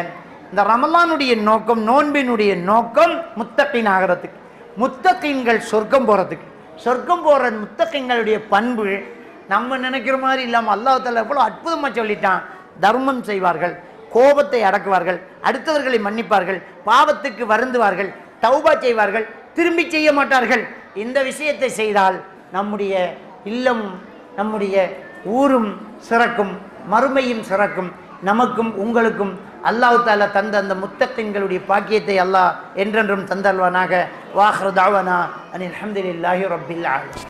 இந்த ரமலானுடைய நோக்கம், நோன்பினுடைய நோக்கம் முத்தகீன் ஆகிறதுக்கு, முத்தகீன்கள் சொர்க்கம் போகிறதுக்கு. சொர்க்கம் போகிற முத்தகீன்களுடைய பண்பு நம்ம நினைக்கிற மாதிரி இல்லாமல் அல்லாஹ் தஆலா எவ்வளோ அற்புதமாக சொல்லிட்டான். தர்மம் செய்வார்கள், கோபத்தை அடக்குவார்கள், அடுத்தவர்களை மன்னிப்பார்கள், பாவத்துக்கு வருந்துவார்கள், தௌபா செய்வார்கள், திரும்பி செய்ய மாட்டார்கள். இந்த விஷயத்தை செய்தால் நம்முடைய இல்லமும் நம்முடைய ஊரும் சிறக்கும், மறுமையும் சிறக்கும். நமக்கும் உங்களுக்கும் அல்லாஹ் தஆலா தந்த அந்த முத்தகீன்களுடைய பாக்கியத்தை அல்லாஹ் என்றென்றும் தந்தல்வானாக. வாஹிரு தஅவானா அனில் ஹம்துலில்லாஹி ரப்பில் ஆலமீன்.